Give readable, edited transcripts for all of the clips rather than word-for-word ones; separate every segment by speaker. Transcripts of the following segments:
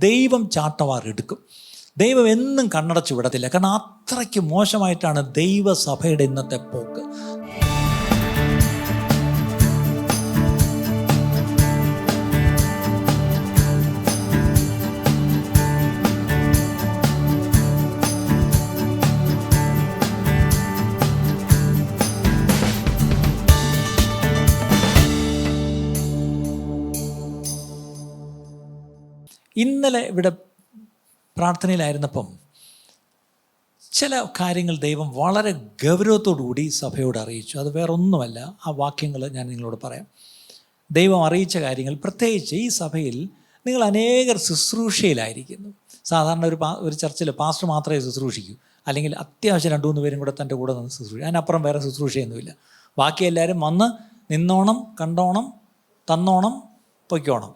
Speaker 1: ദൈവം ചാട്ടവാർ എടുക്കും. ദൈവം എന്നും കണ്ണടച്ചു വിടത്തില്ല. കാരണം അത്രയ്ക്ക് മോശമായിട്ടാണ് ദൈവസഭയുടെ ഇന്നത്തെ പോക്ക്. ഇന്നലെ ഇവിടെ പ്രാർത്ഥനയിലായിരുന്നപ്പം ചില കാര്യങ്ങൾ ദൈവം വളരെ ഗൗരവത്തോടുകൂടി സഭയോട് അറിയിച്ചു. അത് വേറൊന്നുമല്ല, ആ വാക്യങ്ങൾ ഞാൻ നിങ്ങളോട് പറയാം. ദൈവം അറിയിച്ച കാര്യങ്ങൾ, പ്രത്യേകിച്ച് ഈ സഭയിൽ നിങ്ങൾ അനേകർ ശുശ്രൂഷയിലായിരിക്കുന്നു. സാധാരണ ഒരു ചർച്ചിൽ പാസ്റ്റർ മാത്രമേ ശുശ്രൂഷിക്കൂ, അല്ലെങ്കിൽ അത്യാവശ്യം 2-3 പേരും കൂടെ തൻ്റെ കൂടെ നിന്ന് ശുശ്രൂഷിക്കും. അതിനപ്പുറം വേറെ ശുശ്രൂഷയൊന്നുമില്ല. ബാക്കി എല്ലാവരും വന്ന് നിന്നോണം, കണ്ടോണം, തന്നോണം, പൊയ്ക്കോണം,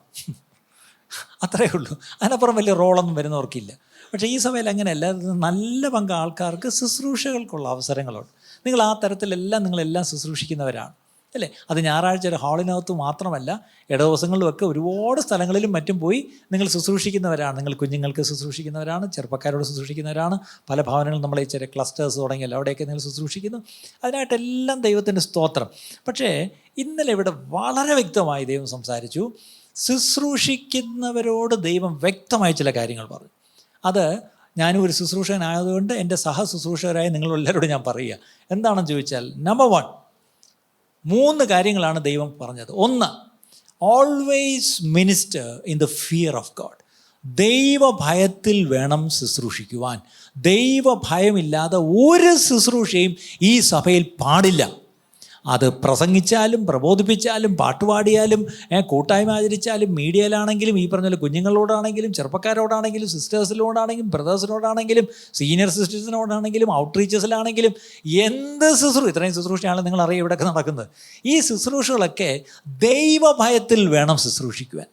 Speaker 1: അത്രയേ ഉള്ളൂ. അതിനപ്പുറം വലിയ റോളൊന്നും വരുന്നവർക്കില്ല. പക്ഷേ ഈ സഭയിൽ അങ്ങനെയല്ല. നല്ല പങ്ക് ആൾക്കാർക്ക് ശുശ്രൂഷകൾക്കുള്ള അവസരങ്ങളുണ്ട്. നിങ്ങൾ ആ തരത്തിലെല്ലാം നിങ്ങളെല്ലാം ശുശ്രൂഷിക്കുന്നവരാണ്, അല്ലേ? അത് ഞായറാഴ്ച ഒരു ഹാളിനകത്ത് മാത്രമല്ല, ഇടദിവസങ്ങളിലുമൊക്കെ ഒരുപാട് സ്ഥലങ്ങളിലും മറ്റും പോയി നിങ്ങൾ ശുശ്രൂഷിക്കുന്നവരാണ്. നിങ്ങൾ കുഞ്ഞുങ്ങൾക്ക് ശുശ്രൂഷിക്കുന്നവരാണ്, ചെറുപ്പക്കാരോട് ശുശ്രൂഷിക്കുന്നവരാണ്. പല ഭവനങ്ങളും നമ്മളെ ചെറിയ ക്ലസ്റ്റേഴ്സ് തുടങ്ങിയല്ലോ, അവിടെയൊക്കെ നിങ്ങൾ ശുശ്രൂഷിക്കുന്നു. അതിനായിട്ടെല്ലാം ദൈവത്തിൻ്റെ സ്തോത്രം. പക്ഷേ ഇന്നലെ ഇവിടെ വളരെ വ്യക്തമായി ദൈവം സംസാരിച്ചു. ശുശ്രൂഷിക്കുന്നവരോട് ദൈവം വ്യക്തമായ ചില കാര്യങ്ങൾ പറഞ്ഞു. അത് ഞാനും ഒരു ശുശ്രൂഷകനായതുകൊണ്ട് എൻ്റെ സഹശുശ്രൂഷകരായ നിങ്ങളെല്ലാവരോടും ഞാൻ പറയുക. എന്താണെന്ന് ചോദിച്ചാൽ, നമ്പർ 1, 3 കാര്യങ്ങളാണ് ദൈവം പറഞ്ഞത്. 1, always minister in the fear of God. ദൈവഭയത്തിൽ വേണം ശുശ്രൂഷിക്കുവാൻ. ദൈവഭയമില്ലാതെ ഒരു ശുശ്രൂഷയും ഈ സഭയിൽ പാടില്ല. അത് പ്രസംഗിച്ചാലും പ്രബോധിപ്പിച്ചാലും പാട്ടുപാടിയാലും കൂട്ടായ്മ ആചരിച്ചാലും മീഡിയയിലാണെങ്കിലും ഈ പറഞ്ഞ പോലെ കുഞ്ഞുങ്ങളോടാണെങ്കിലും ചെറുപ്പക്കാരോടാണെങ്കിലും സിസ്റ്റേഴ്സിനോടാണെങ്കിലും ബ്രദേഴ്സിനോടാണെങ്കിലും സീനിയർ സിസ്റ്റേഴ്സിനോടാണെങ്കിലും ഔട്ട്റീച്ചസിലാണെങ്കിലും എന്ത് ഇത്രയും ശുശ്രൂഷയാണ് നിങ്ങൾ അറിയാം ഇവിടെയൊക്കെ നടക്കുന്നത്. ഈ ശുശ്രൂഷകളൊക്കെ ദൈവഭയത്തിൽ വേണം ശുശ്രൂഷിക്കുവാൻ.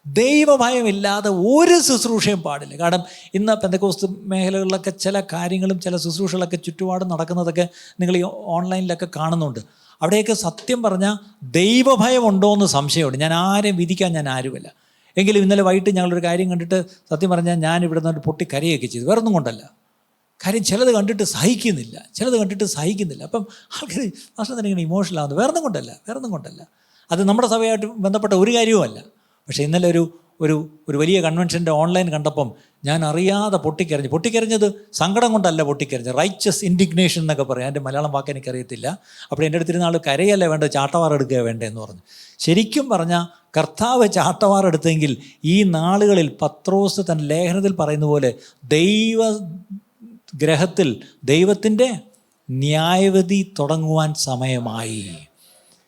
Speaker 1: ദൈവഭയമില്ലാതെ ഒരു ശുശ്രൂഷയും പാടില്ല. കാരണം ഇന്ന് പെന്തക്കോസ്ത് മേഖലകളിലൊക്കെ ചില കാര്യങ്ങളും ചില ശുശ്രൂഷകളൊക്കെ ചുറ്റുപാടും നടക്കുന്നതൊക്കെ നിങ്ങൾ ഈ ഓൺലൈനിലൊക്കെ കാണുന്നുണ്ട്. അവിടെയൊക്കെ സത്യം പറഞ്ഞാൽ ദൈവഭയം ഉണ്ടോ എന്ന് സംശയമുണ്ട്. ഞാൻ ആരെയും വിധിക്കാൻ ഞാൻ ആരുമല്ല. എങ്കിലും ഇന്നലെ വൈകിട്ട് ഞങ്ങളൊരു കാര്യം കണ്ടിട്ട് സത്യം പറഞ്ഞാൽ ഞാൻ ഇവിടെ നിന്ന് പൊട്ടിക്കരയൊക്കെ ചെയ്തു. വേറൊന്നും കൊണ്ടല്ല, കാര്യം ചിലത് കണ്ടിട്ട് സഹിക്കുന്നില്ല. അപ്പം ആൾക്കാർ നഷ്ടം തന്നെ ഇങ്ങനെ ഇമോഷണൽ ആവുന്നത് വേറൊന്നും കൊണ്ടല്ല. അത് നമ്മുടെ സഭയായിട്ട് ബന്ധപ്പെട്ട ഒരു കാര്യവുമല്ല. പക്ഷേ ഇന്നലെ ഒരു വലിയ കൺവെൻഷൻ്റെ ഓൺലൈൻ കണ്ടപ്പം ഞാൻ അറിയാതെ പൊട്ടിക്കരഞ്ഞത് സങ്കടം കൊണ്ടല്ല പൊട്ടിക്കരഞ്ഞത്. റൈച്ചസ് ഇൻഡിഗ്നേഷൻ എന്നൊക്കെ പറയും. എൻ്റെ മലയാളം വാക്ക് എനിക്കറിയത്തില്ല. അപ്പോൾ എൻ്റെ അടുത്തിരുന്ന ആൾ കരയല്ല വേണ്ടത്, ചാട്ടവാർ എടുക്കുക വേണ്ടതെന്ന് പറഞ്ഞു. ശരിക്കും പറഞ്ഞാൽ കർത്താവ് ചാട്ടവാർ എടുത്തെങ്കിൽ ഈ നാളുകളിൽ പത്രോസ് തൻ്റെ ലേഖനത്തിൽ പറയുന്ന പോലെ ദൈവഗ്രഹത്തിൽ ദൈവത്തിൻ്റെ ന്യായവിധി തുടങ്ങുവാൻ സമയമായി.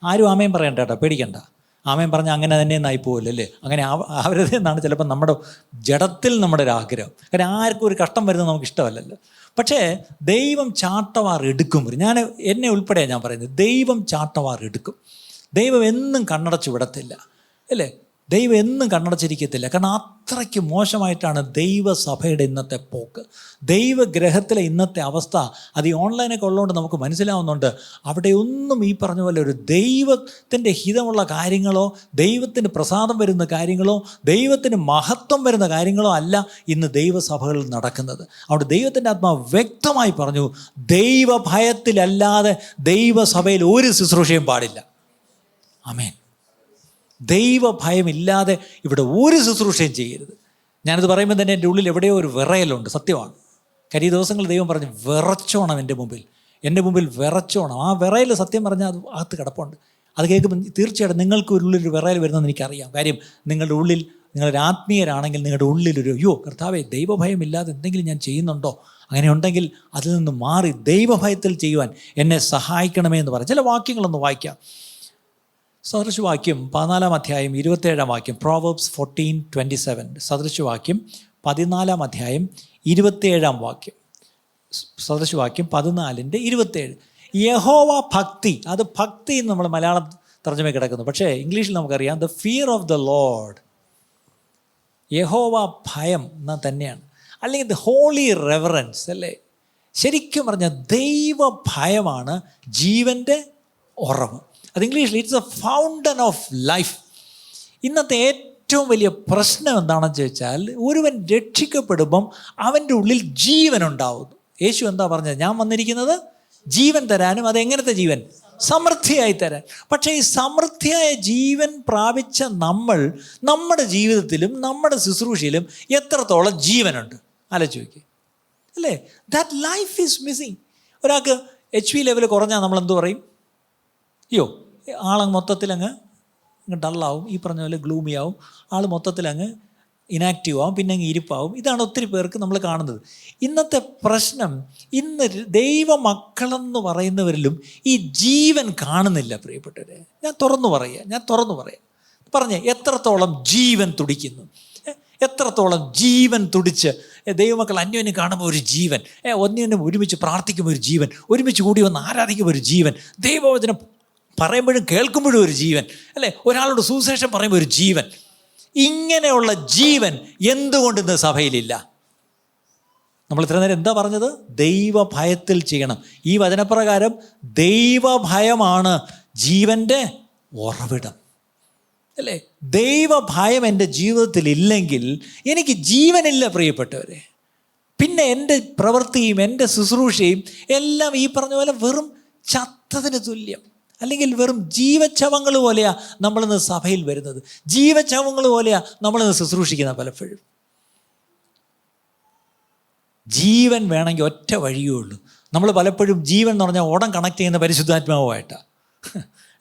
Speaker 1: ആരും ആമേൻ പറയണ്ട കേട്ടോ, പേടിക്കണ്ട. ആമേൻ പറഞ്ഞാൽ അങ്ങനെ തന്നെ എന്നായിപ്പോവില്ല, അല്ലേ? അങ്ങനെ ആവരുത് എന്നാണ് ചിലപ്പോൾ നമ്മുടെ ജഡത്തിൽ നമ്മുടെ ഒരു ആഗ്രഹം. കാരണം ആർക്കും ഒരു കഷ്ടം വരുന്നത് നമുക്ക് ഇഷ്ടമല്ലല്ലോ. പക്ഷേ ദൈവം ചാട്ടവാർ എടുക്കും. എന്നെ ഉൾപ്പെടെയാണ് ഞാൻ പറയുന്നത്. ദൈവം ചാട്ടവാർ എടുക്കും. ദൈവം എന്നും കണ്ണടച്ചു വിടത്തില്ല, അല്ലേ? ദൈവം എന്നും കണ്ണടച്ചിരിക്കത്തില്ല. കാരണം അത്രയ്ക്ക് മോശമായിട്ടാണ് ദൈവസഭയുടെ ഇന്നത്തെ പോക്ക്. ദൈവഗ്രഹത്തിലെ ഇന്നത്തെ അവസ്ഥ അത് ഈ ഓൺലൈനൊക്കെ ഉള്ളതുകൊണ്ട് നമുക്ക് മനസ്സിലാവുന്നുണ്ട്. അവിടെ ഒന്നും ഈ പറഞ്ഞ പോലെ ഒരു ദൈവത്തിൻ്റെ ഹിതമുള്ള കാര്യങ്ങളോ ദൈവത്തിന് പ്രസാദം വരുന്ന കാര്യങ്ങളോ ദൈവത്തിന് മഹത്വം വരുന്ന കാര്യങ്ങളോ അല്ല ഇന്ന് ദൈവസഭകളിൽ നടക്കുന്നത്. അവിടെ ദൈവത്തിൻ്റെ ആത്മാവ് വ്യക്തമായി പറഞ്ഞു, ദൈവഭയത്തിലല്ലാതെ ദൈവസഭയിൽ ഒരു ശുശ്രൂഷയും പാടില്ല. ആമേൻ. ദൈവഭയമില്ലാതെ ഇവിടെ ഒരു ശുശ്രൂഷയും ചെയ്യരുത്. ഞാനിത് പറയുമ്പോൾ തന്നെ എൻ്റെ ഉള്ളിൽ എവിടെയോ ഒരു വിറയലുണ്ട്. സത്യമാണ്. കാര്യം ഈ ദിവസങ്ങൾ ദൈവം പറഞ്ഞ് വിറച്ചോണം, എൻ്റെ മുമ്പിൽ വിറച്ചോണം. ആ വിറയൽ സത്യം പറഞ്ഞാൽ അത് അകത്ത് കിടപ്പുണ്ട്. അത് കേൾക്കുമ്പോൾ തീർച്ചയായിട്ടും നിങ്ങൾക്ക് ഒരു ഉള്ളിലൊരു വിറയൽ വരുന്നതെന്ന് എനിക്കറിയാം. കാര്യം നിങ്ങളുടെ ഉള്ളിൽ, നിങ്ങളൊരു ആത്മീയരാണെങ്കിൽ നിങ്ങളുടെ ഉള്ളിലൊരു കർത്താവേ, ദൈവഭയമില്ലാതെ എന്തെങ്കിലും ഞാൻ ചെയ്യുന്നുണ്ടോ? അങ്ങനെ ഉണ്ടെങ്കിൽ അതിൽ നിന്ന് മാറി ദൈവഭയത്തിൽ ചെയ്യുവാൻ എന്നെ സഹായിക്കണമേ എന്ന് പറയാം. ചില വാക്യങ്ങളൊന്ന് വായിക്കാം. സദൃശവാക്യം 14-ാം അധ്യായം 27-ാം വാക്യം, Proverbs 14:27. സദൃശവാക്യം 14-ാം അധ്യായം 27-ാം വാക്യം, സദൃശവാക്യം 14:27. യഹോവ ഭക്തി, അത് ഭക്തി എന്ന് നമ്മൾ മലയാളം തർജ്ജമ കിടക്കുന്നു. പക്ഷേ ഇംഗ്ലീഷിൽ നമുക്കറിയാം the fear of the Lord. യഹോവ ഭയം എന്ന തന്നെയാണ്, അല്ലെങ്കിൽ ദ ഹോളി റെവറൻസ്, അല്ലേ? ശരിക്കും പറഞ്ഞാൽ ദൈവഭയമാണ് ജീവൻ്റെ ഉറവ്. അത് ഇംഗ്ലീഷിൽ it's A fountain of life. ഇന്നത്തെ ഏറ്റവും വലിയ പ്രശ്നം എന്താണെന്ന് ചോദിച്ചാൽ, ഒരുവൻ രക്ഷിക്കപ്പെടുമ്പം അവൻ്റെ ഉള്ളിൽ ജീവൻ ഉണ്ടാവുന്നു. യേശു എന്താ പറഞ്ഞത്? ഞാൻ വന്നിരിക്കുന്നത് ജീവൻ തരാനും. അതെങ്ങനത്തെ ജീവൻ? സമൃദ്ധിയായി തരാൻ. പക്ഷേ ഈ സമൃദ്ധിയായ ജീവൻ പ്രാപിച്ച നമ്മൾ നമ്മുടെ ജീവിതത്തിലും നമ്മുടെ ശുശ്രൂഷയിലും എത്രത്തോളം ജീവനുണ്ട് ആലോചിച്ച് നോക്കി, അല്ലേ? That life is missing. ഒരാൾക്ക് HP ലെവൽ കുറഞ്ഞാൽ നമ്മൾ എന്തു പറയും? അയ്യോ, ആളങ്ങ് മൊത്തത്തിലങ്ങ് ഡള്ളാവും, ഈ പറഞ്ഞ പോലെ ഗ്ലൂമി ആവും, ആൾ മൊത്തത്തിലങ്ങ് ഇനാക്റ്റീവ് ആവും, പിന്നെ അങ്ങ് ഇരിപ്പാവും. ഇതാണ് ഒത്തിരി പേർക്ക് നമ്മൾ കാണുന്നത്. ഇന്നത്തെ പ്രശ്നം, ഇന്ന് ദൈവമക്കളെന്ന് പറയുന്നവരിലും ഈ ജീവൻ കാണുന്നില്ല പ്രിയപ്പെട്ടവരെ. ഞാൻ തുറന്നു പറയാം. പറഞ്ഞേ, എത്രത്തോളം ജീവൻ തുടിക്കുന്നു, എത്രത്തോളം ജീവൻ തുടിച്ച് ദൈവമക്കൾ അന്യോന്യം കാണുമ്പോൾ ഒരു ജീവൻ, ഒന്നിനും ഒരുമിച്ച് പ്രാർത്ഥിക്കുമ്പോൾ ഒരു ജീവൻ, ഒരുമിച്ച് കൂടി വന്ന് ആരാധിക്കുമ്പോൾ ഒരു ജീവൻ, ദൈവവചനം പറയുമ്പോഴും കേൾക്കുമ്പോഴും ഒരു ജീവൻ, അല്ലേ? ഒരാളോട് സുവിശേഷം പറയുമ്പോൾ ഒരു ജീവൻ. ഇങ്ങനെയുള്ള ജീവൻ എന്തുകൊണ്ട് ഇന്ന് സഭയിലില്ല? നമ്മൾ ഇത്ര നേരം എന്താ പറഞ്ഞത്? ദൈവഭയത്തിൽ ചെയ്യണം. ഈ വചനപ്രകാരം ദൈവഭയമാണ് ജീവൻ്റെ ഉറവിടം, അല്ലേ? ദൈവഭയം എൻ്റെ ജീവിതത്തിൽ ഇല്ലെങ്കിൽ എനിക്ക് ജീവനില്ല പ്രിയപ്പെട്ടവരെ. പിന്നെ എൻ്റെ പ്രവൃത്തിയും എൻ്റെ ശുശ്രൂഷയും എല്ലാം ഈ പറഞ്ഞ പോലെ വെറും ചത്തതിന് തുല്യം, അല്ലെങ്കിൽ വെറും ജീവച്ഛവങ്ങൾ പോലെയാണ് നമ്മളിന്ന് സഭയിൽ വരുന്നത്. ജീവച്ഛവങ്ങൾ പോലെയാണ് നമ്മളിന്ന് ശുശ്രൂഷിക്കുന്നത്. പലപ്പോഴും ജീവൻ വേണമെങ്കിൽ ഒറ്റ വഴിയേ ഉള്ളൂ. നമ്മൾ പലപ്പോഴും ജീവൻ എന്ന് പറഞ്ഞാൽ ഉടൻ കണക്ട് ചെയ്യുന്ന പരിശുദ്ധാത്മാവുമായിട്ടാണ്,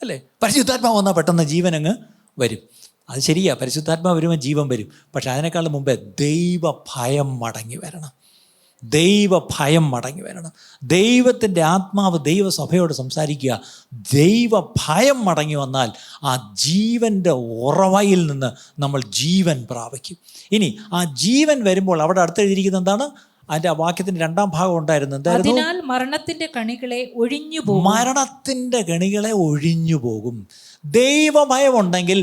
Speaker 1: അല്ലേ? പരിശുദ്ധാത്മാവ് വന്നാൽ പെട്ടെന്ന് ജീവൻ അങ്ങ് വരും. അത് ശരിയാ, പരിശുദ്ധാത്മാവ് വരുമ്പോൾ ജീവൻ വരും. പക്ഷെ അതിനേക്കാളും മുമ്പേ ദൈവഭയം മടങ്ങി വരണം. ദൈവത്തിൻ്റെ ആത്മാവ് ദൈവസഭയോട് സംസാരിക്കുക. ദൈവഭയം മടങ്ങി വന്നാൽ ആ ജീവൻ്റെ ഉറവയിൽ നിന്ന് നമ്മൾ ജീവൻ പ്രാപിക്കും. ഇനി ആ ജീവൻ വരുമ്പോൾ അവിടെ അടുത്തെഴുതിയിരിക്കുന്നത് എന്താണ്? അതിൻ്റെ ആ വാക്യത്തിൻ്റെ 2ാം ഭാഗം ഉണ്ടായിരുന്നു. എന്തായിരുന്നു?
Speaker 2: മരണത്തിൻ്റെ കണികളെ ഒഴിഞ്ഞു പോകും. ദൈവഭയമുണ്ടെങ്കിൽ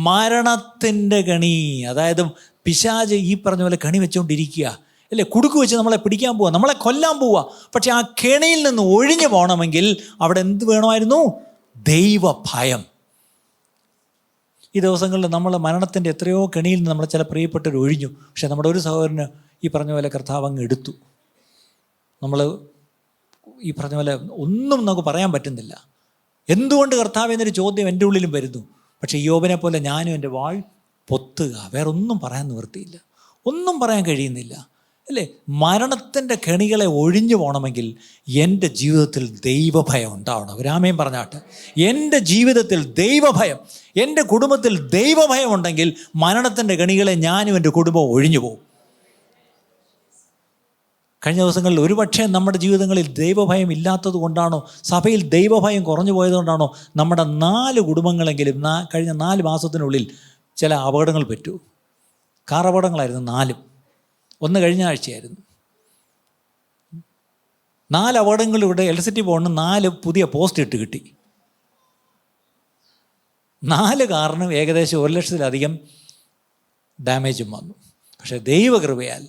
Speaker 2: മരണത്തിൻ്റെ കണി, അതായത് പിശാച് ഈ പറഞ്ഞ പോലെ കണി വെച്ചുകൊണ്ടിരിക്കുക, അല്ലേ? കുടുക്ക് വെച്ച് നമ്മളെ പിടിക്കാൻ പോവുക, നമ്മളെ കൊല്ലാൻ പോവുക. പക്ഷെ ആ കെണിയിൽ നിന്ന് ഒഴിഞ്ഞു പോകണമെങ്കിൽ അവിടെ എന്ത് വേണമായിരുന്നു? ദൈവഭയം. ഈ ദിവസങ്ങളിൽ നമ്മൾ മരണത്തിൻ്റെ എത്രയോ കെണിയിൽ നിന്ന് നമ്മളെ ചില പ്രിയപ്പെട്ടവർ ഒഴിഞ്ഞു. പക്ഷെ നമ്മുടെ ഒരു സഹോദരന് ഈ പറഞ്ഞ പോലെ കർത്താവ് അങ്ങ് എടുത്തു. നമ്മൾ ഈ പറഞ്ഞ പോലെ ഒന്നും നമുക്ക് പറയാൻ പറ്റുന്നില്ല. എന്തുകൊണ്ട് കർത്താവ് എന്നൊരു ചോദ്യം എൻ്റെ ഉള്ളിലും വരുന്നു. പക്ഷേ യോബിനെ പോലെ ഞാനും എൻ്റെ വാൾ പൊത്തുക, വേറെ ഒന്നും പറയാൻ നിവൃത്തിയില്ല, ഒന്നും പറയാൻ കഴിയുന്നില്ല, അല്ലേ? മരണത്തിൻ്റെ കെണികളെ ഒഴിഞ്ഞു പോകണമെങ്കിൽ എൻ്റെ ജീവിതത്തിൽ ദൈവഭയം ഉണ്ടാവണം. ഒരാമയും പറഞ്ഞാട്ട്, എൻ്റെ ജീവിതത്തിൽ ദൈവഭയം, എൻ്റെ കുടുംബത്തിൽ ദൈവഭയം ഉണ്ടെങ്കിൽ മരണത്തിൻ്റെ കെണികളെ ഞാനും എൻ്റെ കുടുംബവും ഒഴിഞ്ഞു പോകും. കഴിഞ്ഞ ദിവസങ്ങളിൽ ഒരുപക്ഷെ നമ്മുടെ ജീവിതങ്ങളിൽ ദൈവഭയം ഇല്ലാത്തത് കൊണ്ടാണോ, സഭയിൽ ദൈവഭയം കുറഞ്ഞു പോയതുകൊണ്ടാണോ നമ്മുടെ 4 കുടുംബങ്ങളെങ്കിലും കഴിഞ്ഞ 4 മാസത്തിനുള്ളിൽ ചില അപകടങ്ങൾ പറ്റൂ. കാർ അപകടങ്ങളായിരുന്നു 4. ഒന്ന് കഴിഞ്ഞ ആഴ്ചയായിരുന്നു. 4 അപകടങ്ങളിലൂടെ ഇലക്ട്രിസിറ്റി ബോർഡിന് 4 പുതിയ പോസ്റ്റ് ഇട്ട് കിട്ടി. 4 കാറിനും ഏകദേശം 1 ലക്ഷത്തിലധികം ഡാമേജും വന്നു. പക്ഷേ ദൈവകൃപയാൽ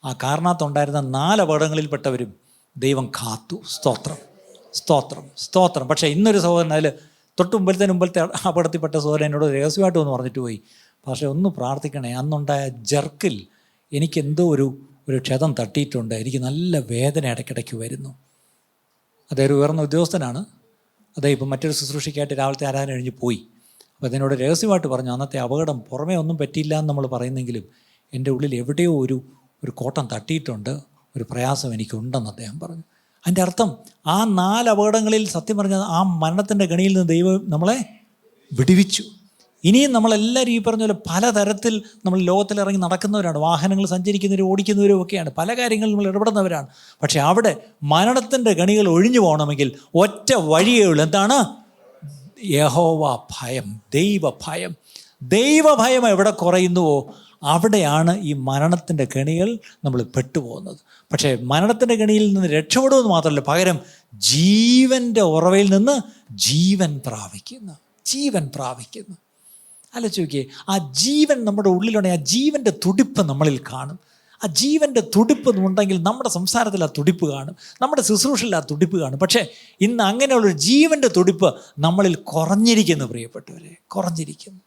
Speaker 2: ആ കാറിനകത്തുണ്ടായിരുന്ന 4 അപകടങ്ങളിൽപ്പെട്ടവരും ദൈവം കാത്തു. സ്തോത്രം. പക്ഷേ ഇന്നൊരു സഹോദരൻ, അതിൽ മുമ്പത്തെ അപകടത്തിൽപ്പെട്ട സഹോദരൻ എന്നോട് രഹസ്യമായിട്ട് ഒന്ന് പറഞ്ഞിട്ട് പോയി, പക്ഷേ ഒന്ന് പ്രാർത്ഥിക്കണേ, അന്നുണ്ടായ ജർക്കിൽ എനിക്കെന്തോ ഒരു ക്ഷതം തട്ടിയിട്ടുണ്ട്, എനിക്ക് നല്ല വേദന ഇടയ്ക്കിടയ്ക്ക് വരുന്നു. അദ്ദേഹം ഉയർന്ന ഉദ്യോഗസ്ഥനാണ്. അദ്ദേഹം ഇപ്പം മറ്റൊരു ശുശ്രൂഷയ്ക്കായിട്ട് രാവിലത്തെ ആരാധന കഴിഞ്ഞ് പോയി. അപ്പോൾ അതിനോട് രഹസ്യമായിട്ട് പറഞ്ഞു, അന്നത്തെ അപകടം പുറമേ ഒന്നും പറ്റിയില്ല എന്ന് നമ്മൾ പറയുന്നെങ്കിലും എൻ്റെ ഉള്ളിൽ എവിടെയോ ഒരു കോട്ടം തട്ടിയിട്ടുണ്ട്, ഒരു പ്രയാസം എനിക്കുണ്ടെന്ന് അദ്ദേഹം പറഞ്ഞു. അതിൻ്റെ അർത്ഥം ആ 4 അപകടങ്ങളിൽ സത്യം പറഞ്ഞാൽ ആ മരണത്തിൻ്റെ ഗണിയിൽ നിന്ന് ദൈവം നമ്മളെ വിടുവിച്ചു. ഇനിയും നമ്മളെല്ലാവരും ഈ പറഞ്ഞ പോലെ പലതരത്തിൽ നമ്മൾ ലോകത്തിലിറങ്ങി നടക്കുന്നവരാണ്, വാഹനങ്ങൾ സഞ്ചരിക്കുന്നവരും ഓടിക്കുന്നവരും ഒക്കെയാണ്, പല കാര്യങ്ങളിൽ നമ്മൾ ഇടപെടുന്നവരാണ്. പക്ഷേ അവിടെ മരണത്തിൻ്റെ ഗണികൾ ഒഴിഞ്ഞു പോകണമെങ്കിൽ ഒറ്റ വഴിയേ ഉള്ളൂ. എന്താണ്? യഹോവ ഭയം, ദൈവഭയം. ദൈവഭയം എവിടെ കുറയുന്നുവോ അവിടെയാണ് ഈ മരണത്തിൻ്റെ കെണികൾ നമ്മൾ പെട്ടുപോകുന്നത്. പക്ഷേ മരണത്തിൻ്റെ കെണിയിൽ നിന്ന് രക്ഷപ്പെടുമെന്ന് മാത്രമല്ല, പകരം ജീവൻ്റെ ഉറവയിൽ നിന്ന് ജീവൻ പ്രാപിക്കുന്നു. ആലോചിച്ച് നോക്കിയേ, ആ ജീവൻ നമ്മുടെ ഉള്ളിലുണ്ടെങ്കിൽ ആ ജീവൻ്റെ തുടിപ്പ് നമ്മളിൽ കാണും. ആ ജീവൻ്റെ തുടിപ്പ് ഉണ്ടെങ്കിൽ നമ്മുടെ സംസാരത്തിൽ ആ തുടിപ്പ് കാണും, നമ്മുടെ ശുശ്രൂഷയിൽ ആ തുടിപ്പ് കാണും. പക്ഷേ ഇന്ന് അങ്ങനെയുള്ളൊരു ജീവൻ്റെ തുടിപ്പ് നമ്മളിൽ കുറഞ്ഞിരിക്കുന്നു പ്രിയപ്പെട്ടവരെ, കുറഞ്ഞിരിക്കുന്നു.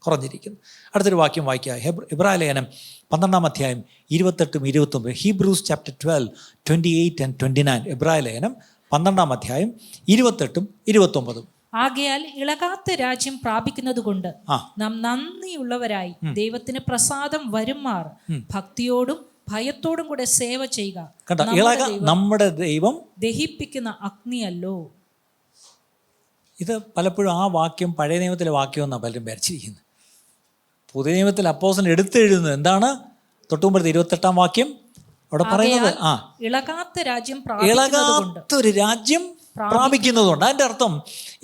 Speaker 1: കുറഞ്ഞിരിക്കുന്നു. അടുത്തൊരു വാക്യം വായിക്കുക. എബ്രായ ലേഖനം 12-ാം അധ്യായം 28-29. Hebrews chapter 12, 28 and 29. എബ്രായ ലേഖനം 12-ാം അധ്യായം 28-29.
Speaker 3: ആകയാൽ ഇളകാത്ത രാജ്യം പ്രാപിക്കുന്നത് കൊണ്ട് നാം നന്ദിയുള്ളവരായി ദൈവത്തിന് പ്രസാദം വരുമാർ ഭക്തിയോടും ഭയത്തോടും കൂടെ സേവ ചെയ്യുക.
Speaker 1: നമ്മുടെ ദൈവം
Speaker 3: ദഹിപ്പിക്കുന്ന അഗ്നിയല്ലോ.
Speaker 1: ഇത് പലപ്പോഴും ആ വാക്യം പഴയ നിയമത്തിലെ വാക്യം എന്നാണ് പലരും വരച്ചിരിക്കുന്നത്. പുതിയ നിയമത്തിൽ അപ്പോസ്തലൻ എടുത്തെഴുതുന്നത് എന്താണ്? തൊട്ടുമുമ്പത്തെ 28-ാം വാക്യം അവിടെ പറയുന്നത്
Speaker 3: ഇളകാത്ത രാജ്യം
Speaker 1: ഇളകാത്തൊരു രാജ്യം പ്രാപിക്കുന്നതുകൊണ്ട്. അതിൻ്റെ അർത്ഥം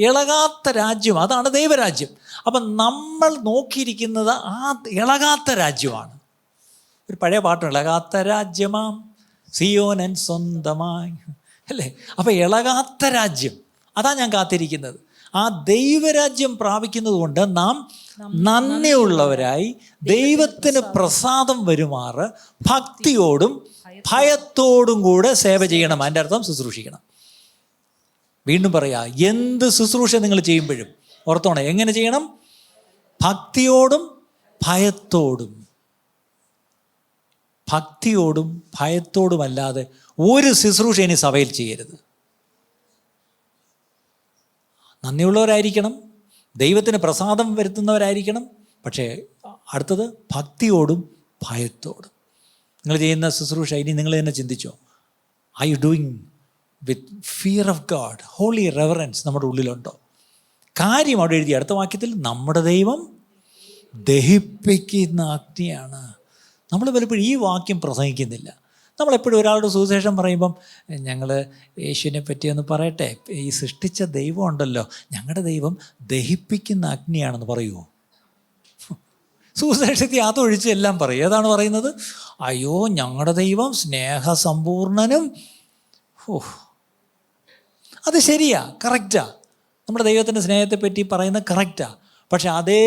Speaker 1: ഇളകാത്ത രാജ്യം, അതാണ് ദൈവരാജ്യം. അപ്പം നമ്മൾ നോക്കിയിരിക്കുന്നത് ആ ഇളകാത്ത രാജ്യമാണ്. ഒരു പഴയ പാട്ടുണ്ട്, ഇളകാത്ത രാജ്യമാം സിയോനൻ സ്വന്തമായി, അല്ലേ? അപ്പം ഇളകാത്ത രാജ്യം, അതാ ഞാൻ കാത്തിരിക്കുന്നത്. ആ ദൈവരാജ്യം പ്രാപിക്കുന്നത് കൊണ്ട് നാം നന്ദിയുള്ളവരായി ദൈവത്തിന് പ്രസാദം വരുമാറ് ഭക്തിയോടും ഭയത്തോടും കൂടെ സേവ ചെയ്യണം. അതിൻ്റെ അർത്ഥം ശുശ്രൂഷിക്കണം. വീണ്ടും പറയാ, എന്ത് ശുശ്രൂഷ നിങ്ങൾ ചെയ്യുമ്പോഴും ഓർത്തോണം, എങ്ങനെ ചെയ്യണം? ഭക്തിയോടും ഭയത്തോടും. ഭക്തിയോടും ഭയത്തോടും അല്ലാതെ ഒരു ശുശ്രൂഷ ഇനി സഭയിൽ ചെയ്യരുത്. നന്ദിയുള്ളവരായിരിക്കണം, ദൈവത്തിന് പ്രസാദം വരുത്തുന്നവരായിരിക്കണം. പക്ഷേ അടുത്തത് ഭക്തിയോടും ഭയത്തോടും. നിങ്ങൾ ചെയ്യുന്ന ശുശ്രൂഷ ഇനി നിങ്ങൾ തന്നെ ചിന്തിച്ചോ, are you doing with fear of God? Holy reverence നമ്മുടെ ഉള്ളിലുണ്ടോ? കാര്യം അവിടെ എഴുതി അടുത്ത വാക്യത്തിൽ, നമ്മുടെ ദൈവം ദഹിപ്പിക്കുന്ന അഗ്നിയാണ്. നമ്മൾ പലപ്പോഴും ഈ വാക്യം പ്രസംഗിക്കുന്നില്ല. നമ്മളെപ്പോഴും ഒരാളുടെ സുവിശേഷം പറയുമ്പം, ഞങ്ങൾ യേശുവിനെ പറ്റിയൊന്ന് പറയട്ടെ, ഈ സൃഷ്ടിച്ച ദൈവം ഉണ്ടല്ലോ, ഞങ്ങളുടെ ദൈവം ദഹിപ്പിക്കുന്ന അഗ്നിയാണെന്ന് പറയുമോ? സുവിശേഷത്തിൽ അതൊഴിച്ച് എല്ലാം പറയും. ഏതാണ് പറയുന്നത്? അയ്യോ, ഞങ്ങളുടെ ദൈവം സ്നേഹസമ്പൂർണനും. അത് ശരിയാ, കറക്റ്റാ. നമ്മുടെ ദൈവത്തിൻ്റെ സ്നേഹത്തെപ്പറ്റി പറയുന്നത് കറക്റ്റാ. പക്ഷെ അതേ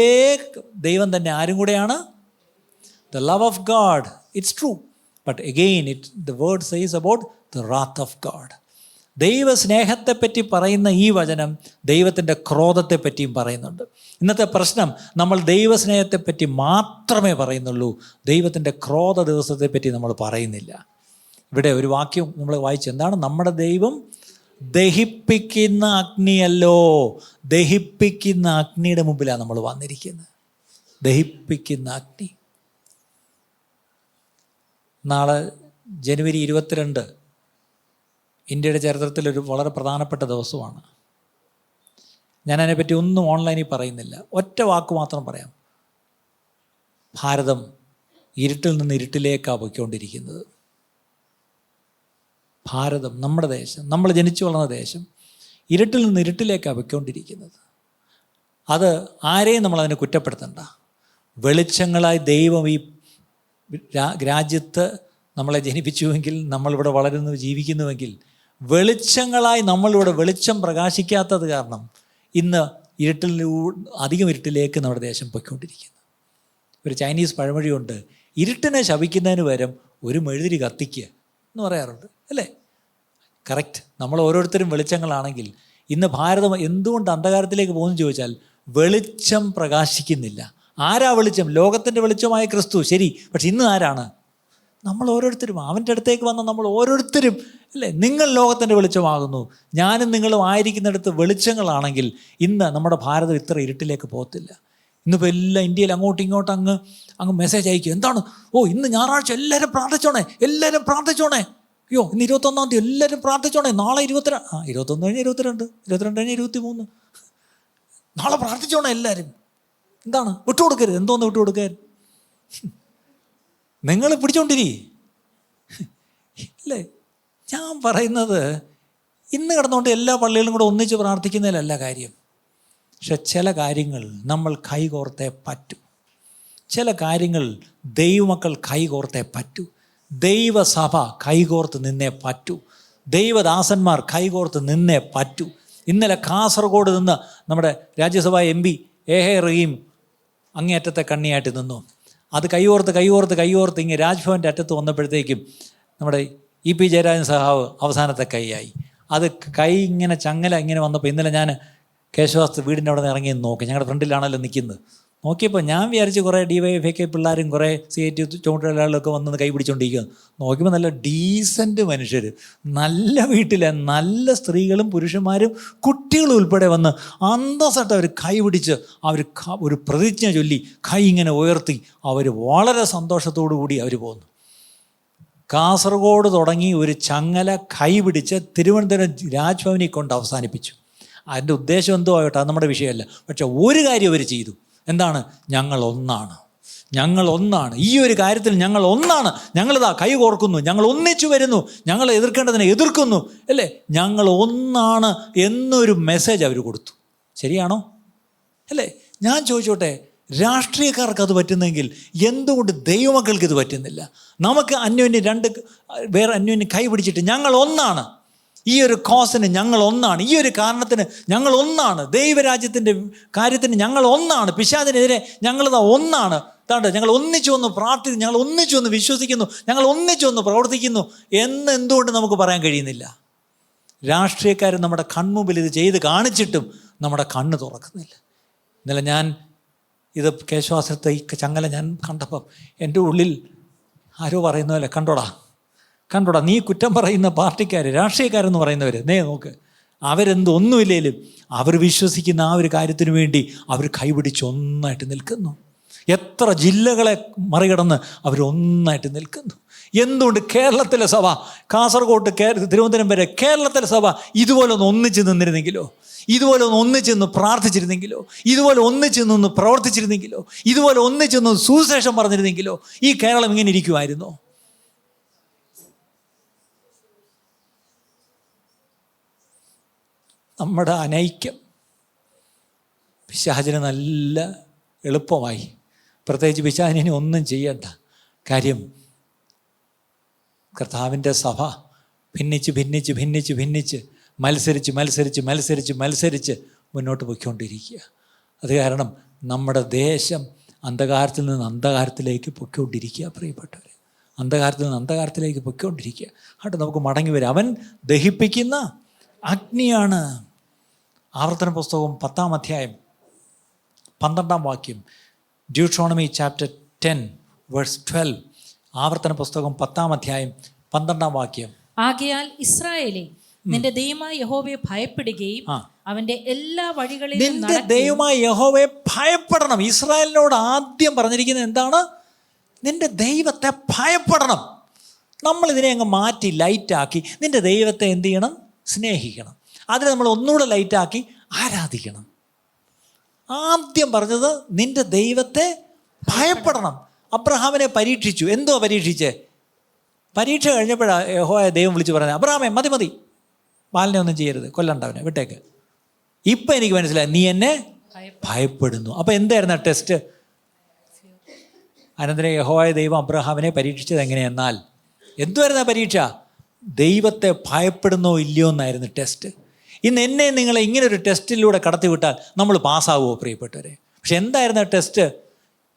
Speaker 1: ദൈവം തന്നെ ആരും കൂടെയാണ്? The love of God, it's true. But again, the word says about the wrath of God. ദൈവസ്നേഹത്തെപ്പറ്റി പറയുന്ന ഈ വചനം ദൈവത്തിൻ്റെ ക്രോധത്തെപ്പറ്റിയും പറയുന്നുണ്ട്. ഇന്നത്തെ പ്രശ്നം, നമ്മൾ ദൈവസ്നേഹത്തെപ്പറ്റി മാത്രമേ പറയുന്നുള്ളൂ, ദൈവത്തിൻ്റെ ക്രോധ ദിവസത്തെപ്പറ്റി നമ്മൾ പറയുന്നില്ല. ഇവിടെ ഒരു വാക്യം നമ്മൾ വായിച്ചു, എന്താണ്? നമ്മുടെ ദൈവം ദഹിപ്പിക്കുന്ന അഗ്നിയല്ലോ. ദഹിപ്പിക്കുന്ന അഗ്നിയുടെ മുമ്പിലാണ് നമ്മൾ വന്നിരിക്കുന്നത്. ദഹിപ്പിക്കുന്ന അഗ്നി. നാളെ ജനുവരി 22 ഇന്ത്യയുടെ ചരിത്രത്തിലൊരു വളരെ പ്രധാനപ്പെട്ട ദിവസമാണ്. ഞാനതിനെപ്പറ്റി ഒന്നും ഓൺലൈനിൽ പറയുന്നില്ല. ഒറ്റ വാക്ക് മാത്രം പറയാം. ഭാരതം ഇരുട്ടിൽ നിന്ന് ഇരുട്ടിലേക്കാണ് പോയിക്കൊണ്ടിരിക്കുന്നത്. ഭാരതം, നമ്മുടെ ദേശം, നമ്മൾ ജനിച്ചു വളർന്ന ദേശം ഇരുട്ടിൽ നിന്ന് ഇരുട്ടിലേക്കാണ് പോയിക്കൊണ്ടിരിക്കുന്നത്. അത് ആരെയും നമ്മളതിനെ കുറ്റപ്പെടുത്തണ്ട. വെളിച്ചങ്ങളായി ദൈവം ഈ രാജ്യത്ത് നമ്മളെ ജനിപ്പിച്ചുവെങ്കിൽ, നമ്മളിവിടെ വളരുന്നു ജീവിക്കുന്നുവെങ്കിൽ, വെളിച്ചങ്ങളായി നമ്മളിവിടെ വെളിച്ചം പ്രകാശിക്കാത്തത് കാരണം ഇന്ന് അധികം ഇരുട്ടിലേക്ക് നമ്മുടെ ദേശം പൊയ്ക്കൊണ്ടിരിക്കുന്നു. ഒരു ചൈനീസ് പഴമൊഴിയുണ്ട്, ഇരുട്ടിനെ ശപിക്കുന്നതിന് പകരം ഒരു മെഴുതിരി കത്തിക്കുക എന്ന് പറയാറുണ്ട്, അല്ലേ? കറക്റ്റ്. നമ്മൾ ഓരോരുത്തരും വെളിച്ചങ്ങളാണെങ്കിൽ ഇന്ന് ഭാരതം എന്തുകൊണ്ട് അന്ധകാരത്തിലേക്ക് പോകുന്നു ചോദിച്ചാൽ, വെളിച്ചം പ്രകാശിക്കുന്നില്ല. ആരാ വെളിച്ചം? ലോകത്തിൻ്റെ വെളിച്ചമായ ക്രിസ്തു, ശരി. പക്ഷെ ഇന്ന് ആരാണ്? നമ്മൾ ഓരോരുത്തരും. അവൻ്റെ അടുത്തേക്ക് വന്ന നമ്മൾ ഓരോരുത്തരും, അല്ലേ? നിങ്ങൾ ലോകത്തിൻ്റെ വെളിച്ചമാകുന്നു, ഞാനും നിങ്ങളും ആയിരിക്കുന്നിടത്ത് വെളിച്ചങ്ങളാണെങ്കിൽ ഇന്ന് നമ്മുടെ ഭാരതം ഇത്ര ഇരുട്ടിലേക്ക് പോകത്തില്ല. ഇന്നിപ്പോൾ എല്ലാം ഇന്ത്യയിൽ അങ്ങോട്ടും ഇങ്ങോട്ടും അങ്ങ് മെസ്സേജ് അയക്കും. എന്താണ്? ഇന്ന് ഞായറാഴ്ച എല്ലാവരും പ്രാർത്ഥിച്ചോണേ, എല്ലാവരും പ്രാർത്ഥിച്ചോണേ. അയ്യോ, ഇന്ന് 21-ാം തീയതി എല്ലാവരും പ്രാർത്ഥിച്ചോണേ. നാളെ 21 കഴിഞ്ഞ് 22, 22 കഴിഞ്ഞ് 23. നാളെ പ്രാർത്ഥിച്ചോണേ എല്ലാവരും. എന്താണ്? വിട്ടുകൊടുക്കരുത്. എന്തോന്ന് വിട്ടുകൊടുക്കാൻ? നിങ്ങൾ പിടിച്ചോണ്ടിരി, ഇല്ലേ? ഞാൻ പറയുന്നത്, ഇന്ന് കിടന്നുകൊണ്ട് എല്ലാ പള്ളികളും കൂടെ ഒന്നിച്ച് പ്രാർത്ഥിക്കുന്നതിലല്ല കാര്യം. പക്ഷെ ചില കാര്യങ്ങൾ നമ്മൾ കൈകോർത്തേ പറ്റൂ. ചില കാര്യങ്ങൾ ദൈവമക്കൾ കൈകോർത്തേ പറ്റൂ. ദൈവസഭ കൈകോർത്ത് നിന്നേ പറ്റൂ. ദൈവദാസന്മാർ കൈകോർത്ത് നിന്നേ പറ്റൂ. ഇന്നലെ കാസർഗോഡ് നിന്ന് നമ്മുടെ രാജ്യസഭാ MP എ.ഹെ. റഹീം അങ്ങേയറ്റത്തെ കണ്ണിയായിട്ട് നിന്നു. അത് കൈകോർത്ത് ഇങ്ങനെ രാജ്ഭവൻ്റെ അറ്റത്ത് വന്നപ്പോഴത്തേക്കും നമ്മുടെ E.P. ജയരാജൻ സഹാവ് അവസാനത്തെ കൈയായി. അത് കൈ ഇങ്ങനെ ചങ്ങല ഇങ്ങനെ വന്നപ്പോൾ ഇന്നലെ ഞാൻ കേശവാസ്തു വീടിൻ്റെ അവിടെ നിന്ന് ഇറങ്ങി നോക്കി. ഞങ്ങളുടെ ഫ്രണ്ടിലാണല്ലോ നിൽക്കുന്നത്.
Speaker 2: നോക്കിയപ്പോൾ ഞാൻ വിചാരിച്ച് കുറേ DYFK പിള്ളേരും കുറേ CIT ചുമട്ടുകളിലൊക്കെ വന്ന് കൈ പിടിച്ചുകൊണ്ടിരിക്കുന്നു. നോക്കിയപ്പോൾ നല്ല ഡീസൻറ്റ് മനുഷ്യർ, നല്ല വീട്ടിലെ നല്ല സ്ത്രീകളും പുരുഷന്മാരും കുട്ടികളും ഉൾപ്പെടെ വന്ന് അന്തസ്സായിട്ട് അവർ കൈ പിടിച്ച് അവർ ഒരു പ്രതിജ്ഞ ചൊല്ലി കൈ ഇങ്ങനെ ഉയർത്തി അവർ വളരെ സന്തോഷത്തോടു കൂടി അവർ പോന്നു. കാസർഗോഡ് തുടങ്ങി ഒരു ചങ്ങല കൈ പിടിച്ച് തിരുവനന്തപുരം രാജ്ഭവനിൽ കൊണ്ട് അവസാനിപ്പിച്ചു. അതിൻ്റെ ഉദ്ദേശം എന്തോ ആകട്ടെ, അത് നമ്മുടെ വിഷയമല്ല. പക്ഷെ ഒരു കാര്യം അവർ ചെയ്തു. എന്താണ്? ഞങ്ങൾ ഒന്നാണ്, ഞങ്ങൾ ഒന്നാണ്, ഈ ഒരു കാര്യത്തിൽ ഞങ്ങൾ ഒന്നാണ്, ഞങ്ങളിതാ കൈ കോർക്കുന്നു, ഞങ്ങൾ ഒന്നിച്ചു വരുന്നു, ഞങ്ങൾ എതിർക്കേണ്ടതിനെ എതിർക്കുന്നു, അല്ലേ, ഞങ്ങൾ ഒന്നാണ് എന്നൊരു മെസ്സേജ് അവർ കൊടുത്തു. ശരിയാണോ? അല്ലേ? ഞാൻ ചോദിച്ചോട്ടെ, രാഷ്ട്രീയക്കാർക്ക് അത് പറ്റുന്നെങ്കിൽ എന്തുകൊണ്ട് ദൈവമക്കൾക്ക് ഇത് പറ്റുന്നില്ല? നമുക്ക് അന്യോന്യം അന്യോന്യം കൈ പിടിച്ചിട്ട് ഞങ്ങൾ ഒന്നാണ്, ഈ ഒരു കോസിന് ഞങ്ങൾ ഒന്നാണ്, ഈ ഒരു കാരണത്തിന് ഞങ്ങൾ ഒന്നാണ്, ദൈവരാജ്യത്തിൻ്റെ കാര്യത്തിന് ഞങ്ങൾ ഒന്നാണ്, പിശാചിനെതിരെ ഞങ്ങളിതാ ഒന്നാണ്, ഞങ്ങൾ ഒന്നിച്ചു വന്ന് പ്രാർത്ഥിക്കുന്നു, ഞങ്ങൾ ഒന്നിച്ചു വന്ന് വിശ്വസിക്കുന്നു, ഞങ്ങൾ ഒന്നിച്ചു വന്ന് പ്രവർത്തിക്കുന്നു എന്ന് എന്തുകൊണ്ട് നമുക്ക് പറയാൻ കഴിയുന്നില്ല? രാഷ്ട്രീയക്കാർ നമ്മുടെ കൺമുമ്പിൽ ഇത് ചെയ്ത് കാണിച്ചിട്ടും നമ്മുടെ കണ്ണ് തുറക്കുന്നില്ല. ഇന്നലെ ഞാൻ ഇത് കേശവാസത്തെ ഈ ചങ്ങല ഞാൻ കണ്ടപ്പം എൻ്റെ ഉള്ളിൽ ആരോ പറയുന്നതല്ലേ, കണ്ടോടാ നീ കുറ്റം പറയുന്ന പാർട്ടിക്കാർ, രാഷ്ട്രീയക്കാരെന്ന് പറയുന്നവർ, നോക്ക്, അവരെന്തൊന്നുമില്ലേലും അവർ വിശ്വസിക്കുന്ന ആ ഒരു കാര്യത്തിന് വേണ്ടി അവർ കൈപിടിച്ച് ഒന്നായിട്ട് നിൽക്കുന്നു. എത്ര ജില്ലകളെ മറികടന്ന് അവരൊന്നായിട്ട് നിൽക്കുന്നു. എന്തുകൊണ്ട് കേരളത്തിലെ സഭ, കാസർഗോഡ് തിരുവനന്തപുരം വരെ കേരളത്തിലെ സഭ ഇതുപോലെ ഒന്ന് ഒന്നിച്ച് നിന്നിരുന്നെങ്കിലോ, ഇതുപോലെ ഒന്ന് ഒന്നിച്ചെന്ന് പ്രാർത്ഥിച്ചിരുന്നെങ്കിലോ, ഇതുപോലെ ഒന്നിച്ചെന്നൊന്ന് പ്രവർത്തിച്ചിരുന്നെങ്കിലോ, ഇതുപോലെ ഒന്നിച്ചെന്ന് സുവിശേഷം പറഞ്ഞിരുന്നെങ്കിലോ ഈ കേരളം ഇങ്ങനെ ഇരിക്കുമായിരുന്നോ? നമ്മുടെ അനൈക്യം പിശാചിന് നല്ല എളുപ്പമായി. പ്രത്യേകിച്ച് പിശാചിനെ ഒന്നും ചെയ്യണ്ട. കാര്യം കർത്താവിൻ്റെ സഭ ഭിന്നിച്ച് മത്സരിച്ച് മുന്നോട്ട് പോയിക്കൊണ്ടിരിക്കുക. അത് കാരണം നമ്മുടെ ദേശം അന്ധകാരത്തിൽ നിന്ന് അന്ധകാരത്തിലേക്ക് പൊയ്ക്കൊണ്ടിരിക്കുക. പ്രിയപ്പെട്ടവർ, അന്ധകാരത്തിൽ നിന്ന് അന്ധകാരത്തിലേക്ക് പൊയ്ക്കൊണ്ടിരിക്കുക. അതുകൊണ്ട് നമുക്ക് മടങ്ങി വരാം. അവൻ ദഹിപ്പിക്കുന്ന അഗ്നിയാണ്. ആവർത്തന പുസ്തകം 10-ാം അധ്യായം 12-ാം വാക്യം, ഡ്യൂട്രോണമി ചാപ്റ്റർ 10 വേഴ്സ് 12. ആവർത്തന പുസ്തകം 10-ാം അധ്യായം 12-ാം വാക്യം.
Speaker 3: ആകയാൽ ഇസ്രായേലേ, നിന്റെ ദൈവമായ യഹോവയെ ഭയപ്പെടുകയും അവന്റെ എല്ലാ വഴികളിലും
Speaker 2: നിന്റെ ദൈവമായ യഹോവയെ ഭയപ്പെടണം. ഇസ്രായേലിനോട് ആദ്യം പറഞ്ഞിരിക്കുന്നത് എന്താണ്? നിന്റെ ദൈവത്തെ ഭയപ്പെടണം. നമ്മളിതിനെ അങ്ങ് മാറ്റി ലൈറ്റാക്കി നിന്റെ ദൈവത്തെ എന്ത് ചെയ്യണം? സ്നേഹിക്കണം. അതിനെ നമ്മൾ ഒന്നുകൂടെ ലൈറ്റാക്കി ആരാധിക്കണം. ആദ്യം പറഞ്ഞത് നിന്റെ ദൈവത്തെ ഭയപ്പെടണം. അബ്രഹാമിനെ പരീക്ഷിച്ചു. എന്തോ പരീക്ഷിച്ചേ? പരീക്ഷ കഴിഞ്ഞപ്പോഴാണ് യഹോവ ദൈവം വിളിച്ച് പറഞ്ഞത്, അബ്രഹാമേ മതി, ബാലിനെ ഒന്നും ചെയ്യരുത്, കൊല്ലണ്ടവനെ, വിട്ടേക്ക്. ഇപ്പം എനിക്ക് മനസ്സിലായി, നീ എന്നെ ഭയപ്പെടുന്നു. അപ്പം എന്തായിരുന്നു ആ ടെസ്റ്റ്? അനന്തരം യഹോവ ദൈവം അബ്രഹാമിനെ പരീക്ഷിച്ചത് എങ്ങനെയെന്നാൽ, എന്തുവായിരുന്നു ആ പരീക്ഷ? ദൈവത്തെ ഭയപ്പെടുന്നോ ഇല്ലയോ എന്നായിരുന്നു ടെസ്റ്റ്. ഇന്ന് എന്നെ നിങ്ങളെ ഇങ്ങനൊരു ടെസ്റ്റിലൂടെ കടത്തിവിട്ടാൽ നമ്മൾ പാസ്സാവുമോ പ്രിയപ്പെട്ടവരെ? പക്ഷെ എന്തായിരുന്നു ആ ടെസ്റ്റ്?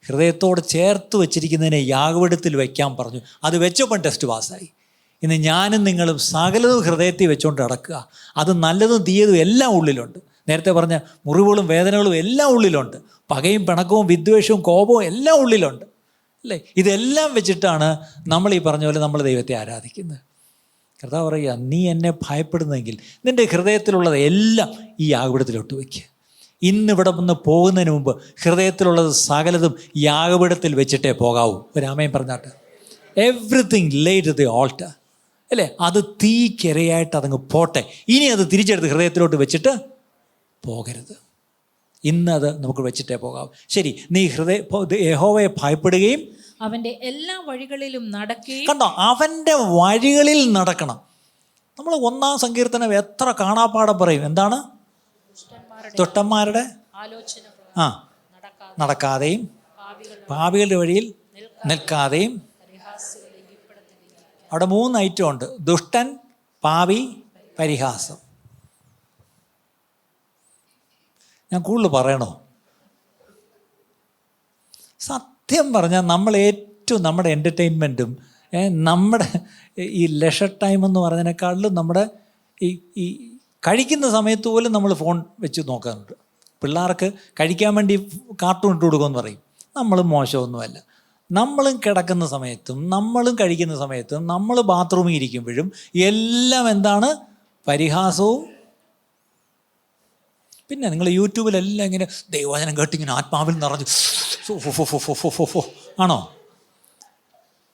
Speaker 2: ഹൃദയത്തോട് ചേർത്ത് വെച്ചിരിക്കുന്നതിനെ യാഗപീഠത്തിൽ വയ്ക്കാൻ പറഞ്ഞു. അത് വെച്ചപ്പോൾ ടെസ്റ്റ് പാസ്സായി. ഇന്ന് ഞാനും നിങ്ങളും സകലതും ഹൃദയത്തിൽ വെച്ചുകൊണ്ട് നടക്കുക. അത് നല്ലതും തീയതും എല്ലാം ഉള്ളിലുണ്ട്. നേരത്തെ പറഞ്ഞ മുറിവുകളും വേദനകളും എല്ലാം ഉള്ളിലുണ്ട്. പകയും പിണക്കവും വിദ്വേഷവും കോപവും എല്ലാം ഉള്ളിലുണ്ട്, അല്ലേ? ഇതെല്ലാം വെച്ചിട്ടാണ് നമ്മൾ ഈ പറഞ്ഞ പോലെ നമ്മൾ ദൈവത്തെ ആരാധിക്കുന്നത്. കർത്താവ് പറയുക, നീ എന്നെ ഭയപ്പെടുന്നെങ്കിൽ നിൻ്റെ ഹൃദയത്തിലുള്ളത് എല്ലാം ഈ യാഗപീഠത്തിലോട്ട് വയ്ക്കുക. ഇന്നിവിടെ നിന്ന് പോകുന്നതിന് മുമ്പ് ഹൃദയത്തിലുള്ളത് സകലതും യാഗപീഠത്തിൽ വെച്ചിട്ടേ പോകാവൂ. ഒരു ആമേൻ പറഞ്ഞാട്ട്. Everything laid to the altar, അല്ലേ? അത് തീക്കിരയായിട്ട് അതങ്ങ് പോട്ടെ. ഇനി അത് തിരിച്ചെടുത്ത് ഹൃദയത്തിലോട്ട് വെച്ചിട്ട് പോകരുത്. ഇന്നത് നമുക്ക് വെച്ചിട്ടേ പോകാവൂ. ശരി, നീ യഹോവയെ ഭയപ്പെടുകയും
Speaker 3: അവന്റെ എല്ലാ വഴികളിലും നടക്കുകയും.
Speaker 2: കണ്ടോ, അവൻ്റെ വഴികളിൽ നടക്കണം. നമ്മൾ 1-ാം സങ്കീർത്തനം എത്ര കാണാപ്പാടം പറയും. എന്താണ്? ദുഷ്ടന്മാരുടെ ആലോചന നടക്കാതെയും പാപികളുടെ വഴിയിൽ നിൽക്കാതെയും. അവിടെ 3 ഐറ്റം ഉണ്ട്: ദുഷ്ടൻ, പാപി, പരിഹാസം. ഞാൻ കൂടുതൽ പറയണോ? സത്യം പറഞ്ഞാൽ നമ്മൾ ഏറ്റവും നമ്മുടെ എൻ്റർടൈൻമെൻറ്റും നമ്മുടെ ഈ ലെഷർ ടൈം എന്ന് പറഞ്ഞതിനേക്കാളിലും നമ്മുടെ ഈ കഴിക്കുന്ന സമയത്ത് പോലും നമ്മൾ ഫോൺ വെച്ച് നോക്കാറുണ്ട്. പിള്ളേർക്ക് കഴിക്കാൻ വേണ്ടി കാർട്ടൂൺ ഇട്ട് കൊടുക്കുമെന്ന് പറയും. നമ്മളും മോശമൊന്നുമല്ല. നമ്മളും കിടക്കുന്ന സമയത്തും നമ്മളും കഴിക്കുന്ന സമയത്തും നമ്മൾ ബാത്റൂമിൽ ഇരിക്കുമ്പോഴും എല്ലാം എന്താണ്? പരിഹാസവും. പിന്നെ നിങ്ങൾ യൂട്യൂബിലെല്ലാം ഇങ്ങനെ ദൈവവചനം കേട്ടിങ്ങനെ ആത്മാവിൽ നിറഞ്ഞു ആണോ?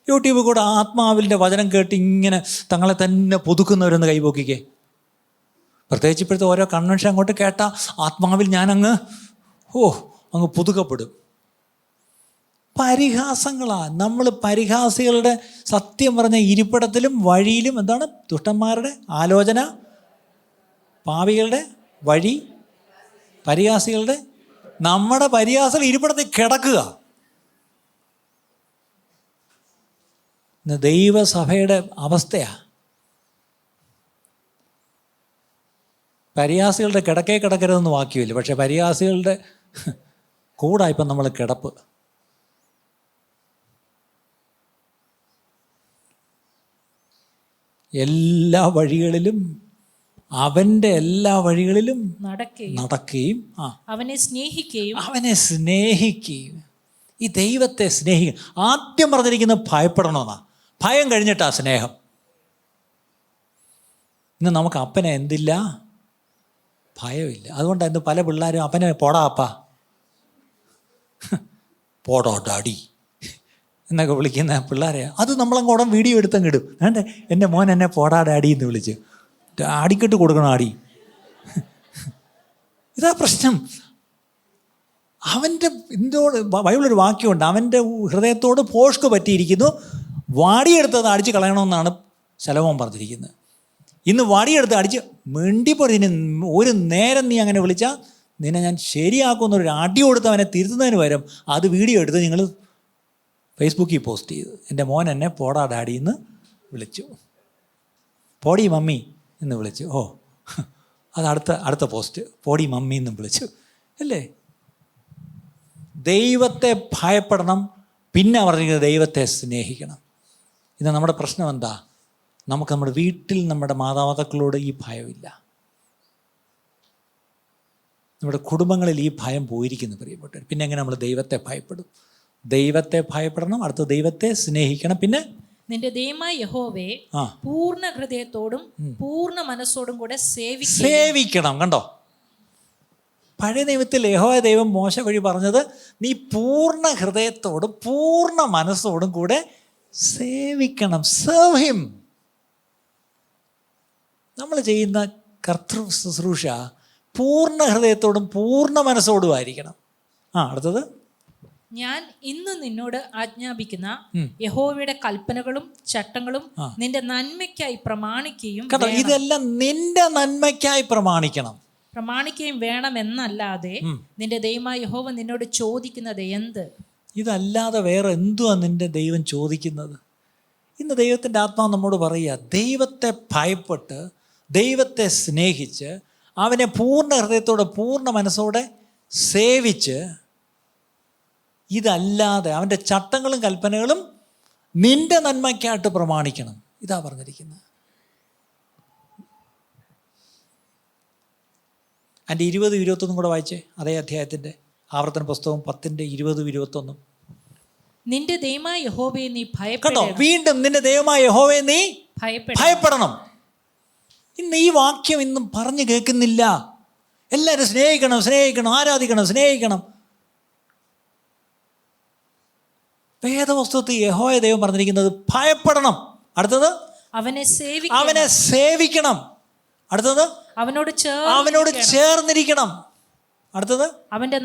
Speaker 2: യൂട്യൂബിൽ കൂടെ ആത്മാവിൻ്റെ വചനം കേട്ട് ഇങ്ങനെ തങ്ങളെ തന്നെ പുതുക്കുന്നവരൊന്ന് കൈപോക്കിക്കേ. പ്രത്യേകിച്ച് ഇപ്പോഴത്തെ ഓരോ കൺവെൻഷൻ അങ്ങോട്ട് കേട്ടാൽ ആത്മാവിൽ ഞാനങ്ങ് അങ്ങ് പുതുക്കപ്പെടും. പരിഹാസങ്ങളാണ്. നമ്മൾ പരിഹാസികളുടെ, സത്യം പറഞ്ഞ ഇരിപ്പിടത്തിലും വഴിയിലും എന്താണ്? ദുഷ്ടന്മാരുടെ ആലോചന, പാപികളുടെ വഴി, പരിഹാസികളുടെ. നമ്മുടെ പരിഹാസികൾ ഇരിപ്പിടത്തിൽ കിടക്കുക. ഇന്ന് ദൈവസഭയുടെ അവസ്ഥയാണ്. പരിഹാസികളുടെ കിടക്കേ കിടക്കരുതെന്ന് വാക്യമില്ല, പക്ഷെ പരിഹാസികളുടെ കൂടെ ഇപ്പം നമ്മൾ കിടപ്പ്. എല്ലാ വഴികളിലും അവൻ്റെ എല്ലാ വഴികളിലും നടക്കുകയും
Speaker 3: അവനെ
Speaker 2: സ്നേഹിക്കുകയും ഈ ദൈവത്തെ സ്നേഹിക്കും. ആദ്യം പറഞ്ഞിരിക്കുന്നത് ഭയപ്പെടണമെന്നാ. ഭയം കഴിഞ്ഞിട്ടാ സ്നേഹം. ഇന്ന് നമുക്ക് അപ്പനെ എന്തില്ല? ഭയമില്ല. അതുകൊണ്ടാണ് ഇന്ന് പല പിള്ളേരും അപ്പനെ പോടാ അപ്പ, പോടോ ഡാഡി എന്നൊക്കെ വിളിക്കുന്ന പിള്ളേരെ. അത് നമ്മളങ്ങോടം വീഡിയോ എടുത്തങ്ങിടും. വേണ്ടേ, എൻ്റെ മോൻ എന്നെ പോടാ ഡാഡി എന്ന് വിളിച്ച് ഡാഡിക്കിട്ട് കൊടുക്കണം ആടി. ഇതാ പ്രശ്നം. അവൻ്റെ എന്തോട് ബൈബിളൊരു വാക്യമുണ്ട്, അവൻ്റെ ഹൃദയത്തോട് പോഷ്ക്ക് പറ്റിയിരിക്കുന്നു, വാടിയെടുത്തത് അടിച്ച് കളയണമെന്നാണ് ശലോമോൻ പറഞ്ഞിരിക്കുന്നത്. ഇന്ന് വാടിയെടുത്ത് അടിച്ച് മിണ്ടിപ്പോയി ഒരു നേരം നീ അങ്ങനെ വിളിച്ചാൽ നിന്നെ ഞാൻ ശരിയാക്കുന്നൊരു അടി കൊടുത്ത് അവനെ തിരുത്തുന്നതിന് പകരം അത് വീഡിയോ എടുത്ത് നിങ്ങൾ ഫേസ്ബുക്കിൽ പോസ്റ്റ് ചെയ്തു. എൻ്റെ മോൻ എന്നെ പോടാ ഡാഡി എന്ന് വിളിച്ചു, പോടി മമ്മി എന്ന് വിളിച്ചു. അത് അടുത്ത പോസ്റ്റ്, പോടി മമ്മി എന്നും വിളിച്ചു അല്ലേ? ദൈവത്തെ ഭയപ്പെടണം. പിന്നെ പറഞ്ഞിരിക്കുന്നത് ദൈവത്തെ സ്നേഹിക്കണം. ഇന്ന് നമ്മുടെ പ്രശ്നം എന്താ? നമുക്ക് നമ്മുടെ വീട്ടിൽ നമ്മുടെ മാതാപിതാക്കളോട് ഈ ഭയമില്ല. നമ്മുടെ കുടുംബങ്ങളിൽ ഈ ഭയം പോയിരിക്കുന്നു പ്രിയപ്പെട്ടവർ. പിന്നെ എങ്ങനെ നമ്മൾ ദൈവത്തെ ഭയപ്പെടും? ദൈവത്തെ ഭയപ്പെടണം, അടുത്ത ദൈവത്തെ സ്നേഹിക്കണം. പിന്നെ
Speaker 3: നിന്റെ ദൈവമായ യഹോവയെ പൂർണ്ണ ഹൃദയത്തോടും പൂർണ്ണ മനസ്സോടും കൂടെ
Speaker 2: സേവിക്കണം. കണ്ടോ, പഴയ നിയമത്തിൽ യഹോവ ദൈവം മോശ വഴി പറഞ്ഞത് നീ പൂർണ്ണ ഹൃദയത്തോടും പൂർണ്ണ മനസ്സോടും കൂടെ സേവിക്കണം. Serve him. നമ്മൾ ചെയ്യുന്ന കർത്തൃ ശുശ്രൂഷ പൂർണ്ണ ഹൃദയത്തോടും പൂർണ്ണ മനസ്സോടും ആയിരിക്കണം. അടുത്തത്,
Speaker 3: ഞാൻ ഇന്ന് നിന്നോട് ആജ്ഞാപിക്കുന്ന യഹോവയുടെ കൽപ്പനകളും ചട്ടങ്ങളും നിന്റെ നന്മയ്ക്കായി പ്രമാണിക്കുകയും
Speaker 2: ഇതെല്ലാം നിന്റെ നന്മയ്ക്കായി പ്രമാണിക്കുകയും
Speaker 3: വേണമെന്നല്ലാതെ നിന്റെ ദൈവമായ യഹോവ നിന്നോട് ചോദിക്കുന്നത് എന്ത്?
Speaker 2: ഇതല്ലാതെ വേറെ എന്തുവാ നിന്റെ ദൈവം ചോദിക്കുന്നത്? ഇന്ന് ദൈവത്തിൻ്റെ ആത്മാവ് നമ്മോട് പറയുക, ദൈവത്തെ ഭയപ്പെട്ട് ദൈവത്തെ സ്നേഹിച്ച് അവനെ പൂർണ്ണ ഹൃദയത്തോടെ പൂർണ്ണ മനസ്സോടെ സേവിച്ച്, ഇതല്ലാതെ അവൻ്റെ ചട്ടങ്ങളും കൽപ്പനകളും നിന്റെ നന്മയ്ക്കായിട്ട് പ്രമാണിക്കണം. ഇതാ പറഞ്ഞിരിക്കുന്നത്. അതിൻ്റെ 20-21 കൂടെ വായിച്ചേ, അതേ അധ്യായത്തിൻ്റെ ആവർത്തന പുസ്തകം 10:20-21.
Speaker 3: നിന്റെ ദൈവമായ യഹോവയെ നീ
Speaker 2: ഭയപ്പെടണം. വീണ്ടും നിന്റെ ദൈവമായ യഹോവയെ നീ ഭയപ്പെടണം. ഇന്ന് ഈ വാക്യം ഇന്നും പറഞ്ഞു കേൾക്കുന്നില്ല. എല്ലാവരും സ്നേഹിക്കണം, ആരാധിക്കണം. വേദപുസ്തകത്തിൽ യഹോവ ദൈവം പറഞ്ഞിരിക്കുന്നത് ഭയപ്പെടണം. അടുത്തത്, അവനെ സേവിക്കണം. അടുത്തത്, അവനോട് ചേർന്നിരിക്കണം. അടുത്തത്, അവന്റെ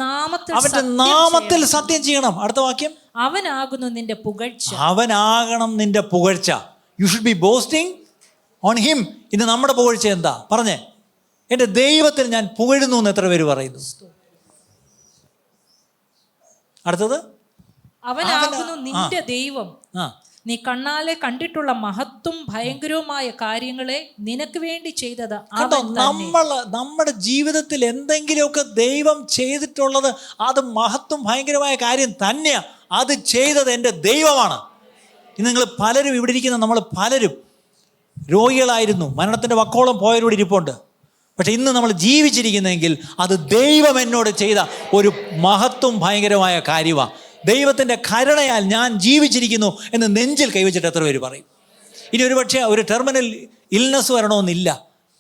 Speaker 2: നാമത്തിൽ സത്യം ചെയ്യണം. അടുത്ത വാക്യം,
Speaker 3: അവനാകുന്നു നിന്റെ പുകഴ്ച.
Speaker 2: അവനാകണം നിന്റെ പുകഴ്ച. You should be boasting on him. ഇന്ന് നമ്മുടെ പുകഴ്ച എന്താ? പറഞ്ഞേ, എൻ്റെ ദൈവത്തിൽ ഞാൻ പുകഴുന്നു എന്ന് എത്ര പേര് പറയുന്നു? അടുത്തത്,
Speaker 3: അവനാകുന്നു നിന്റെ ദൈവം. നീ കണ്ണാലെ കണ്ടിട്ടുള്ള മഹത്വം ഭയങ്കരവുമായ കാര്യങ്ങളെ നിനക്ക് വേണ്ടി ചെയ്തത്.
Speaker 2: നമ്മുടെ ജീവിതത്തിൽ എന്തെങ്കിലുമൊക്കെ ദൈവം ചെയ്തിട്ടുള്ളത് അത് മഹത്വം ഭയങ്കരമായ കാര്യം തന്നെയാ. അത് ചെയ്തത് എൻ്റെ ദൈവമാണ്. ഇന്ന് നിങ്ങൾ പലരും ഇവിടെ ഇരിക്കുന്ന നമ്മൾ പലരും രോഗികളായിരുന്നു, മരണത്തിൻ്റെ വക്കോളം പോയവരോട് ഇരിപ്പുണ്ട്. പക്ഷെ ഇന്ന് നമ്മൾ ജീവിച്ചിരിക്കുന്നെങ്കിൽ അത് ദൈവം എന്നോട് ചെയ്ത ഒരു മഹത്വം ഭയങ്കരമായ കാര്യമാണ്. ദൈവത്തിൻ്റെ കരുണയാൽ ഞാൻ ജീവിച്ചിരിക്കുന്നു എന്ന് നെഞ്ചിൽ കൈവച്ചിട്ട് എത്ര പേര് പറയും? ഇനി ഒരുപക്ഷെ ഒരു ടെർമിനൽ ഇൽനെസ് വരണമെന്നില്ല.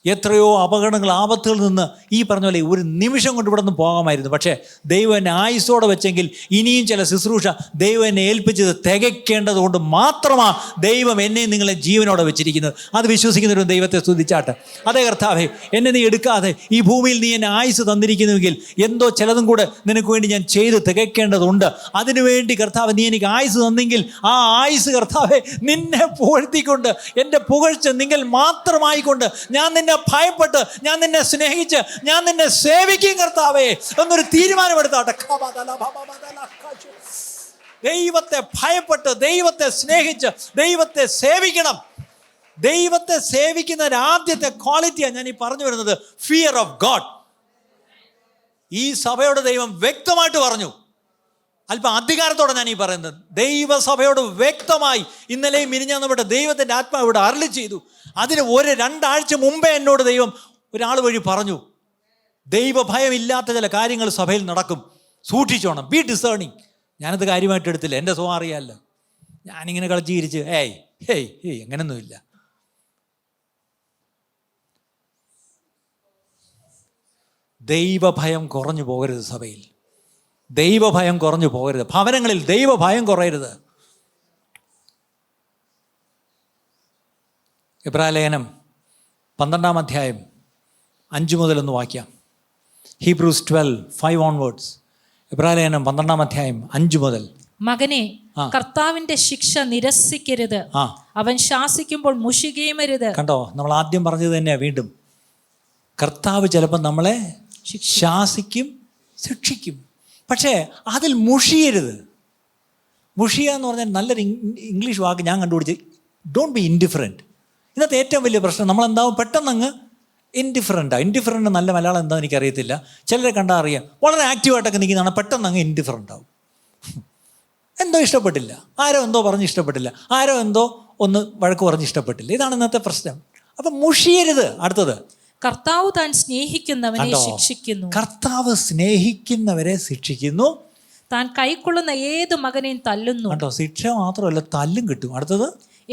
Speaker 2: എത്രയോ അപകടങ്ങൾ, ആപത്തുകളിൽ നിന്ന് ഈ പറഞ്ഞ പോലെ ഒരു നിമിഷം കൊണ്ട് ഇവിടെ നിന്ന് പോകാമായിരുന്നു. പക്ഷേ ദൈവം എന്നെ ആയുസ്സോടെ വെച്ചെങ്കിൽ ഇനിയും ചില ശുശ്രൂഷ ദൈവം എന്നെ ഏൽപ്പിച്ചത് തികയ്ക്കേണ്ടത് കൊണ്ട് മാത്രമാണ് ദൈവം എന്നെ നിങ്ങളെ ജീവനോടെ വെച്ചിരിക്കുന്നത്. അത് വിശ്വസിക്കുന്നവരും ദൈവത്തെ സ്തുതിച്ചാട്ടെ. അതേ കർത്താവേ, എന്നെ നീ എടുക്കാതെ ഈ ഭൂമിയിൽ നീ എന്നെ ആയുസ് തന്നിരിക്കുന്നുവെങ്കിൽ എന്തോ ചിലതും കൂടെ നിനക്ക് വേണ്ടി ഞാൻ ചെയ്ത് തികയ്ക്കേണ്ടതുണ്ട്. അതിനുവേണ്ടി കർത്താവ് നീ എനിക്ക് ആയുസ് തന്നെങ്കിൽ ആ ആയുസ് കർത്താവെ നിന്നെ പുകഴ്ത്തിക്കൊണ്ട്, എൻ്റെ പുകഴ്ച നിങ്ങൾ മാത്രമായിക്കൊണ്ട് ഞാൻ നിന്നെ ഭയപ്പെട്ട്, ഞാൻ നിന്നെ സ്നേഹിച്ച്, ഞാൻ നിന്നെ സേവിക്കും കർത്താവേ എന്നൊരു തീരുമാനമെടുത്താട്ടെ. ദൈവത്തെ ഭയപ്പെട്ട്, ദൈവത്തെ സ്നേഹിച്ച്, ദൈവത്തെ സേവിക്കണം. ദൈവത്തെ സേവിക്കുന്ന ആദ്യത്തെ ക്വാളിറ്റിയാണ് ഞാൻ ഈ പറഞ്ഞു വരുന്നത്, ഫിയർ ഓഫ് ഗോഡ്. ഈ സഭയോട് ദൈവം വ്യക്തമായിട്ട് പറഞ്ഞു. അല്പം അധികാരത്തോടെ ഞാൻ ഈ പറയുന്നത്, ദൈവസഭയോട് വ്യക്തമായി ഇന്നലെയും മിനിഞ്ഞാന്നും ഇവിടെ ദൈവത്തിൻ്റെ ആത്മാവ് ഇവിടെ അരുളി ചെയ്തു. അതിന് 2 ആഴ്ച മുമ്പേ എന്നോട് ദൈവം ഒരാൾ വഴി പറഞ്ഞു, ദൈവഭയമില്ലാത്ത ചില കാര്യങ്ങൾ സഭയിൽ നടക്കും, സൂക്ഷിച്ചോണം, ബി ഡിസേണിങ്. ഞാനത് കാര്യമായിട്ട് എടുത്തില്ല, എൻ്റെ സ്വഭാവം അറിയാമല്ലോ. ഞാനിങ്ങനെ കളിച്ചിരിച്ച് ഹേയ് അങ്ങനെയൊന്നുമില്ല. ദൈവഭയം കുറഞ്ഞു പോകരുത് സഭയിൽ. ദൈവഭയം കുറഞ്ഞു പോകരുത്. ഭവനങ്ങളിൽ ദൈവഭയം കുറയരുത്. എബ്രായലേഖനം 12-ാം അധ്യായം 5 മുതൽ ഒന്ന് വാക്യം. Hebrews 12:5 onwards. എബ്രായലേഖനം 12-ാം അധ്യായം 5 മുതൽ.
Speaker 3: മകനെ, കർത്താവിന്റെ ശിക്ഷ നിരസിക്കരുത്. അവൻ ശാസിക്കുമ്പോൾ മുഷികയുമരുത്.
Speaker 2: കണ്ടോ, നമ്മൾ ആദ്യം പറഞ്ഞത് തന്നെയാ. വീണ്ടും കർത്താവ് ചിലപ്പോൾ നമ്മളെ ശാസിക്കും, ശിക്ഷിക്കും. പക്ഷേ അതിൽ മുഷിയരുത്. മുഷിയ എന്ന് പറഞ്ഞാൽ നല്ലൊരു ഇംഗ്ലീഷ് വാക്ക് ഞാൻ കണ്ടുപിടിച്ച്, ഡോണ്ട് ബി ഇൻഡിഫറൻറ്റ്. ഇന്നത്തെ ഏറ്റവും വലിയ പ്രശ്നം, നമ്മളെന്താവും പെട്ടെന്നങ്ങ് ഇൻഡിഫറൻറ്റാണ്. ഇൻഡിഫറൻറ്റ് നല്ല മലയാളം എന്താണെന്ന് എനിക്കറിയത്തില്ല. ചിലരെ കണ്ടാൽ അറിയാം, വളരെ ആക്റ്റീവായിട്ടൊക്കെ നിൽക്കുന്നതാണ്, പെട്ടെന്ന് അങ്ങ് ഇൻഡിഫറൻ്റ് ആവും. എന്തോ ഇഷ്ടപ്പെട്ടില്ല, ആരോ എന്തോ പറഞ്ഞ് ഇഷ്ടപ്പെട്ടില്ല, ആരോ എന്തോ ഒന്ന് വഴക്ക് പറഞ്ഞ് ഇഷ്ടപ്പെട്ടില്ല. ഇതാണ് ഇന്നത്തെ പ്രശ്നം. അപ്പം മുഷിയരുത്. അടുത്തത്,
Speaker 3: കർത്താവ് താൻ സ്നേഹിക്കുന്നവനെ ശിക്ഷിക്കുന്നു.
Speaker 2: കർത്താവ് സ്നേഹിക്കുന്നവരെ ശിക്ഷിക്കുന്നു.
Speaker 3: താൻ കൈക്കൊള്ളുന്ന ഏത് മകനെയും തല്ലുന്നു.
Speaker 2: കേട്ടോ, ശിക്ഷ മാത്രമല്ല തല്ലും കിട്ടും. അടുത്തത്,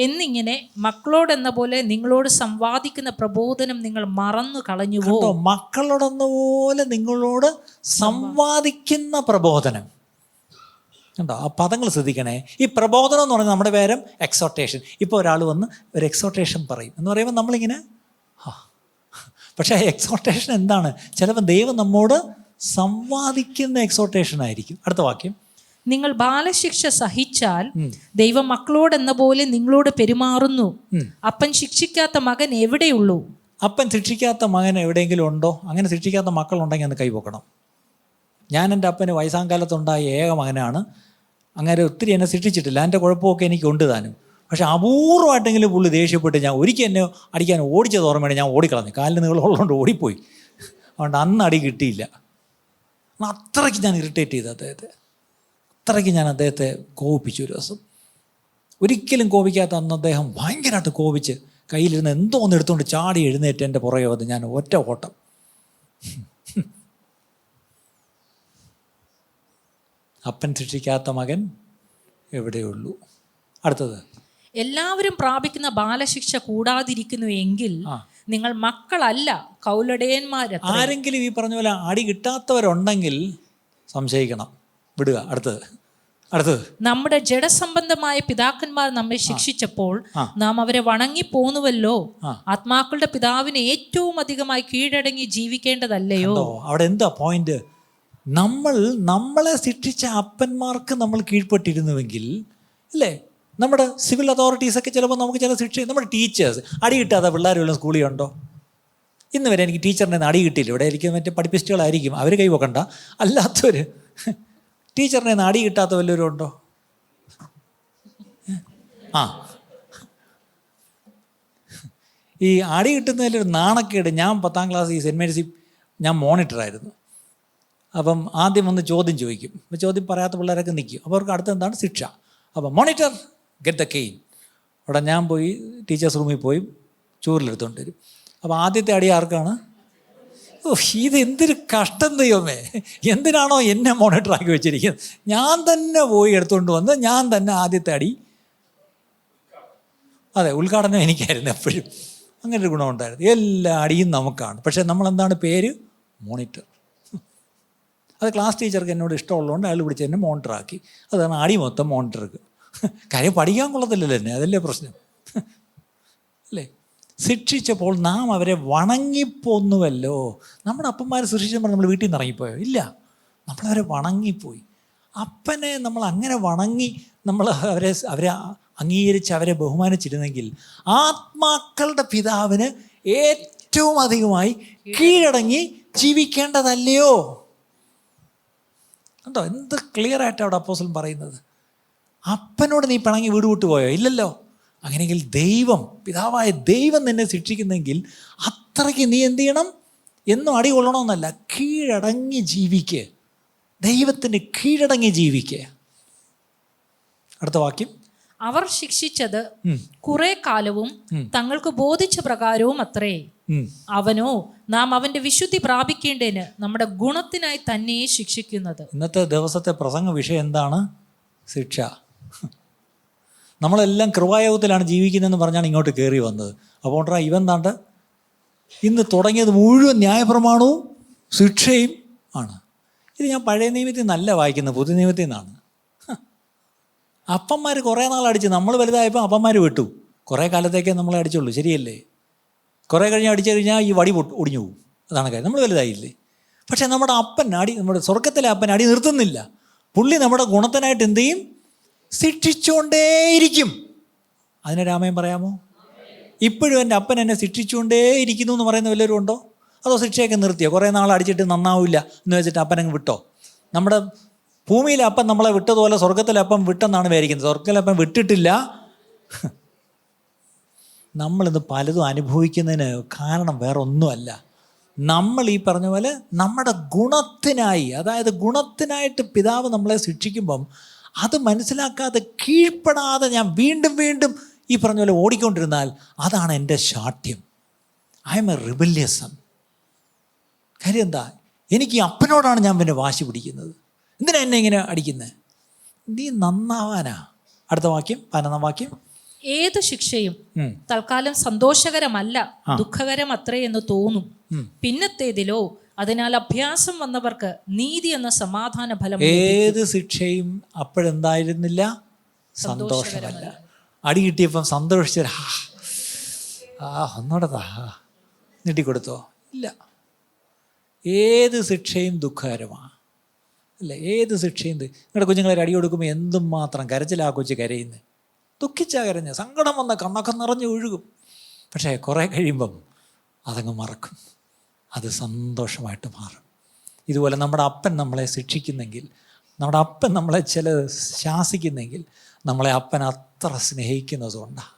Speaker 3: എന്നിങ്ങനെ മക്കളോടെന്ന പോലെ നിങ്ങളോട് സംവാദിക്കുന്ന പ്രബോധനം നിങ്ങൾ മറന്നു കളഞ്ഞുവോ?
Speaker 2: മക്കളോടെന്ന പോലെ നിങ്ങളോട് സംവാദിക്കുന്ന പ്രബോധനം. കണ്ടോ, ആ പദങ്ങൾ ശ്രദ്ധിക്കണേ. ഈ പ്രബോധനം എന്ന് പറഞ്ഞാൽ നമ്മുടെ പേരും എക്സോട്ടേഷൻ. ഇപ്പോൾ ഒരാൾ വന്ന് ഒരു എക്സോട്ടേഷൻ പറയും എന്ന് പറയുമ്പോൾ നമ്മളിങ്ങനെ പക്ഷേ ആ എക്സോട്ടേഷൻ എന്താണ്? ചിലപ്പോൾ ദൈവം നമ്മോട് സംവാദിക്കുന്ന എക്സോട്ടേഷൻ ആയിരിക്കും. അടുത്ത വാക്യം,
Speaker 3: നിങ്ങൾ ബാലശിക്ഷ സഹിച്ചാൽ ദൈവം മക്കളോടെന്ന പോലെ നിങ്ങളോട് പെരുമാറുന്നു. അപ്പൻ ശിക്ഷിക്കാത്ത മകൻ എവിടെയുള്ളൂ?
Speaker 2: അപ്പൻ ശിക്ഷിക്കാത്ത മകൻ എവിടെയെങ്കിലും ഉണ്ടോ? അങ്ങനെ ശിക്ഷിക്കാത്ത മക്കളുണ്ടെങ്കിൽ അന്ന് കൈപോക്കണം. ഞാൻ എൻ്റെ അപ്പന് വയസ്സാങ്കാലത്തുണ്ടായ ഏക മകനാണ്. അങ്ങനെ ഒത്തിരി എന്നെ ശിക്ഷിച്ചിട്ടില്ല. എൻ്റെ കുഴപ്പമൊക്കെ എനിക്ക് ഉണ്ട് താനും. പക്ഷെ അപൂർവമായിട്ടെങ്കിലും പുള്ളി ദേഷ്യപ്പെട്ട് ഞാൻ ഒരിക്കൽ എന്നെ അടിക്കാൻ ഓടിച്ചത് ഓർമ്മയാണ്. ഞാൻ ഓടിക്കളഞ്ഞു, കാലിന് നീളമുള്ളതുകൊണ്ട് ഓടിപ്പോയി. അതുകൊണ്ട് അന്ന് അടി കിട്ടിയില്ല. അത്രയ്ക്ക് ഞാൻ ഇറിറ്റേറ്റ് ചെയ്തു അദ്ദേഹത്തെ. അത്രയ്ക്ക് ഞാൻ അദ്ദേഹത്തെ കോപിപ്പിച്ചു. ഒരു ദിവസം ഒരിക്കലും കോപിക്കാത്ത അന്ന് അദ്ദേഹം ഭയങ്കരമായിട്ട് കോപിച്ച് കയ്യിലിരുന്ന് എന്തോ ഒന്ന് എടുത്തുകൊണ്ട് ചാടി എഴുന്നേറ്റ് എൻ്റെ പുറകെ വന്ന് ഞാൻ ഒറ്റ ഓട്ടം. അപ്പൻ ശിക്ഷിക്കാത്ത മകൻ എവിടെയുള്ളൂ? അടുത്തത്,
Speaker 3: എല്ലാവരും പ്രാപിക്കുന്ന ബാലശിക്ഷ കൂടാതിരിക്കുന്നു എങ്കിൽ നിങ്ങൾ മക്കളല്ല, കൗലടയന്മാർ.
Speaker 2: ആരെങ്കിലും ഈ പറഞ്ഞ പോലെ അടി കിട്ടാത്തവരുണ്ടെങ്കിൽ സംശയിക്കണം, വിടുക. അടുത്തത്,
Speaker 3: നമ്മുടെ ജഡസംബന്ധമായ പിതാക്കന്മാർ നമ്മെ ശിക്ഷിച്ചപ്പോൾ നാം അവരെ വണങ്ങി പോന്നുവല്ലോ. ആത്മാക്കളുടെ പിതാവിനെ ഏറ്റവും അധികമായി കീഴടങ്ങി ജീവിക്കേണ്ടതല്ലയോ?
Speaker 2: അവിടെ എന്താ പോയിന്റ്? നമ്മളെ ശിക്ഷിച്ച അപ്പന്മാർക്ക് നമ്മൾ കീഴ്പ്പെട്ടിരുന്നുവെങ്കിൽ അല്ലേ? നമ്മുടെ സിവിൽ അതോറിറ്റീസൊക്കെ ചിലപ്പോൾ നമുക്ക് ചില ശിക്ഷ, നമ്മുടെ ടീച്ചേഴ്സ് അടി കിട്ടാതെ പിള്ളേരുള്ള സ്കൂളിൽ ഉണ്ടോ? ഇന്ന് വരെ എനിക്ക് ടീച്ചറിൻ്റെ അടി കിട്ടിയില്ല. ഇവിടെ എനിക്ക് മറ്റേ പഠിപ്പിസ്റ്റുകളായിരിക്കും, അവർ കൈ വെക്കണ്ട. അല്ലാത്തവർ ടീച്ചറിനെ അടി കിട്ടാത്ത വല്ലവരും ഉണ്ടോ? ഈ അടി കിട്ടുന്നതിലൊരു നാണക്കേട്. ഞാൻ 10ാം ക്ലാസ് ഈ സെൻറ്റ് മേരീസ് ഞാൻ മോണിറ്ററായിരുന്നു. അപ്പം ആദ്യം വന്ന് ചോദ്യം ചോദിക്കും. അപ്പോൾ ചോദ്യം പറയാത്ത പിള്ളേരൊക്കെ നിൽക്കും. അപ്പോൾ അവർക്ക് അടുത്ത എന്താണ്? ശിക്ഷ. അപ്പം മോണിറ്റർ ഗെറ്റ് ദ കെയിൻ. അവിടെ ഞാൻ പോയി ടീച്ചേഴ്സ് റൂമിൽ പോയി ചൂരിലെടുത്തുകൊണ്ട് വരും. അപ്പോൾ ആദ്യത്തെ അടി ആർക്കാണ്? ഇതെന്തൊരു കഷ്ടം ദൈവമേ, എന്തിനാണോ എന്നെ മോണിറ്ററാക്കി വെച്ചിരിക്കുന്നത്? ഞാൻ തന്നെ പോയി എടുത്തുകൊണ്ട് വന്ന് ഞാൻ തന്നെ ആദ്യത്തെ അടി, അതെ ഉദ്ഘാടനം എനിക്കായിരുന്നു എപ്പോഴും. അങ്ങനെ ഒരു ഗുണമുണ്ടായിരുന്നു. എല്ലാ അടിയും നമുക്കാണ്. പക്ഷേ നമ്മളെന്താണ് പേര്? മോണിറ്റർ. അത് ക്ലാസ് ടീച്ചർക്ക് എന്നോട് ഇഷ്ടമുള്ളതുകൊണ്ട് അയാൾ വിളിച്ച് എന്നെ മോണിറ്ററാക്കി. അതാണ് അടി മൊത്തം മോണിറ്റർക്ക്. കാര്യം പഠിക്കാൻ കൊള്ളത്തില്ലല്ലോ എന്നെ, അതല്ലേ പ്രശ്നം അല്ലേ? ശിക്ഷിച്ചപ്പോൾ നാം അവരെ വണങ്ങിപ്പോന്നുവല്ലോ. നമ്മുടെ അപ്പന്മാരെ സൃഷ്ടിച്ചപ്പോൾ നമ്മൾ വീട്ടിൽ നിന്ന് ഇറങ്ങിപ്പോയോ? ഇല്ല, നമ്മളവരെ വണങ്ങിപ്പോയി. അപ്പനെ നമ്മൾ അങ്ങനെ വണങ്ങി നമ്മൾ അവരെ അംഗീകരിച്ച് അവരെ ബഹുമാനിച്ചിരുന്നെങ്കിൽ ആത്മാക്കളുടെ പിതാവിന് ഏറ്റവും അധികമായി കീഴടങ്ങി ജീവിക്കേണ്ടതല്ലയോ? കണ്ടോ എന്ത് ക്ലിയർ ആയിട്ട് അവിടെ അപ്പോസ്തലൻ പറയുന്നത്. അപ്പനോട് നീ പിണങ്ങി വീട് വിട്ടു പോയോ? ഇല്ലല്ലോ. അങ്ങനെയെങ്കിൽ ദൈവം, പിതാവായ ദൈവം നിന്നെ ശിക്ഷിക്കുന്നെങ്കിൽ അത്രയ്ക്ക് നീ എന്ത് ചെയ്യണം? എന്നും അടി കൊള്ളണമെന്നല്ല, കീഴടങ്ങി ജീവിക്കുക. ദൈവത്തിന് കീഴടങ്ങി ജീവിക്കുക. അടുത്ത വാക്യം,
Speaker 3: അവർ ശിക്ഷിച്ചത് കുറെ കാലവും തങ്ങൾക്ക് ബോധിച്ച പ്രകാരവും അത്രേ. അവനോ നാം അവന്റെ വിശുദ്ധി പ്രാപിക്കേണ്ടതിന് നമ്മുടെ ഗുണത്തിനായി തന്നെ ശിക്ഷിക്കുന്നത്.
Speaker 2: ഇന്നത്തെ ദിവസത്തെ പ്രസംഗ വിഷയം എന്താണ്? ശിക്ഷ. നമ്മളെല്ലാം കൃപായോഗത്തിലാണ് ജീവിക്കുന്നതെന്ന് പറഞ്ഞാണ് ഇങ്ങോട്ട് കയറി വന്നത്. അപ്പോൾ ഇവൻ താണ്ട് ഇന്ന് തുടങ്ങിയത് മുഴുവൻ ന്യായപ്രമാണവും ശിക്ഷയും ആണ്. ഇത് ഞാൻ പഴയ നിയമത്തിൽ നിന്നല്ല വായിക്കുന്നത്, പുതിയ നിയമത്തിൽ നിന്നാണ്. അപ്പന്മാർ കുറേ നാൾ അടിച്ച്, നമ്മൾ വലുതായപ്പോൾ അപ്പന്മാർ വിട്ടു. കുറേ കാലത്തേക്കേ നമ്മളെ അടിച്ചുള്ളൂ, ശരിയല്ലേ? കുറേ കഴിഞ്ഞ് അടിച്ചു കഴിഞ്ഞാൽ ഈ വടി ഒടിഞ്ഞു പോകും. അതാണ് കാര്യം, നമ്മൾ വലുതായില്ലേ? പക്ഷേ നമ്മുടെ അപ്പൻ നമ്മുടെ സ്വർഗത്തിലെ അപ്പൻ അടി നിർത്തുന്നില്ല. പുള്ളി നമ്മുടെ ഗുണത്തിനായിട്ട് എന്ത് ചെയ്യും? ശിക്ഷിച്ചുകൊണ്ടേയിരിക്കും. അതിനെ രാമയം പറയാമോ? ഇപ്പോഴും എൻ്റെ അപ്പൻ എന്നെ ശിക്ഷിച്ചുകൊണ്ടേയിരിക്കുന്നു എന്ന് പറയുന്ന വല്ലവരും ഉണ്ടോ? അതോ ശിക്ഷയൊക്കെ നിർത്തിയോ? കുറേ നാൾ അടിച്ചിട്ട് നന്നാവില്ല എന്ന് വെച്ചിട്ട് അപ്പനങ്ങ് വിട്ടോ? നമ്മുടെ ഭൂമിയിലെ അപ്പൻ നമ്മളെ വിട്ടതുപോലെ സ്വർഗത്തിലെ അപ്പൻ വിട്ടെന്നാണ് വിചാരിക്കുന്നത്. സ്വർഗത്തിലെ അപ്പൻ വിട്ടിട്ടില്ല. നമ്മളിന്ന് പലതും അനുഭവിക്കുന്നതിന് കാരണം വേറെ ഒന്നുമല്ല. നമ്മൾ ഈ പറഞ്ഞ പോലെ നമ്മുടെ ഗുണത്തിനായി, അതായത് ഗുണത്തിനായിട്ട് പിതാവ് നമ്മളെ ശിക്ഷിക്കുമ്പം അത് മനസ്സിലാക്കാതെ കീഴ്പ്പെടാതെ ഞാൻ വീണ്ടും വീണ്ടും ഈ പറഞ്ഞ പോലെ ഓടിക്കൊണ്ടിരുന്നാൽ അതാണ് എൻ്റെ ശാഠ്യം. I am a rebellious son. കാര്യം എന്താ? എനിക്ക് ഈ അപ്പനോടാണ് ഞാൻ പിന്നെ വാശി പിടിക്കുന്നത്. എന്തിനാ എന്നെ ഇങ്ങനെ അടിക്കുന്നത്? നീ നന്നാവാനാ. അടുത്ത വാക്യം, 15 വാക്യം,
Speaker 3: ഏത് ശിക്ഷയും തൽക്കാലം സന്തോഷകരമല്ല, ദുഃഖകരം അത്രേ എന്ന് തോന്നും. പിന്നത്തേതിലോ അതിനാൽ അഭ്യാസം വന്നവർക്ക് നീതി എന്ന സമാധാന ഫലം.
Speaker 2: ഏത് ശിക്ഷയും അപ്പോഴെന്തായിരുന്നില്ല? സന്തോഷമല്ല. അടി കിട്ടിയപ്പം സന്തോഷിച്ച ഒന്നോടതാ നീട്ടിക്കൊടുത്തോ? ഇല്ല. ഏത് ശിക്ഷയും ദുഃഖകരമാണ് അല്ലേ? ഏത് ശിക്ഷയും. നിങ്ങളുടെ കുഞ്ഞുങ്ങളെ അടി കൊടുക്കുമ്പോൾ എന്തും മാത്രം കരച്ചിലാ കൊച്ചു കരയുന്നത്. ദുഃഖിച്ചാ കരഞ്ഞ, സങ്കടം വന്ന കണ്ണൊക്കെ നിറഞ്ഞ് ഒഴുകും. പക്ഷേ കുറേ കഴിയുമ്പം അതങ്ങ് മറക്കും, അത് സന്തോഷമായിട്ട് മാറും. ഇതുപോലെ നമ്മുടെ അപ്പൻ നമ്മളെ ശിക്ഷിക്കുന്നെങ്കിൽ, നമ്മുടെ അപ്പൻ നമ്മളെ ശാസിക്കുന്നെങ്കിൽ നമ്മളെ അപ്പൻ അത്ര സ്നേഹിക്കുന്നതുകൊണ്ടാണ്.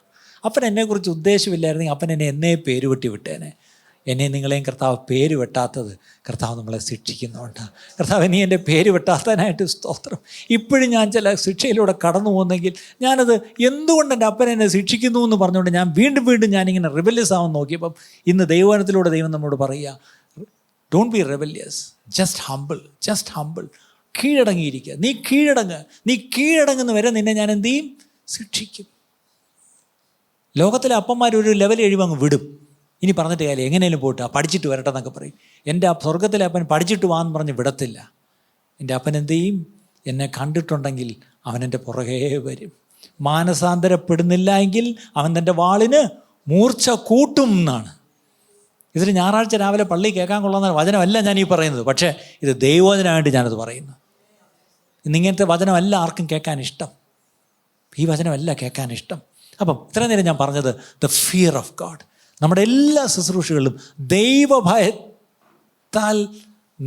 Speaker 2: അപ്പൻ എന്നെക്കുറിച്ച് ഉദ്ദേശമില്ലായിരുന്നെങ്കിൽ അപ്പൻ എന്നെ പേര് വെട്ടി വിട്ടേനെ. എന്നെ നിങ്ങളെയും കർത്താവ് പേര് വെട്ടാത്തത് കർത്താവ് നമ്മളെ ശിക്ഷിക്കുന്നുണ്ട്. കർത്താവ് നീ എൻ്റെ പേര് വെട്ടാത്തതിനായിട്ട് സ്തോത്രം. ഇപ്പോഴും ഞാൻ ചില ശിക്ഷയിലൂടെ കടന്നു പോകുന്നെങ്കിൽ ഞാനത് എന്തുകൊണ്ട് എൻ്റെ അപ്പൻ എന്നെ ശിക്ഷിക്കുന്നു എന്ന് പറഞ്ഞുകൊണ്ട് ഞാൻ വീണ്ടും വീണ്ടും ഞാനിങ്ങനെ റിബല്യസ് ആവാൻ നോക്കിയപ്പം ഇന്ന് ദൈവവചനത്തിലൂടെ ദൈവം നമ്മോട് പറയുക, don't be rebellious, just humble, just humble. കീഴടങ്ങിയിരിക്കുക. നീ കീഴടങ്ങുന്ന വരെ നിന്നെ ഞാൻ എന്ത് ചെയ്യും? ശിക്ഷിക്കും. ലോകത്തിലെ അപ്പന്മാർ ഒരു ലെവൽ കഴിയുമ്പോൾ അങ്ങ് വിടും. ഇനി പറഞ്ഞിട്ട് കാര്യം, എങ്ങനെയും പോയിട്ട് പഠിച്ചിട്ട് വരട്ടെ എന്നൊക്കെ പറയും. എൻ്റെ സ്വർഗത്തിലെ അപ്പൻ പഠിച്ചിട്ട് വാന്ന് പറഞ്ഞ് വിടത്തില്ല. എൻ്റെ അപ്പൻ എന്ത് ചെയ്യും? എന്നെ കണ്ടിട്ടുണ്ടെങ്കിൽ അവൻ എൻ്റെ പുറകേ വരും. മാനസാന്തരപ്പെടുന്നില്ല എങ്കിൽ അവൻ തൻ്റെ വാളിന് മൂർച്ച കൂട്ടും എന്നാണ്. ഇതിൽ ഞായറാഴ്ച രാവിലെ പള്ളി കേൾക്കാൻ കൊള്ളുന്ന വചനമല്ല ഞാൻ ഈ പറയുന്നത്. പക്ഷേ ഇത് ദൈവവചനമായിട്ട് ഞാനത് പറയുന്നു. ഇന്നിങ്ങനത്തെ വചനമല്ല ആർക്കും കേൾക്കാൻ ഇഷ്ടം. ഈ വചനമല്ല കേൾക്കാൻ ഇഷ്ടം. അപ്പം ഇത്ര നേരം ഞാൻ പറഞ്ഞത് ദ ഫിയർ ഓഫ് ഗോഡ്. നമ്മുടെ എല്ലാ ശുശ്രൂഷകളിലും ദൈവഭയത്താൽ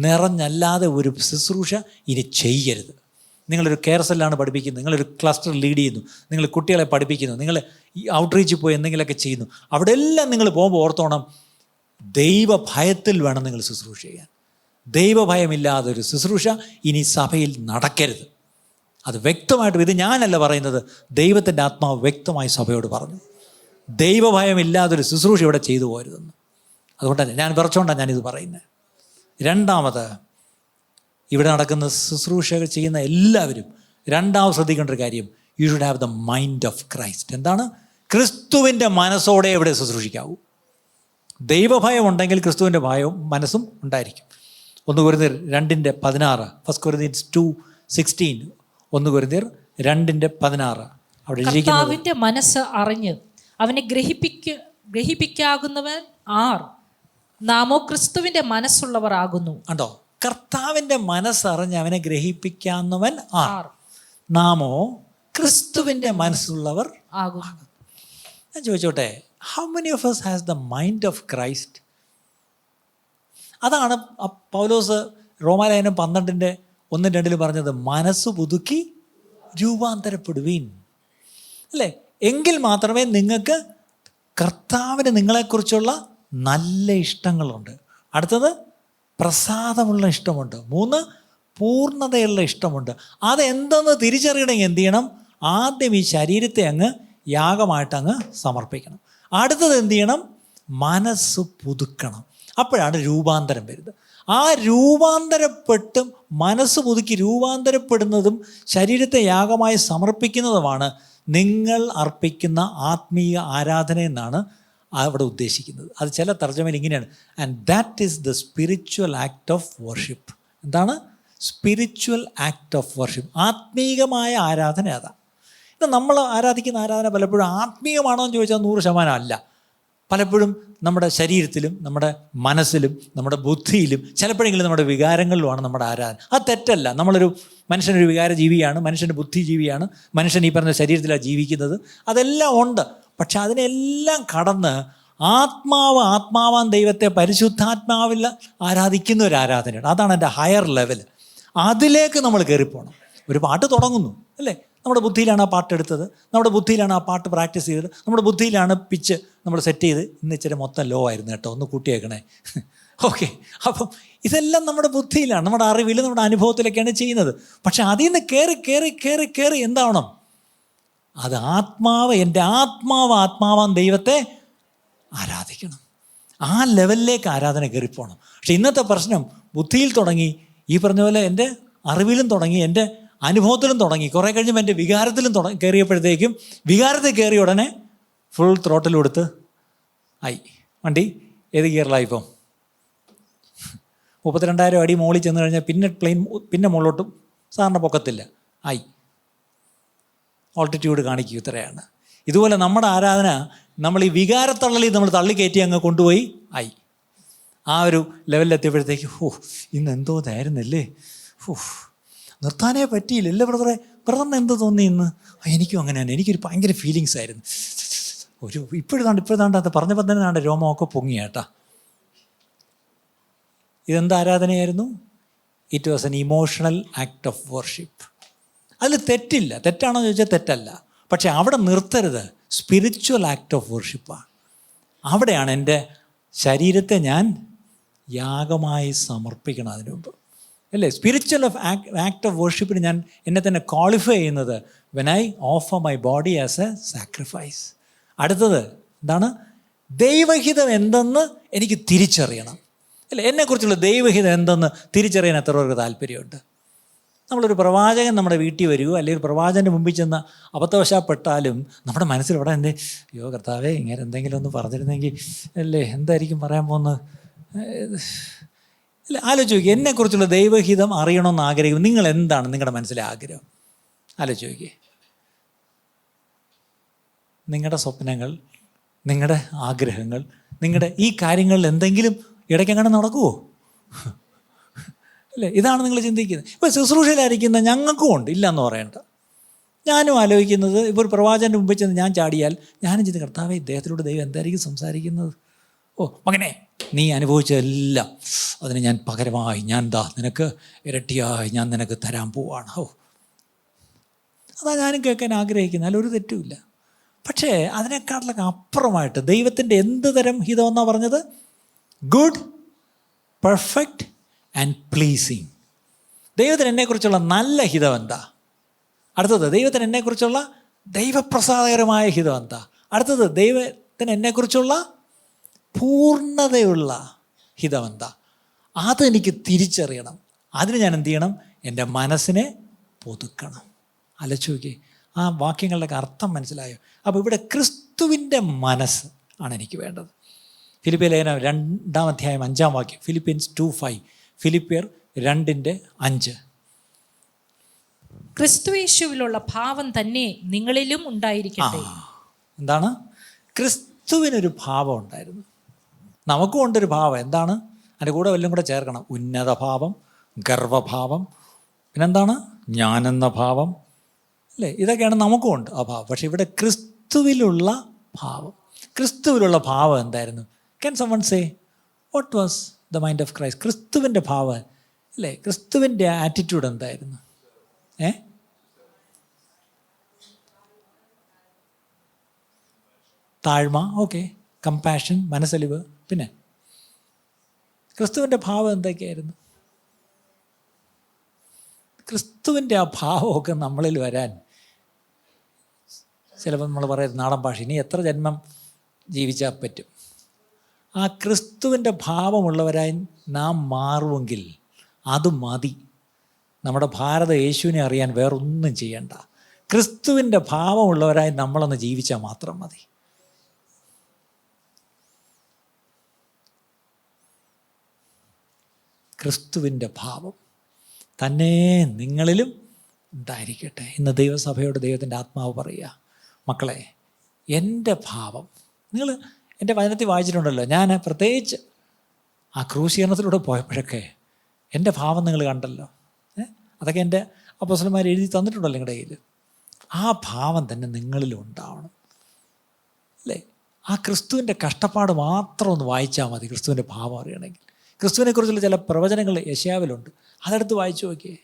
Speaker 2: നിറഞ്ഞല്ലാതെ ഒരു ശുശ്രൂഷ ഇനി ചെയ്യരുത്. നിങ്ങളൊരു കെയർ സെല്ലാണ് പഠിപ്പിക്കുന്നത്, നിങ്ങളൊരു ക്ലസ്റ്റർ ലീഡ് ചെയ്യുന്നു, നിങ്ങൾ കുട്ടികളെ പഠിപ്പിക്കുന്നു, നിങ്ങൾ ഈ ഔട്ട്റീച്ചിൽ പോയി എന്തെങ്കിലുമൊക്കെ ചെയ്യുന്നു, അവിടെ എല്ലാം നിങ്ങൾ പോകുമ്പോൾ ഓർത്തോണം, ദൈവഭയത്തിൽ വേണം നിങ്ങൾ ശുശ്രൂഷ ചെയ്യാൻ. ദൈവഭയമില്ലാതെ ഒരു ശുശ്രൂഷ ഇനി സഭയിൽ നടക്കരുത്. അത് വ്യക്തമായിട്ടും, ഇത് ഞാനല്ല പറയുന്നത്, ദൈവത്തിൻ്റെ ആത്മാവ് വ്യക്തമായി സഭയോട് പറഞ്ഞു. ദൈവഭയമില്ലാതൊരു ശുശ്രൂഷ ഇവിടെ ചെയ്തു പോരുതെന്ന്. അതുകൊണ്ടാണ് ഞാൻ വിറച്ചുകൊണ്ടാണ് ഞാനിത് പറയുന്നത്. രണ്ടാമത്, ഇവിടെ നടക്കുന്ന ശുശ്രൂഷകൾ ചെയ്യുന്ന എല്ലാവരും രണ്ടാമത് ശ്രദ്ധിക്കേണ്ട ഒരു കാര്യം, you should have the mind of Christ. എന്താണ്? ക്രിസ്തുവിൻ്റെ മനസ്സോടെ ഇവിടെ ശുശ്രൂഷിക്കാവൂ. ദൈവഭയം ഉണ്ടെങ്കിൽ ക്രിസ്തുവിൻ്റെ ഭയവും മനസ്സും ഉണ്ടായിരിക്കും. 1 കൊരിന്ത്യർ 2:16, 1 Corinthians 2:16, 1 കൊരിന്ത്യർ 2:16. അവിടെ
Speaker 3: കർത്താവിന്റെ മനസ്സ് അറിഞ്ഞ് അവനെ ഗ്രഹിപ്പിക്കാകുന്നവൻ ആർ? നാമോ ക്രിസ്തുവിന്റെ മനസ്സുള്ളവർ ആകുന്നു.
Speaker 2: ഉണ്ടോ? കർത്താവിൻ്റെ മനസ്സറിഞ്ഞ് അവനെ ഗ്രഹിപ്പിക്കാവുന്നവൻ ആർ? നാമോ ക്രിസ്തുവിൻ്റെ മനസ്സുള്ളവർ
Speaker 3: ആകുന്നു.
Speaker 2: ഞാൻ ചോദിച്ചോട്ടെ, how many of us has the mind of Christ? അതാണ് പൗലോസ് റോമാലേഖനം 12:1-2 പറഞ്ഞത്, മനസ്സ് പുതുക്കി രൂപാന്തരപ്പെടുവീൻ. അല്ലേ? എങ്കിൽ മാത്രമേ നിങ്ങൾക്ക് കർത്താവിന് നിങ്ങളെക്കുറിച്ചുള്ള നല്ല ഇഷ്ടങ്ങളുണ്ട്. അടുത്തത് പ്രസാദമുള്ള ഇഷ്ടമുണ്ട്. 3 പൂർണ്ണതയുള്ള ഇഷ്ടമുണ്ട്. അതെന്തെന്ന് തിരിച്ചറിയണമെങ്കിൽ എന്ത് ചെയ്യണം? ആദ്യം ഈ ശരീരത്തെ അങ്ങ് യാഗമായിട്ട് അങ്ങ് സമർപ്പിക്കണം. അടുത്തത് എന്ത് ചെയ്യണം? മനസ്സ് പുതുക്കണം. അപ്പോഴാണ് രൂപാന്തരം വരുന്നത്. ആ രൂപാന്തരപ്പെട്ടും മനസ്സ് പുതുക്കി രൂപാന്തരപ്പെടുന്നതും ശരീരത്തെ യാഗമായി സമർപ്പിക്കുന്നതുമാണ് നിങ്ങൾ അർപ്പിക്കുന്ന ആത്മീയ ആരാധന എന്നാണ് അവിടെ ഉദ്ദേശിക്കുന്നത്. അത് ചില തർജ്ജമയിൽ ഇങ്ങനെയാണ്, and that is the spiritual act of worship. എന്താണ്? Spiritual act of worship. ആത്മീകമായ ആരാധന അതാണ്. ഇത് നമ്മൾ ആരാധിക്കുന്ന ആരാധന പലപ്പോഴും ആത്മീയമാണോ എന്ന് ചോദിച്ചാൽ 100% അല്ല. പലപ്പോഴും നമ്മുടെ ശരീരത്തിലും നമ്മുടെ മനസ്സിലും നമ്മുടെ ബുദ്ധിയിലും ചിലപ്പോഴെങ്കിലും നമ്മുടെ വികാരങ്ങളിലുമാണ് നമ്മുടെ ആരാധന. അത് തെറ്റല്ല. മനുഷ്യനൊരു വികാര ജീവിയാണ്, മനുഷ്യൻ്റെ ബുദ്ധിജീവിയാണ്, മനുഷ്യൻ ഈ പറഞ്ഞ ശരീരത്തിലാണ് ജീവിക്കുന്നത്. അതെല്ലാം ഉണ്ട്. പക്ഷെ അതിനെല്ലാം കടന്ന് ആത്മാവാൻ ദൈവത്തെ പരിശുദ്ധാത്മാവിൽ ആരാധിക്കുന്ന ഒരു ആരാധനയാണ്. അതാണ് എൻ്റെ ഹയർ ലെവൽ. അതിലേക്ക് നമ്മൾ കയറിപ്പോകണം. ഒരു പാട്ട് തുടങ്ങുന്നു അല്ലേ? നമ്മുടെ ബുദ്ധിയിലാണ് ആ പാട്ട് എടുത്തത്, നമ്മുടെ ബുദ്ധിയിലാണ് ആ പാട്ട് പ്രാക്ടീസ് ചെയ്തത്, നമ്മുടെ ബുദ്ധിയിലാണ് പിച്ച് നമ്മൾ സെറ്റ് ചെയ്ത്. ഇന്ന് ഇച്ചിരി മൊത്തം ലോ ആയിരുന്നു കേട്ടോ, ഒന്ന് കൂട്ടിയേക്കണേ. ഓക്കെ. അപ്പം ഇതെല്ലാം നമ്മുടെ ബുദ്ധിയിലാണ്, നമ്മുടെ അറിവിൽ, നമ്മുടെ അനുഭവത്തിലൊക്കെയാണ് ചെയ്യുന്നത്. പക്ഷെ അതിൽ നിന്ന് കയറി എന്താവണം? അത് എൻ്റെ ആത്മാവാൻ ദൈവത്തെ ആരാധിക്കണം. ആ ലെവലിലേക്ക് ആരാധന കയറിപ്പോണം. പക്ഷെ ഇന്നത്തെ പ്രശ്നം ബുദ്ധിയിൽ തുടങ്ങി, ഈ പറഞ്ഞ പോലെ എൻ്റെ അറിവിലും തുടങ്ങി, എൻ്റെ അനുഭവത്തിലും തുടങ്ങി, കുറേ കഴിഞ്ഞ് എൻ്റെ വികാരത്തിലും കയറിയപ്പോഴത്തേക്കും വികാരത്തിൽ കയറിയ ഉടനെ ഫുൾ ത്രോട്ടിൽ കൊടുത്ത് ആയി. വണ്ടി ഏത് ഗിയറിലായിപ്പം? 32,000 അടി മുകളിൽ ചെന്ന് കഴിഞ്ഞാൽ പിന്നെ മുകളിലോട്ടും സാറിന് പൊക്കത്തില്ല. ആയി. ഓൾട്ടിറ്റ്യൂഡ് കാണിക്കും. ഇത്രയാണ്. ഇതുപോലെ നമ്മുടെ ആരാധന നമ്മൾ ഈ വികാരത്തള്ളലിൽ നമ്മൾ തള്ളിക്കയറ്റി അങ്ങ് കൊണ്ടുപോയി ആയി. ആ ഒരു ലെവലിലെത്തിയപ്പോഴത്തേക്ക് ഇന്ന് എന്തോ ഇതായിരുന്നല്ലേ, നിർത്താനേ പറ്റിയില്ലല്ലേ ബ്രദറിന് എന്ത് തോന്നി ഇന്ന്? എനിക്കും അങ്ങനെ തന്നെ. എനിക്കൊരു ഭയങ്കര ഫീലിങ്സ് ആയിരുന്നു. ഇപ്പോഴാണ്ട് അത് പറഞ്ഞപ്പോൾ തന്നെ നാണ്ട് രോമമൊക്കെ പൊങ്ങിയേട്ടാ. ഇതെന്ത് ആരാധനയായിരുന്നു? It was an emotional act of worship. അതിൽ തെറ്റില്ല. തെറ്റാണോ എന്ന് ചോദിച്ചാൽ തെറ്റല്ല. പക്ഷെ അവിടെ നിർത്തരുത്. സ്പിരിച്വൽ ആക്ട് ഓഫ് വർഷിപ്പാണ്. അവിടെയാണ് എൻ്റെ ശരീരത്തെ ഞാൻ യാഗമായി സമർപ്പിക്കണം. അതിനു മുമ്പ് അല്ലേ? സ്പിരിച്വൽ ആക്ട് ഓഫ് വർഷിപ്പിന് ഞാൻ എന്നെ തന്നെ ക്വാളിഫൈ ചെയ്യുന്നത് when I offer my body as A sacrifice. അടുത്തത് എന്താണ്? ദൈവഹിതം എന്തെന്ന് എനിക്ക് തിരിച്ചറിയണം. അല്ലേ? എന്നെക്കുറിച്ചുള്ള ദൈവഹിതം എന്തെന്ന് തിരിച്ചറിയാൻ എത്ര പേർക്ക് താല്പര്യമുണ്ട്? നമ്മളൊരു പ്രവാചകൻ നമ്മുടെ വീട്ടിൽ വരികയോ അല്ലെങ്കിൽ ഒരു പ്രവാചകൻ്റെ മുമ്പിൽ ചെന്ന് അബദ്ധവശാപ്പെട്ടാലും നമ്മുടെ മനസ്സിൽ ഇവിടെ അയ്യോ കർത്താവേ ഇങ്ങനെ എന്തെങ്കിലും ഒന്ന് പറഞ്ഞിരുന്നെങ്കിൽ അല്ലേ, എന്തായിരിക്കും പറയാൻ പോകുന്നത്? അല്ല, ആലോചിച്ച് നോക്കി. എന്നെക്കുറിച്ചുള്ള ദൈവഹിതം അറിയണമെന്ന് ആഗ്രഹിക്കും. നിങ്ങൾ എന്താണ് നിങ്ങളുടെ മനസ്സിലെ ആഗ്രഹം? ആലോചിച്ച് നോക്കി. നിങ്ങളുടെ സ്വപ്നങ്ങൾ, നിങ്ങളുടെ ആഗ്രഹങ്ങൾ, നിങ്ങളുടെ ഈ കാര്യങ്ങളിൽ എന്തെങ്കിലും ഇടയ്ക്കങ്ങനെ നടക്കുമോ? അല്ലേ? ഇതാണ് നിങ്ങൾ ചിന്തിക്കുന്നത്. ഇപ്പോൾ ശുശ്രൂഷയിലായിരിക്കുന്ന ഞങ്ങൾക്കും ഉണ്ട്, ഇല്ലയെന്ന് പറയണ്ട. ഞാനും ആലോചിക്കുന്നത്, ഇപ്പോൾ ഒരു പ്രവാചകൻ്റെ മുമ്പിൽ ചെന്ന് ഞാൻ ചാടിയാൽ ഞാനും ചിന്തി, കർത്താവേ ഇദ്ദേഹത്തിലൂടെ ദൈവം എന്തായിരിക്കും സംസാരിക്കുന്നത്? മകനെ നീ അനുഭവിച്ചതെല്ലാം അതിന് ഞാൻ പകരമായി നിനക്ക് ഇരട്ടിയായി ഞാൻ നിനക്ക് തരാൻ പോവാണ്. അതാ ഞാനും കേൾക്കാൻ ആഗ്രഹിക്കുന്നത്. അതിലൊരു തെറ്റുമില്ല. പക്ഷേ അതിനേക്കാട്ടിലൊക്കെ അപ്പുറമായിട്ട് ദൈവത്തിൻ്റെ എന്ത് തരം ഹിതമെന്നാണ് പറഞ്ഞത്? Good, perfect and pleasing. ദൈവത്തിന് എന്നെക്കുറിച്ചുള്ള നല്ല ഹിതം എന്താ? അടുത്തത് ദൈവത്തിന് എന്നെക്കുറിച്ചുള്ള ദൈവപ്രസാദകരമായ ഹിതം എന്താ? അടുത്തത് ദൈവത്തിന് എന്നെക്കുറിച്ചുള്ള പൂർണ്ണതയുള്ള ഹിതം എന്താ?
Speaker 1: അതെനിക്ക് തിരിച്ചറിയണം. അതിന് ഞാൻ എന്ത് ചെയ്യണം? എൻ്റെ മനസ്സിനെ പുതുക്കണം. ആലോചിച്ച് ആ വാക്യങ്ങളുടെയൊക്കെ അർത്ഥം മനസ്സിലായോ? അപ്പോൾ ഇവിടെ ക്രിസ്തുവിൻ്റെ മനസ്സ് ആണ് എനിക്ക് വേണ്ടത്. ഫിലിപ്പിയർ ലേഖനം 2-ാം അധ്യായം 5-ാം വാക്യം, ഫിലിപ്പിയൻസ് 2:5, ഫിലിപ്പിയർ 2:5.
Speaker 3: ക്രിസ്തുയേശുവിലുള്ള ഭാവം തന്നെ നിങ്ങളിലും ഉണ്ടായിരിക്കട്ടെ.
Speaker 1: എന്താണ്? ക്രിസ്തുവിനൊരു ഭാവം ഉണ്ടായിരുന്നു, നമുക്കും ഉണ്ടൊരു ഭാവം. എന്താണ്? അതിൻ്റെ കൂടെ വല്ലതും കൂടെ ചേർക്കണം. ഉന്നത ഭാവം, ഗർവഭാവം, പിന്നെന്താണ്? ഞാനെന്ന ഭാവം, അല്ലേ? ഇതൊക്കെയാണ് നമുക്കും ഉണ്ട് ആ ഭാവം. പക്ഷേ ഇവിടെ ക്രിസ്തുവിലുള്ള ഭാവം. ക്രിസ്തുവിലുള്ള ഭാവം എന്തായിരുന്നു? Can someone say what was the mind of Christ? ക്രിസ്തുവിൻ്റെ ഭാവം, അല്ലേ? ക്രിസ്തുവിൻ്റെ ആറ്റിറ്റ്യൂഡ് എന്തായിരുന്നു? താഴ്മ, ഓക്കെ, കമ്പാഷൻ, മനസ്സലിവ്. പിന്നെ ക്രിസ്തുവിൻ്റെ ഭാവം എന്തൊക്കെയായിരുന്നു? ക്രിസ്തുവിൻ്റെ ആ ഭാവമൊക്കെ നമ്മളിൽ വരാൻ ചിലപ്പോൾ നമ്മൾ പറയുന്നത് നാടൻ ഭാഷ, ഇനി എത്ര ജന്മം ജീവിച്ചാൽ പറ്റും. ആ ക്രിസ്തുവിൻ്റെ ഭാവമുള്ളവരായി നാം മാറുമെങ്കിൽ അത് മതി. നമ്മുടെ ഭാരത യേശുവിനെ അറിയാൻ വേറൊന്നും ചെയ്യണ്ട. ക്രിസ്തുവിൻ്റെ ഭാവമുള്ളവരായി നമ്മളൊന്ന് ജീവിച്ചാൽ മാത്രം മതി. ക്രിസ്തുവിൻ്റെ ഭാവം തന്നെ നിങ്ങളിലും ഉണ്ടായിരിക്കട്ടെ. ഇന്ന് ദൈവസഭയോട് ദൈവത്തിൻ്റെ ആത്മാവ് പറയുക, മക്കളെ, എൻ്റെ ഭാവം നിങ്ങൾ എൻ്റെ വചനത്തിൽ വായിച്ചിട്ടുണ്ടല്ലോ. ഞാൻ പ്രത്യേകിച്ച് ആ ക്രൂശീകരണത്തിലൂടെ പോയപ്പോഴൊക്കെ എൻ്റെ ഭാവം നിങ്ങൾ കണ്ടല്ലോ. അതൊക്കെ എൻ്റെ അപ്പോസ്തലന്മാർ എഴുതി തന്നിട്ടുണ്ടല്ലോ നിങ്ങളുടെ കയ്യിൽ. ആ ഭാവം തന്നെ നിങ്ങളിലും ഉണ്ടാവണം, അല്ലേ? ആ ക്രിസ്തുവിൻ്റെ കഷ്ടപ്പാട് മാത്രം ഒന്ന് വായിച്ചാൽ മതി ക്രിസ്തുവിൻ്റെ ഭാവം അറിയണമെങ്കിൽ. ക്രിസ്തുവിനെക്കുറിച്ചുള്ള ചില പ്രവചനങ്ങൾ യെശയ്യാവിലുണ്ട്, അതെടുത്ത് വായിച്ചു നോക്കിയേ,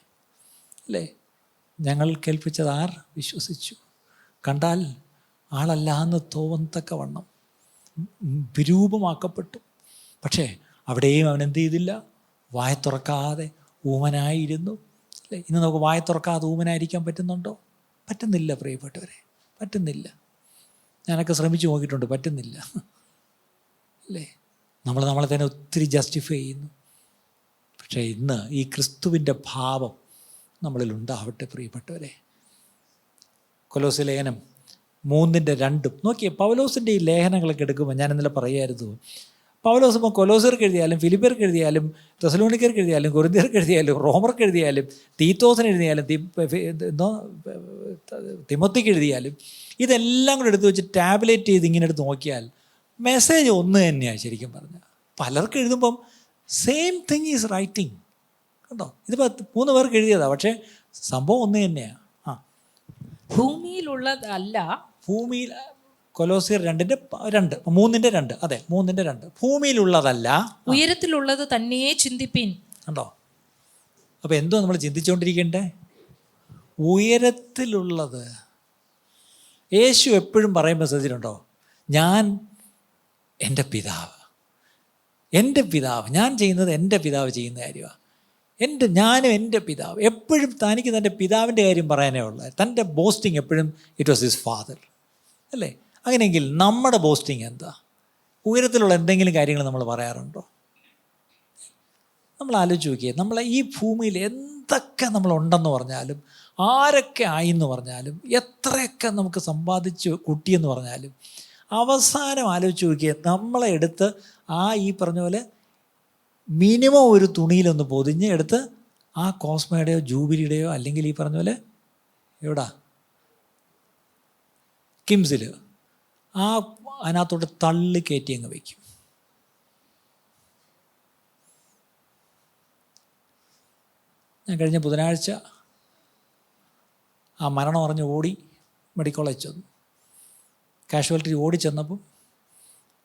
Speaker 1: അല്ലേ? ഞങ്ങൾ കേൾപ്പിച്ചത് ആർ വിശ്വസിച്ചു, കണ്ടാൽ ആളല്ലാന്ന് തോന്നത്തക്കവണ്ണം വിരൂപമാക്കപ്പെട്ടു. പക്ഷേ അവിടെയും അവൻ എന്ത് ചെയ്തില്ല? വായ തുറക്കാതെ ഊമനായിരുന്നു, അല്ലേ? ഇന്ന് നമുക്ക് വായ തുറക്കാതെ ഊമനായിരിക്കാൻ പറ്റുന്നുണ്ടോ? പറ്റുന്നില്ല പ്രിയപ്പെട്ടവരെ, പറ്റുന്നില്ല. ഞാനൊക്കെ ശ്രമിച്ചു നോക്കിയിട്ടുണ്ട്, പറ്റുന്നില്ല, അല്ലേ? നമ്മളെ തന്നെ ഒത്തിരി ജസ്റ്റിഫൈ ചെയ്യുന്നു. പക്ഷേ ഇന്ന് ഈ ക്രിസ്തുവിൻ്റെ ഭാവം നമ്മളിൽ ഉണ്ടാവട്ടെ പ്രിയപ്പെട്ടവരെ. കൊലോസ്യ ലേഖനം 3:2 നോക്കിയേ. പൗലോസിൻ്റെ ഈ ലേഖനങ്ങളൊക്കെ എടുക്കുമ്പോൾ ഞാൻ ഇന്നലെ പറയായിരുന്നു, പൗലോസ് ഇപ്പോൾ കൊലോസ്യർക്ക് എഴുതിയാലും ഫിലിപ്പിയർക്ക് എഴുതിയാലും തെസലോനിക്കർക്ക് എഴുതിയാലും കൊരിന്ത്യർക്ക് എഴുതിയാലും റോമർക്ക് എഴുതിയാലും തീത്തോസിന് എഴുതിയാലും തിമോത്തിക്ക് എഴുതിയാലും ഇതെല്ലാം കൂടെ എടുത്ത് വെച്ച് ടാബ്ലേറ്റ് ചെയ്ത് ഇങ്ങനെ എടുത്ത് നോക്കിയാൽ മെസ്സേജ് ഒന്ന് തന്നെയാണ്. ശരിക്കും പറഞ്ഞാൽ പലർക്ക് എഴുതുമ്പം സെയിം തിങ് ഈസ് റൈറ്റിംഗ്. കണ്ടോ? ഇതിപ്പോൾ 3 പേർക്ക് എഴുതിയതാണ്, പക്ഷേ സംഭവം ഒന്ന് തന്നെയാണ്.
Speaker 3: ഭൂമിയിലുള്ളതല്ല,
Speaker 1: ഭൂമിയിൽ കൊലോസ്യർ 2:2, 3:2, അതെ 3:2, ഭൂമിയിലുള്ളതല്ല,
Speaker 3: ഉയരത്തിലുള്ളത് തന്നെ ചിന്തിപ്പിൻ.
Speaker 1: കണ്ടോ? അപ്പോൾ എന്തോ നമ്മൾ ചിന്തിച്ചുകൊണ്ടിരിക്കണ്ടേ? ഉയരത്തിലുള്ളത്. യേശു എപ്പോഴും പറയും മെസ്സേജിലുണ്ടോ, ഞാൻ എൻ്റെ പിതാവ്, ഞാൻ ചെയ്യുന്നത് എൻ്റെ പിതാവ് ചെയ്യുന്ന കാര്യമാണ്. ഞാനും എൻ്റെ പിതാവ്. എപ്പോഴും തനിക്ക് തൻ്റെ പിതാവിൻ്റെ കാര്യം പറയാനേ ഉള്ളൂ. തൻ്റെ ബോസ്റ്റിംഗ് എപ്പോഴും ഇറ്റ് വാസ് ഹിസ് ഫാദർ, അല്ലേ? അങ്ങനെയെങ്കിൽ നമ്മുടെ ബോസ്റ്റിംഗ് എന്താ? ഉയരത്തിലുള്ള എന്തെങ്കിലും കാര്യങ്ങൾ നമ്മൾ പറയാറുണ്ടോ? നമ്മൾ ആലോചിച്ച് നോക്കിയേ. നമ്മളെ ഈ ഭൂമിയിൽ എന്തൊക്കെ നമ്മളുണ്ടെന്ന് പറഞ്ഞാലും, ആരൊക്കെ ആയിന്ന് പറഞ്ഞാലും, എത്രയൊക്കെ നമുക്ക് സമ്പാദിച്ച് കുട്ടിയെന്ന് പറഞ്ഞാലും, അവസാനം ആലോചിച്ച് നോക്കിയേ, നമ്മളെ എടുത്ത് ഈ പറഞ്ഞ പോലെ മിനിമം ഒരു തുണിയിലൊന്ന് പൊതിഞ്ഞ് എടുത്ത് ആ കോസ്മയുടെയോ ജൂബിലിയുടെയോ അല്ലെങ്കിൽ ഈ പറഞ്ഞ പോലെ എവിടാ കിംസിൽ അതിനകത്തോട്ട് തള്ളി കയറ്റി അങ്ങ് വയ്ക്കും. ഞാൻ കഴിഞ്ഞ ബുധനാഴ്ച ആ മരണം അറിഞ്ഞ് ഓടി മെഡിക്കൽ കോളേജ് ചെന്നു. കാഷ്വാലിറ്റി ഓടി ചെന്നപ്പം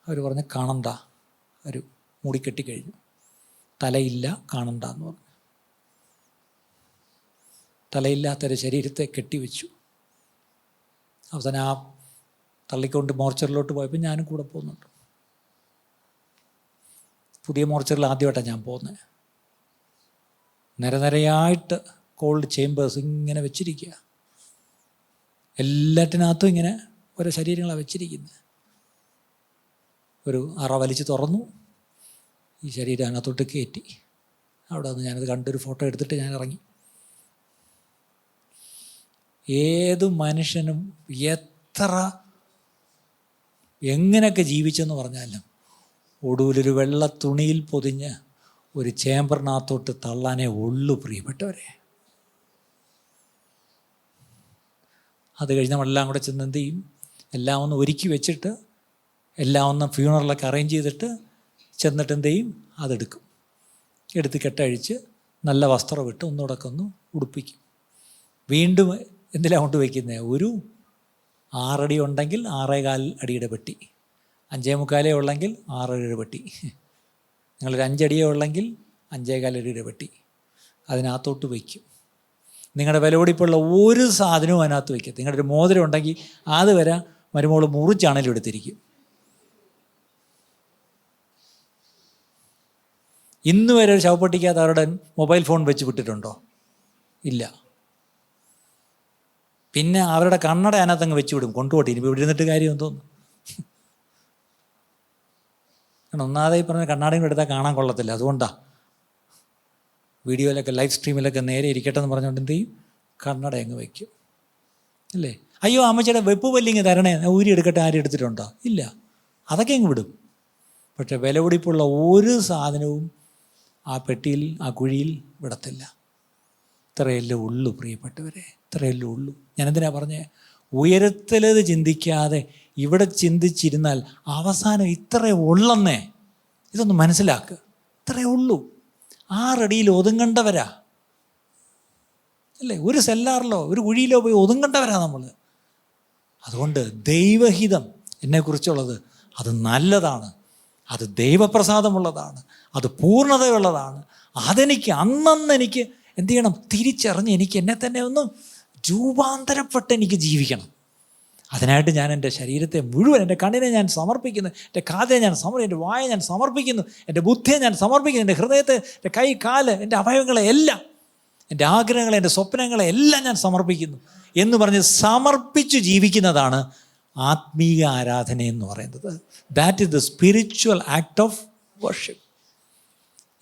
Speaker 1: അവർ പറഞ്ഞ് കാണണ്ട, ഒരു മൂടിക്കെട്ടിക്കഴിഞ്ഞു, തലയില്ല, കാണണ്ട എന്ന് പറഞ്ഞു. തലയില്ലാത്തൊരു ശരീരത്തെ കെട്ടിവെച്ചു. അവസാനം ആ തള്ളിക്കൊണ്ട് മോർച്ചറിലോട്ട് പോയപ്പോൾ ഞാനും കൂടെ പോകുന്നുണ്ട്. പുതിയ മോർച്ചറിൽ ആദ്യമായിട്ടാണ് ഞാൻ പോകുന്നത്. നിരനിരയായിട്ട് കോൾഡ് ചേമ്പേഴ്സ് ഇങ്ങനെ വെച്ചിരിക്കുക. എല്ലാറ്റിനകത്തും ഇങ്ങനെ ഓരോ ശരീരങ്ങളാണ് വെച്ചിരിക്കുന്നത്. ഒരു അറ വലിച്ച് തുറന്നു, ഈ ശരീരം അതിനകത്തോട്ട് കയറ്റി.
Speaker 2: അവിടെ നിന്ന് ഞാനത് കണ്ടൊരു ഫോട്ടോ എടുത്തിട്ട് ഞാൻ ഇറങ്ങി. ഏത് മനുഷ്യനും എങ്ങനെയൊക്കെ ജീവിച്ചെന്ന് പറഞ്ഞാലും ഒടുവിലൊരു വെള്ള തുണിയിൽ പൊതിഞ്ഞ് ഒരു ചേമ്പറിനകത്തോട്ട് തള്ളാനേ ഉള്ളൂ പ്രിയപ്പെട്ടവരെ. അത് കഴിഞ്ഞ് നമ്മളെല്ലാം കൂടെ ചെന്ന് എന്ത് ചെയ്യും, എല്ലാം ഒന്ന് ഒരുക്കി വെച്ചിട്ട്, എല്ലാം ഒന്ന് ഫ്യൂണറലൊക്കെ അറേഞ്ച് ചെയ്തിട്ട് ചെന്നിട്ട് എന്ത് ചെയ്യും, അതെടുക്കും. എടുത്ത് കെട്ടഴിച്ച് നല്ല വസ്ത്രം ഇട്ട് ഒന്നുകൂടെ ഒന്ന് ഉടുപ്പിക്കും. വീണ്ടും എന്തിലാണ് കൊണ്ട് വയ്ക്കുന്നത്, ഒരു 6 അടി ഉണ്ടെങ്കിൽ 6.25 അടിയുടെ പെട്ടി, 5.25 ഉള്ളെങ്കിൽ 6 അടിയുടെ പെട്ടി, നിങ്ങളൊരു 5 അടിയേ ഉള്ളെങ്കിൽ 5.25 അടിയുടെ പെട്ടി അതിനകത്തോട്ട് വയ്ക്കും. നിങ്ങളുടെ വിലപിടിപ്പുള്ള ഒരു സാധനവും അതിനകത്ത് വയ്ക്കും. നിങ്ങളുടെ ഒരു മോതിരം ഉണ്ടെങ്കിൽ അത് വരെ മരുമോൾ മുറിച്ചാണേലും എടുത്തിരിക്കും. ഇന്ന് വരെ ഒരു ശവപ്പെട്ടിക്കകത്ത് അവരുടെ മൊബൈൽ ഫോൺ വെച്ച് വിട്ടിട്ടുണ്ടോ? ഇല്ല. പിന്നെ അവരുടെ കണ്ണട അതിനകത്തങ്ങ് വെച്ച് വിടും, കൊണ്ടുപോട്ടെ, ഇനി ഇവിടെ ഇരുന്നിട്ട് കാര്യം തോന്നുന്നു. ഒന്നാമതായി പറഞ്ഞ കണ്ണാടയും എടുത്താൽ കാണാൻ കൊള്ളത്തില്ല, അതുകൊണ്ടാണ് വീഡിയോയിലൊക്കെ ലൈവ് സ്ട്രീമിലൊക്കെ നേരെ ഇരിക്കട്ടെ എന്ന് പറഞ്ഞുകൊണ്ട് എന്ത് ചെയ്യും, കണ്ണട അങ്ങ് വയ്ക്കും അല്ലേ. അയ്യോ അമ്മച്ചിയുടെ വെപ്പ് പല്ലിങ്ങ് തരണേ, ഊരി എടുക്കട്ടെ, ആരും എടുത്തിട്ടുണ്ടോ? ഇല്ല, അതൊക്കെ അങ്ങ് വിടും. പക്ഷെ വിലപിടിപ്പുള്ള ഒരു സാധനവും ആ പെട്ടിയിൽ, ആ കുഴിയിൽ വിടത്തില്ല. ഇത്രയല്ലേ ഉള്ളൂ പ്രിയപ്പെട്ടവരെ, ഇത്രയല്ലേ ഉള്ളൂ. ഞാനെന്തിനാ പറഞ്ഞേ, ഉയരത്തിലത് ചിന്തിക്കാതെ ഇവിടെ ചിന്തിച്ചിരുന്നാൽ അവസാനം ഇത്രയേ ഉള്ളെന്നേ. ഇതൊന്ന് മനസ്സിലാക്കുക, ഇത്രയേ ഉള്ളൂ. 6 അടിയിൽ ഒതുങ്ങേണ്ടവരാ അല്ലേ, ഒരു സെല്ലാറിലോ ഒരു കുഴിയിലോ പോയി ഒതുങ്ങേണ്ടവരാ നമ്മൾ. അതുകൊണ്ട് ദൈവഹിതം എന്നെക്കുറിച്ചുള്ളത് അത് നല്ലതാണ്, അത് ദൈവപ്രസാദമുള്ളതാണ്, അത് പൂർണ്ണതയുള്ളതാണ്. അതെനിക്ക് അന്നന്ന് എനിക്ക് എന്ത് ചെയ്യണം, തിരിച്ചറിഞ്ഞ് എനിക്ക് എന്നെ തന്നെ ഒന്ന് രൂപാന്തരപ്പെട്ട് എനിക്ക് ജീവിക്കണം. അതിനായിട്ട് ഞാൻ എൻ്റെ ശരീരത്തെ മുഴുവൻ, എൻ്റെ കണ്ണിനെ ഞാൻ സമർപ്പിക്കുന്നു, എൻ്റെ കാതിനെ ഞാൻ എൻ്റെ വായ ഞാൻ സമർപ്പിക്കുന്നു, എൻ്റെ ബുദ്ധിയെ ഞാൻ സമർപ്പിക്കുന്നു, എൻ്റെ ഹൃദയത്തെ, എൻ്റെ കൈ, കാല്, എൻ്റെ അവയവങ്ങളെ എല്ലാം, എൻ്റെ ആഗ്രഹങ്ങളെ, എൻ്റെ സ്വപ്നങ്ങളെ എല്ലാം ഞാൻ സമർപ്പിക്കുന്നു എന്ന് പറഞ്ഞ് സമർപ്പിച്ച് ജീവിക്കുന്നതാണ് ആത്മീയ ആരാധന എന്ന് പറയുന്നത്. That is the spiritual act of worship.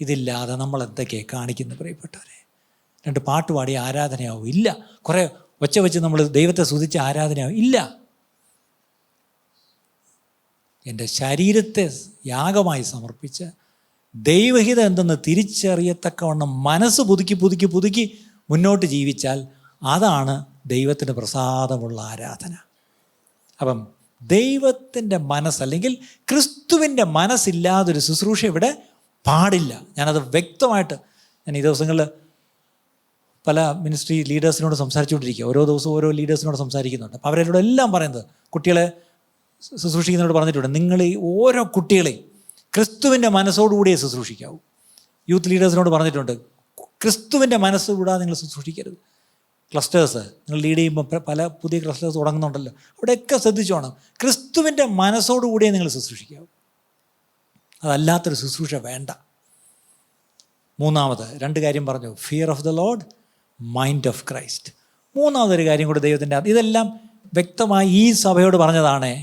Speaker 2: ഇതില്ലാതെ നമ്മൾ എന്തൊക്കെയാണ് കാണിക്കുന്നത് പ്രിയപ്പെട്ടവരെ? 2 പാട്ട് പാടി ആരാധനയാവും? ഇല്ല. കുറേ ഒച്ച വെച്ച് നമ്മൾ ദൈവത്തെ സ്തുതിച്ച് ആരാധനയാവും? ഇല്ല. എൻ്റെ ശരീരത്തെ യാഗമായി സമർപ്പിച്ച് ദൈവഹിതം എന്തെന്ന് തിരിച്ചറിയത്തക്കവണ്ണം മനസ്സ് പുതുക്കി മുന്നോട്ട് ജീവിച്ചാൽ അതാണ് ദൈവത്തിന് പ്രസാദമുള്ള ആരാധന. അപ്പം ദൈവത്തിൻ്റെ മനസ്സ്, അല്ലെങ്കിൽ ക്രിസ്തുവിൻ്റെ മനസ്സില്ലാതൊരു ശുശ്രൂഷ ഇവിടെ പാടില്ല. ഞാനത് വ്യക്തമായിട്ട് ഞാൻ ഈ ദിവസങ്ങളിൽ പല മിനിസ്ട്രി ലീഡേഴ്സിനോട് സംസാരിച്ചുകൊണ്ടിരിക്കുക. ഓരോ ദിവസവും ഓരോ ലീഡേഴ്സിനോട് സംസാരിക്കുന്നുണ്ട്. അപ്പോൾ അവരോട് എല്ലാം പറയുന്നത്, കുട്ടികളെ ശുശ്രൂഷിക്കുന്നവരോട് പറഞ്ഞിട്ടുണ്ട്, നിങ്ങൾ ഈ ഓരോ കുട്ടികളെയും ക്രിസ്തുവിൻ്റെ മനസ്സോടുകൂടിയേ ശുശ്രൂഷിക്കാവൂ. യൂത്ത് ലീഡേഴ്സിനോട് പറഞ്ഞിട്ടുണ്ട്, ക്രിസ്തുവിൻ്റെ മനസ്സുകൂടാതെ നിങ്ങൾ ശുശ്രൂഷിക്കരുത്. ക്ലസ്റ്റേഴ്സ് നിങ്ങൾ ലീഡ് ചെയ്യുമ്പോൾ പല പുതിയ ക്ലസ്റ്റേഴ്സ് തുടങ്ങുന്നുണ്ടല്ലോ, അവിടെയൊക്കെ ശ്രദ്ധിച്ചോണം, ക്രിസ്തുവിൻ്റെ മനസ്സോടുകൂടിയേ നിങ്ങൾ ശുശ്രൂഷിക്കാവൂ. അതല്ലാത്തൊരു ശുശ്രൂഷ വേണ്ട. 3ാമത് 2 കാര്യം പറഞ്ഞു, fear of the Lord, mind of Christ. 3ാമതൊരു കാര്യം കൂടെ ദൈവത്തിൻ്റെ, ഇതെല്ലാം വ്യക്തമായി ഈ സഭയോട് പറഞ്ഞതാണേ.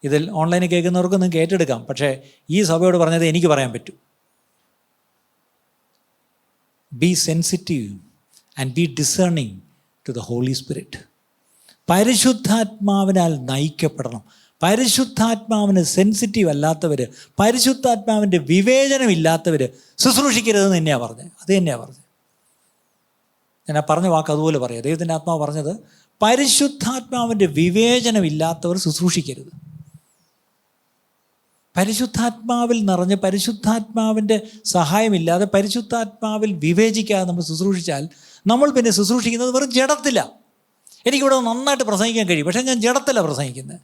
Speaker 2: ഇതിൽ ഓൺലൈനിൽ കേൾക്കുന്നവർക്ക് നിങ്ങൾക്ക് ഏറ്റെടുക്കാം, പക്ഷേ ഈ സഭയോട് പറഞ്ഞത് എനിക്ക് പറയാൻ പറ്റൂ. Be sensitive and be discerning to the Holy Spirit. പരിശുദ്ധാത്മാവിനാൽ നയിക്കപ്പെടണം. പരിശുദ്ധാത്മാവിന് സെൻസിറ്റീവ് അല്ലാത്തവർ, പരിശുദ്ധാത്മാവിൻ്റെ വിവേചനമില്ലാത്തവർ ശുശ്രൂഷിക്കരുതെന്ന് തന്നെയാണ് പറഞ്ഞത്. അത് തന്നെയാണ് പറഞ്ഞത്. ഞാൻ ആ പറഞ്ഞ വാക്ക് അതുപോലെ പറയാം. ദൈവത്തിൻ്റെ ആത്മാവ് പറഞ്ഞത്, പരിശുദ്ധാത്മാവിൻ്റെ വിവേചനമില്ലാത്തവർ ശുശ്രൂഷിക്കരുത്. പരിശുദ്ധാത്മാവിൽ നിറഞ്ഞ് പരിശുദ്ധാത്മാവിൻ്റെ സഹായമില്ലാതെ പരിശുദ്ധാത്മാവിൽ വിവേചിക്കാതെ നമ്മൾ ശുശ്രൂഷിച്ചാൽ നമ്മൾ പിന്നെ ശുശ്രൂഷിക്കുന്നത് വെറും ജഡത്തില്ല. എനിക്കിവിടെ നന്നായിട്ട് പ്രസംഗിക്കാൻ കഴിയും, പക്ഷേ ഞാൻ ജഡത്തിലാണ് പ്രസംഗിക്കുന്നത്.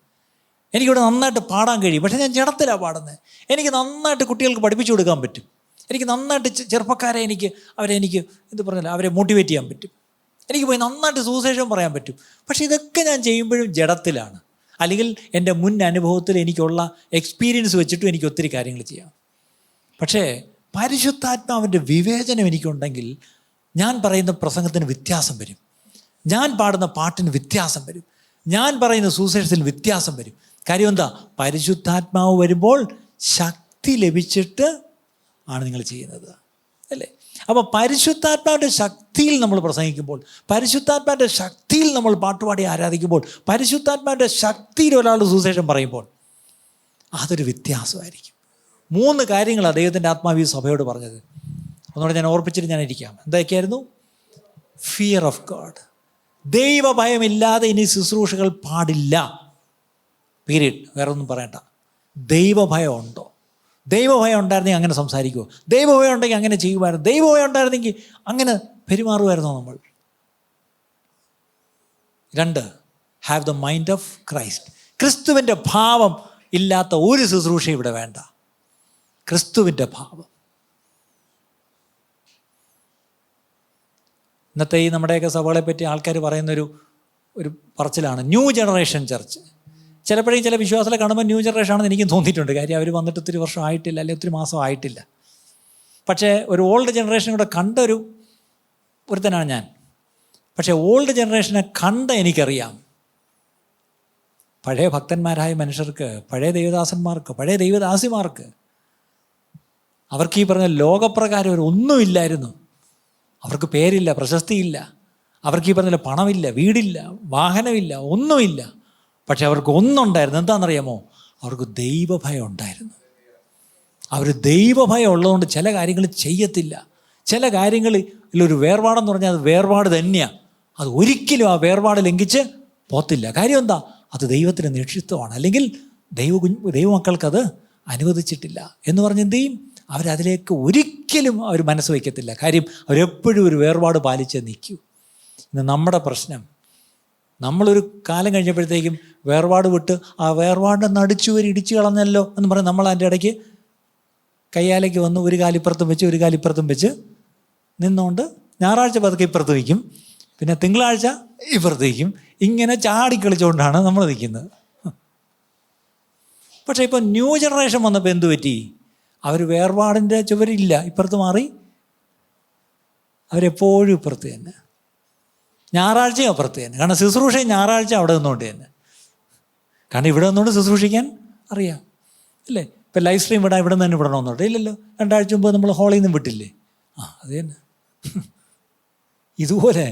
Speaker 2: എനിക്കിവിടെ നന്നായിട്ട് പാടാൻ കഴിയും, പക്ഷേ ഞാൻ ജഡത്തിലാണ് പാടുന്നത്. എനിക്ക് നന്നായിട്ട് കുട്ടികൾക്ക് പഠിപ്പിച്ചു കൊടുക്കാൻ പറ്റും, എനിക്ക് നന്നായിട്ട് ചെറുപ്പക്കാരെ അവരെ എന്ത് പറഞ്ഞാൽ അവരെ മോട്ടിവേറ്റ് ചെയ്യാൻ പറ്റും, എനിക്ക് പോയി നന്നായിട്ട് സുവിശേഷം പറയാൻ പറ്റും. പക്ഷേ ഇതൊക്കെ ഞാൻ ചെയ്യുമ്പോഴും ജഡത്തിലാണ്. അല്ലെങ്കിൽ എൻ്റെ മുൻ അനുഭവത്തിൽ എനിക്കുള്ള എക്സ്പീരിയൻസ് വെച്ചിട്ടും എനിക്ക് ഒത്തിരി കാര്യങ്ങൾ ചെയ്യാം. പക്ഷേ പരിശുദ്ധാത്മാവിൻ്റെ വിവേചനം എനിക്കുണ്ടെങ്കിൽ ഞാൻ പറയുന്ന പ്രസംഗത്തിന് വ്യത്യാസം വരും, ഞാൻ പാടുന്ന പാട്ടിന് വ്യത്യാസം വരും, ഞാൻ പറയുന്ന സുവിശേഷത്തിന് വ്യത്യാസം വരും. കാര്യം എന്താ? പരിശുദ്ധാത്മാവ് വരുമ്പോൾ ശക്തി ലഭിച്ചിട്ട് ആണ് നിങ്ങൾ ചെയ്യുന്നത്, അല്ലേ? അപ്പോൾ പരിശുദ്ധാത്മാവിൻ്റെ ശക്തിയിൽ നമ്മൾ പ്രസംഗിക്കുമ്പോൾ, പരിശുദ്ധാത്മാവിൻ്റെ ശക്തിയിൽ നമ്മൾ പാട്ടുപാടി ആരാധിക്കുമ്പോൾ, പരിശുദ്ധാത്മാവിൻ്റെ ശക്തിയിൽ ഒരാൾ സുവിശേഷം പറയുമ്പോൾ അതൊരു വ്യത്യാസമായിരിക്കും. 3 കാര്യങ്ങളാണ് ദൈവത്തിൻ്റെ ആത്മാവ് സഭയോട് പറഞ്ഞത്. ഒന്നുകൂടെ ഞാൻ ഓർപ്പിച്ചിട്ട് ഞാൻ ഇരിക്കാം. എന്തൊക്കെയായിരുന്നു? Fear of God. ദൈവഭയമില്ലാതെ ഇനി ശുശ്രൂഷകൾ പാടില്ല. പീരീഡ്. വേറെ ഒന്നും പറയണ്ട. ദൈവഭയം ഉണ്ടോ? ദൈവഭയം ഉണ്ടായിരുന്നെങ്കിൽ അങ്ങനെ സംസാരിക്കുമോ? ദൈവഭയം ഉണ്ടെങ്കിൽ അങ്ങനെ ചെയ്യുമായിരുന്നു? ദൈവഭയം ഉണ്ടായിരുന്നെങ്കിൽ അങ്ങനെ പെരുമാറുമായിരുന്നോ നമ്മൾ? 2, have the mind of Christ. ക്രിസ്തുവിൻ്റെ ഭാവം ഇല്ലാത്ത ഒരു ശുശ്രൂഷ ഇവിടെ വേണ്ട. ക്രിസ്തുവിൻ്റെ ഭാവം. ഇന്നത്തെ ഈ നമ്മുടെയൊക്കെ സഭകളെ പറ്റി ആൾക്കാർ പറയുന്നൊരു പറച്ചിലാണ് ന്യൂ ജനറേഷൻ ചർച്ച്. ചിലപ്പോഴും ചില വിശ്വാസങ്ങളെ കാണുമ്പോൾ ന്യൂ ജനറേഷൻ ആണെന്ന് എനിക്കും തോന്നിയിട്ടുണ്ട്. കാര്യം അവർ വന്നിട്ട് ഒത്തിരി വർഷം ആയിട്ടില്ല, അല്ലെങ്കിൽ ഒത്തിരി മാസം ആയിട്ടില്ല. പക്ഷേ ഒരു ഓൾഡ് ജനറേഷൻ കൂടെ കണ്ട ഒരുത്തനാണ് ഞാൻ. പക്ഷേ ഓൾഡ് ജനറേഷനെ കണ്ട എനിക്കറിയാം, പഴയ ഭക്തന്മാരായ മനുഷ്യർക്ക്, പഴയ ദൈവദാസന്മാർക്ക്, പഴയ ദൈവദാസിമാർക്ക് അവർക്ക് ഈ പറഞ്ഞ ലോകപ്രകാരം ഒരു ഒന്നുമില്ലായിരുന്നു. അവർക്ക് പേരില്ല, പ്രശസ്തിയില്ല, അവർക്ക് ഈ പറഞ്ഞ പണമില്ല, വീടില്ല, വാഹനമില്ല, ഒന്നുമില്ല. പക്ഷെ അവർക്ക് ഒന്നുണ്ടായിരുന്നു. എന്താണെന്നറിയാമോ? അവർക്ക് ദൈവഭയം ഉണ്ടായിരുന്നു. അവർ ദൈവഭയം ഉള്ളതുകൊണ്ട് ചില കാര്യങ്ങൾ ചെയ്യത്തില്ല. ചില കാര്യങ്ങളിലൊരു വേർപാടെന്ന് പറഞ്ഞാൽ അത് വേർപാട് തന്നെയാണ്. അത് ഒരിക്കലും ആ വേർപാട് ലംഘിച്ച് പോത്തില്ല. കാര്യം എന്താ? അത് ദൈവത്തിന് നിക്ഷിപ്തമാണ്. അല്ലെങ്കിൽ ദൈവമക്കൾക്കത് അനുവദിച്ചിട്ടില്ല എന്ന് പറഞ്ഞ് എന്ത് ചെയ്യും? അവരതിലേക്ക് ഒരിക്കലും അവർ മനസ്സ് വയ്ക്കത്തില്ല. കാര്യം അവരെപ്പോഴും ഒരു വേർപാട് പാലിച്ചേ നിൽക്കൂ. ഇന്ന് നമ്മുടെ പ്രശ്നം, നമ്മളൊരു കാലം കഴിഞ്ഞപ്പോഴത്തേക്കും വേർപാട് വിട്ട് ആ വേർപാടിനെ നടിച്ചുവരി ഇടിച്ചു കളഞ്ഞല്ലോ എന്ന് പറഞ്ഞ് നമ്മൾ അതിൻ്റെ ഇടയ്ക്ക് കയ്യാലേക്ക് വന്ന് ഒരു കാലിപ്പുറത്തും വെച്ച് ഒരു കാലിപ്പുറത്തും വെച്ച് നിന്നുകൊണ്ട് ഞായറാഴ്ച പതുക്കെ ഇപ്പുറത്ത് വയ്ക്കും, പിന്നെ തിങ്കളാഴ്ച ഇപ്പുറത്ത് വയ്ക്കും. ഇങ്ങനെ ചാടിക്കളിച്ചുകൊണ്ടാണ് നമ്മൾ നിൽക്കുന്നത്. പക്ഷേ ഇപ്പോൾ ന്യൂ ജനറേഷൻ വന്നപ്പോൾ എന്തു പറ്റി? അവർ വേർപാടിൻ്റെ ചുവരില്ല, ഇപ്പുറത്ത് മാറി. അവരെപ്പോഴും ഇപ്പുറത്ത് തന്നെ, ഞായറാഴ്ചയും അപ്പുറത്ത് തന്നെ. കാരണം ശുശ്രൂഷയും ഞായറാഴ്ച അവിടെ നിന്നുകൊണ്ട് തന്നെ. കാരണം ഇവിടെ നിന്നുകൊണ്ട് ശുശ്രൂഷിക്കാൻ അറിയാം, അല്ലേ? ഇപ്പം ലൈവ് സ്ട്രീം വിടാൻ ഇവിടെ നിന്ന് തന്നെ വിടണമെന്നുണ്ട്. ഇല്ലല്ലോ, 2 ആഴ്ച മുമ്പ് നമ്മൾ ഹോളിൽ നിന്നും വിട്ടില്ലേ? അത് തന്നെ. ഇതുപോലെ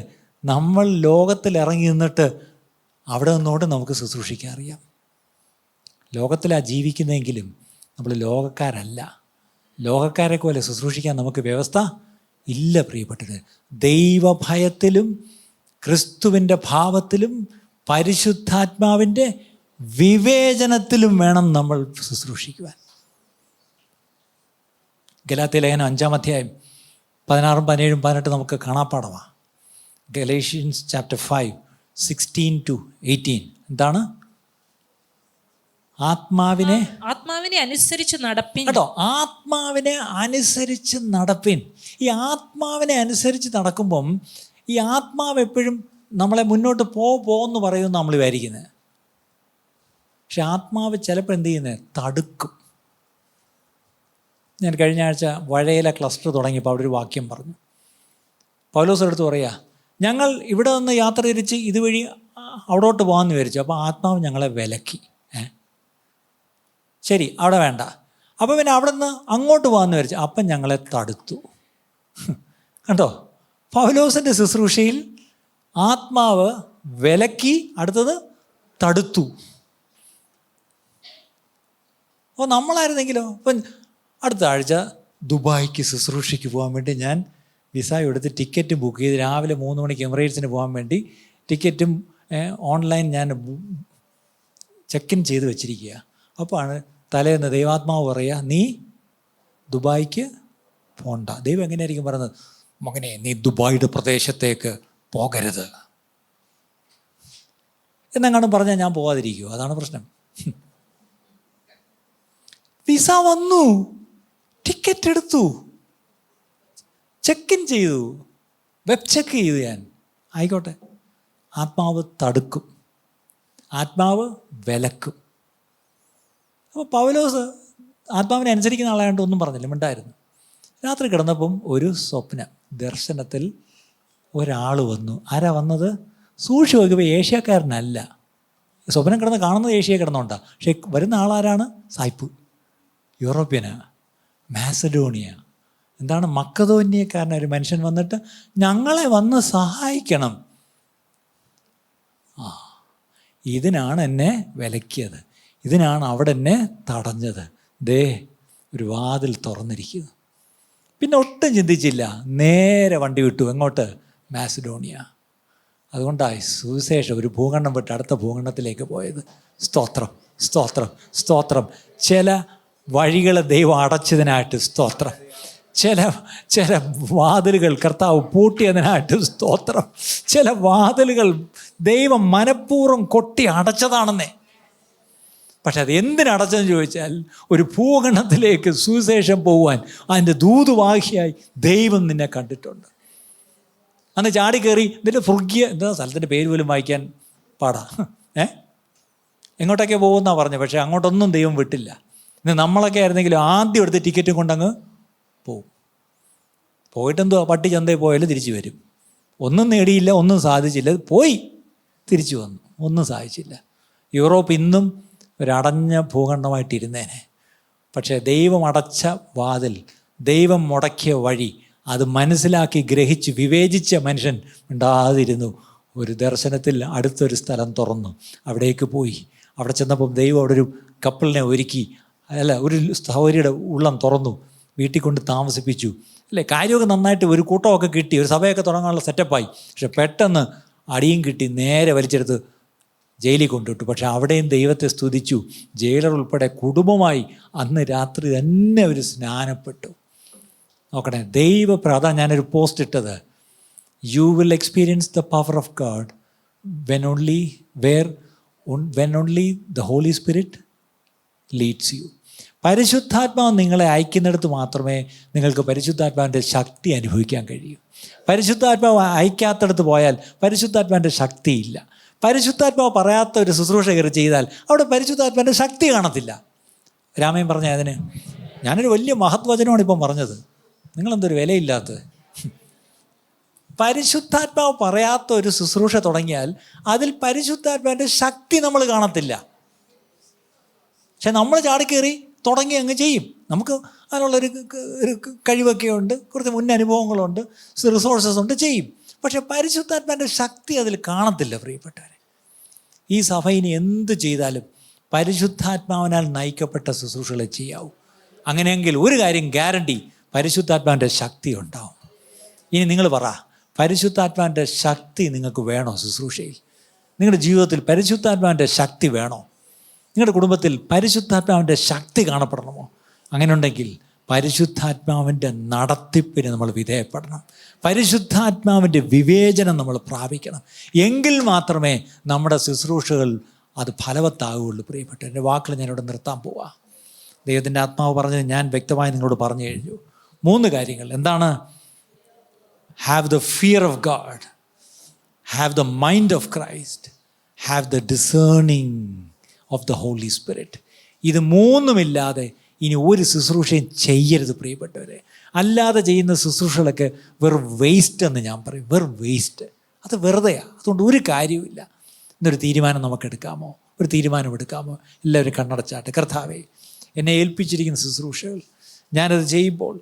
Speaker 2: നമ്മൾ ലോകത്തിൽ ഇറങ്ങി നിന്നിട്ട് അവിടെ നിന്നുകൊണ്ട് നമുക്ക് ശുശ്രൂഷിക്കാൻ അറിയാം. ലോകത്തിലാണ് ജീവിക്കുന്നതെങ്കിലും നമ്മൾ ലോകക്കാരല്ല. ലോകക്കാരെ പോലെ ശുശ്രൂഷിക്കാൻ നമുക്ക് വ്യവസ്ഥ ഇല്ല പ്രിയപ്പെട്ടത്. ദൈവഭയത്തിലും ക്രിസ്തുവിൻ്റെ ഭാവത്തിലും പരിശുദ്ധാത്മാവിൻ്റെ വിവേചനത്തിലും വേണം നമ്മൾ ശുശ്രൂഷിക്കുവാൻ. ഗലാത്യ ലേഖനം 5-ാം അധ്യായം 16, 17, 18 നമുക്ക് കാണാപ്പാടമാണ്. ഗലേഷ്യൻസ് ചാപ്റ്റർ 5, 16-18 എന്താണ്? ആത്മാവിനെ
Speaker 3: അനുസരിച്ച് നടപ്പിൻ.
Speaker 2: കേട്ടോ, ആത്മാവിനെ അനുസരിച്ച് നടപ്പിൻ. ഈ ആത്മാവിനെ അനുസരിച്ച് നടക്കുമ്പം ഈ ആത്മാവ് എപ്പോഴും നമ്മളെ മുന്നോട്ട് പോന്ന് പറയുമെന്ന് നമ്മൾ വിചാരിക്കുന്നത്. പക്ഷെ ആത്മാവ് ചിലപ്പോൾ എന്ത് ചെയ്യുന്നത്? തടുക്കും. ഞാൻ കഴിഞ്ഞ ആഴ്ച വഴയില ക്ലസ്റ്റർ തുടങ്ങിയപ്പോൾ അവിടെ ഒരു വാക്യം പറഞ്ഞു. പൗലോസ് എടുത്ത് പറയുക, ഞങ്ങൾ ഇവിടെ നിന്ന് യാത്ര തിരിച്ച് ഇതുവഴി അവിടോട്ട് പോകാമെന്ന് വിചാരിച്ചു. അപ്പോൾ ആത്മാവ് ഞങ്ങളെ വിലക്കി. ശരി, അവിടെ വേണ്ട. അപ്പം പിന്നെ അവിടെ നിന്ന് അങ്ങോട്ട് പോകാമെന്ന് വിചാരിച്ചു. അപ്പം ഞങ്ങളെ തടുത്തു. കണ്ടോ, പൗലോസിൻ്റെ ശുശ്രൂഷയിൽ ആത്മാവ് വിലക്കി, അടുത്തത് തടുത്തു. അപ്പോൾ നമ്മളായിരുന്നെങ്കിലോ? അപ്പം അടുത്ത ആഴ്ച ദുബായ്ക്ക് ശുശ്രൂഷയ്ക്ക് പോകാൻ വേണ്ടി ഞാൻ വിസ എടുത്ത് ടിക്കറ്റ് ബുക്ക് ചെയ്ത് രാവിലെ 3 മണിക്ക് എമിറേറ്റ്സിന് പോകാൻ വേണ്ടി ടിക്കറ്റും ഓൺലൈൻ ഞാൻ ചെക്ക് ഇൻ ചെയ്ത് വെച്ചിരിക്കുക. അപ്പോഴാണ് തലേന്ന് ദൈവാത്മാവ് പറയുക, നീ ദുബായ്ക്ക് പോകണ്ട. ദൈവം എങ്ങനെയായിരിക്കും പറയുന്നത്? മകനെ, നീ ദുബായിയുടെ പ്രദേശത്തേക്ക് പോകരുത് എന്നെങ്ങാനും പറഞ്ഞാൽ ഞാൻ പോകാതിരിക്കുമോ? അതാണ് പ്രശ്നം. വിസ വന്നു, ടിക്കറ്റ് എടുത്തു, ചെക്ക് ഇൻ ചെയ്തു, വെബ് ചെക്ക് ചെയ്തു ഞാൻ. ആയിക്കോട്ടെ, ആത്മാവ് തടുക്കും, ആത്മാവ് വിലക്കും. അപ്പോൾ പൗലോസ് ആത്മാവിനെ അനുസരിക്കുന്ന ആളായതുകൊണ്ട് ഒന്നും പറഞ്ഞില്ല, മിണ്ടായിരുന്നു. രാത്രി കിടന്നപ്പം ഒരു സ്വപ്നം, ദർശനത്തിൽ ഒരാൾ വന്നു. ആരാ വന്നത്? സൂക്ഷിച്ച് നോക്കിയപ്പോൾ ഏഷ്യക്കാരനല്ല. സ്വപ്നം കിടന്ന് കാണുന്നത് ഏഷ്യ കിടന്നുകൊണ്ടാണ്. പക്ഷേ വരുന്ന ആളാരാണ്? സായിപ്പ്, യൂറോപ്യനാ, മാസഡോണിയ. എന്താണ്? മക്കതോന്യക്കാരൻ ഒരു മനുഷ്യൻ വന്നിട്ട് ഞങ്ങളെ വന്ന് സഹായിക്കണം. ഇതിനാണ് എന്നെ വിലക്കിയത്, ഇതിനാണ് അവിടെ എന്നെ തടഞ്ഞത്. ദേ ഒരു വാതിൽ തുറന്നിരിക്കുന്നു. പിന്നെ ഒട്ടും ചിന്തിച്ചില്ല, നേരെ വണ്ടി വിട്ടു. എങ്ങോട്ട്? മാസിഡോണിയ. അതുകൊണ്ടായി സുവിശേഷം ഒരു ഭൂഖണ്ഡം വിട്ട് അടുത്ത ഭൂഖണ്ഡത്തിലേക്ക് പോയത്. സ്തോത്രം, സ്തോത്രം, സ്തോത്രം. ചില വഴികൾ ദൈവം അടച്ചതിനായിട്ട് സ്തോത്രം. ചില വാതിലുകൾ കർത്താവ് പൂട്ടിയതിനായിട്ട് സ്തോത്രം. ചില വാതിലുകൾ ദൈവം മനഃപൂർവ്വം കൊട്ടി അടച്ചതാണെന്നേ. പക്ഷെ അത് എന്തിനടച്ചെന്ന് ചോദിച്ചാൽ, ഒരു ഭൂഖണ്ഡത്തിലേക്ക് സുവിശേഷം പോകുവാൻ അതിൻ്റെ ദൂതുവാഹിയായി ദൈവം നിന്നെ കണ്ടിട്ടുണ്ട്. അന്ന് ചാടിക്കയറി ഇതിൻ്റെ ഫ്രുഗ്യ എന്താ സ്ഥലത്തിൻ്റെ പേര് പോലും വായിക്കാൻ പാടാ. എങ്ങോട്ടൊക്കെ പോകുമെന്നാണ് പറഞ്ഞത്. പക്ഷേ അങ്ങോട്ടൊന്നും ദൈവം വിട്ടില്ല. ഇന്ന് നമ്മളൊക്കെ ആയിരുന്നെങ്കിലും ആദ്യം എടുത്ത് ടിക്കറ്റും കൊണ്ടങ്ങ് പോവും. പോയിട്ടെന്തോ പട്ടി ചന്തയിൽ പോയാലും തിരിച്ചു വരും. ഒന്നും നേടിയില്ല, ഒന്നും സാധിച്ചില്ല. പോയി തിരിച്ചു വന്നു, ഒന്നും സാധിച്ചില്ല. യൂറോപ്പ് ഇന്നും ഒരടഞ്ഞ ഭൂഖണ്ഡമായിട്ടിരുന്നേനെ. പക്ഷേ ദൈവം അടച്ച വാതിൽ, ദൈവം മുടക്കിയ വഴി, അത് മനസ്സിലാക്കി ഗ്രഹിച്ച് വിവേചിച്ച മനുഷ്യൻ ഉണ്ടാതിരുന്നു. ഒരു ദർശനത്തിൽ അടുത്തൊരു സ്ഥലം തുറന്നു, അവിടേക്ക് പോയി. അവിടെ ചെന്നപ്പം ദൈവം അവിടെ ഒരു കപ്പിളിനെ ഒരുക്കി, ഒരു സഹോദരിയുടെ ഉള്ളം തുറന്നു, വീട്ടിൽ കൊണ്ട് താമസിപ്പിച്ചു. അല്ലേ, കാര്യമൊക്കെ നന്നായിട്ട് ഒരു കൂട്ടമൊക്കെ കിട്ടി, ഒരു സഭയൊക്കെ തുടങ്ങാനുള്ള സെറ്റപ്പായി. പക്ഷെ പെട്ടെന്ന് അടിയും കിട്ടി, നേരെ വലിച്ചെടുത്ത് ജയിലിൽ കൊണ്ടുവിട്ടു. പക്ഷെ അവിടെയും ദൈവത്തെ സ്തുതിച്ചു. ജയിലർ ഉൾപ്പെടെ കുടുംബമായി അന്ന് രാത്രി തന്നെ അവർ സ്നാനപ്പെട്ടു. നോക്കണേ, അതാ ഞാനൊരു പോസ്റ്റ് ഇട്ടത്. You will experience the power of God when only the Holy Spirit leads you. പരിശുദ്ധാത്മാവ് നിങ്ങളെ അയക്കുന്നിടത്ത് മാത്രമേ നിങ്ങൾക്ക് പരിശുദ്ധാത്മാവിൻ്റെ ശക്തി അനുഭവിക്കാൻ കഴിയൂ. പരിശുദ്ധാത്മാവ് അയക്കാത്തടത്ത് പോയാൽ പരിശുദ്ധാത്മാവിൻ്റെ ശക്തിയില്ല. പരിശുദ്ധാത്മാവ് പറയാത്ത ഒരു ശുശ്രൂഷ ചെയ്താൽ അവിടെ പരിശുദ്ധാത്മാവിൻ്റെ ശക്തി കാണത്തില്ല. രാമൻ പറഞ്ഞ അതിന് ഞാനൊരു വലിയ മഹത്വചനമാണ് ഇപ്പം പറഞ്ഞത്. നിങ്ങളെന്തൊരു വിലയില്ലാത്തത്. പരിശുദ്ധാത്മാവ് പറയാത്ത ഒരു ശുശ്രൂഷ തുടങ്ങിയാൽ അതിൽ പരിശുദ്ധാത്മാവിൻ്റെ ശക്തി നമ്മൾ കാണത്തില്ല. പക്ഷെ നമ്മൾ ചാടിക്കയറി തുടങ്ങി അങ്ങ് ചെയ്യും. നമുക്ക് അതിനുള്ളൊരു കഴിവൊക്കെ ഉണ്ട്, കുറച്ച് മുൻ അനുഭവങ്ങളുണ്ട്, റിസോഴ്സസ് ഉണ്ട്, ചെയ്യും. പക്ഷെ പരിശുദ്ധാത്മാവിൻ്റെ ശക്തി അതിൽ കാണത്തില്ല. പ്രിയപ്പെട്ടവരെ, ഈ സഭ ഇനി എന്ത് ചെയ്താലും പരിശുദ്ധാത്മാവിനാൽ നയിക്കപ്പെട്ട ശുശ്രൂഷകളെ ചെയ്യാവൂ. അങ്ങനെയെങ്കിൽ ഒരു കാര്യം ഗ്യാരണ്ടി, പരിശുദ്ധാത്മാവിൻ്റെ ശക്തി ഉണ്ടാവും. ഇനി നിങ്ങൾ പറ, പരിശുദ്ധാത്മാവിൻ്റെ ശക്തി നിങ്ങൾക്ക് വേണോ? ശുശ്രൂഷയിൽ നിങ്ങളുടെ ജീവിതത്തിൽ പരിശുദ്ധാത്മാവിൻ്റെ ശക്തി വേണോ? നിങ്ങളുടെ കുടുംബത്തിൽ പരിശുദ്ധാത്മാവിൻ്റെ ശക്തി കാണപ്പെടണമോ? അങ്ങനെ ഉണ്ടെങ്കിൽ പരിശുദ്ധാത്മാവിൻ്റെ നടത്തിപ്പിന് നമ്മൾ വിധേയപ്പെടണം. പരിശുദ്ധാത്മാവിൻ്റെ വിവേചനം നമ്മൾ പ്രാപിക്കണം. എങ്കിൽ മാത്രമേ നമ്മുടെ ശുശ്രൂഷകൾ അത് ഫലവത്താകുകയുള്ളൂ. പ്രിയപ്പെട്ട എൻ്റെ വാക്കുകൾ ഞാനിവിടെ നിർത്താൻ പോവാം. ദൈവത്തിൻ്റെ ആത്മാവ് പറഞ്ഞത് ഞാൻ വ്യക്തമായി നിങ്ങളോട് പറഞ്ഞു കഴിഞ്ഞു. 3 കാര്യങ്ങൾ. എന്താണ്? Have the fear of God, have the mind of Christ, have the discerning of the Holy Spirit. ഇത് 3ഉമില്ലാതെ ഇനി ഒരു ശുശ്രൂഷയും ചെയ്യരുത് പ്രിയപ്പെട്ടവരെ. അല്ലാതെ ചെയ്യുന്ന ശുശ്രൂഷകളൊക്കെ വെറും വേസ്റ്റ് എന്ന് ഞാൻ പറയും. വെറും വേസ്റ്റ്, അത് വെറുതെയാണ്. അതുകൊണ്ട് ഒരു കാര്യവുമില്ല. ഇന്നൊരു തീരുമാനം നമുക്കെടുക്കാമോ? ഒരു തീരുമാനം എടുക്കാമോ? എല്ലാവരും കണ്ണടച്ചാട്ടെ. കർത്താവേ, എന്നെ ഏൽപ്പിച്ചിരിക്കുന്ന ശുശ്രൂഷകൾ ഞാനത് ചെയ്യുമ്പോൾ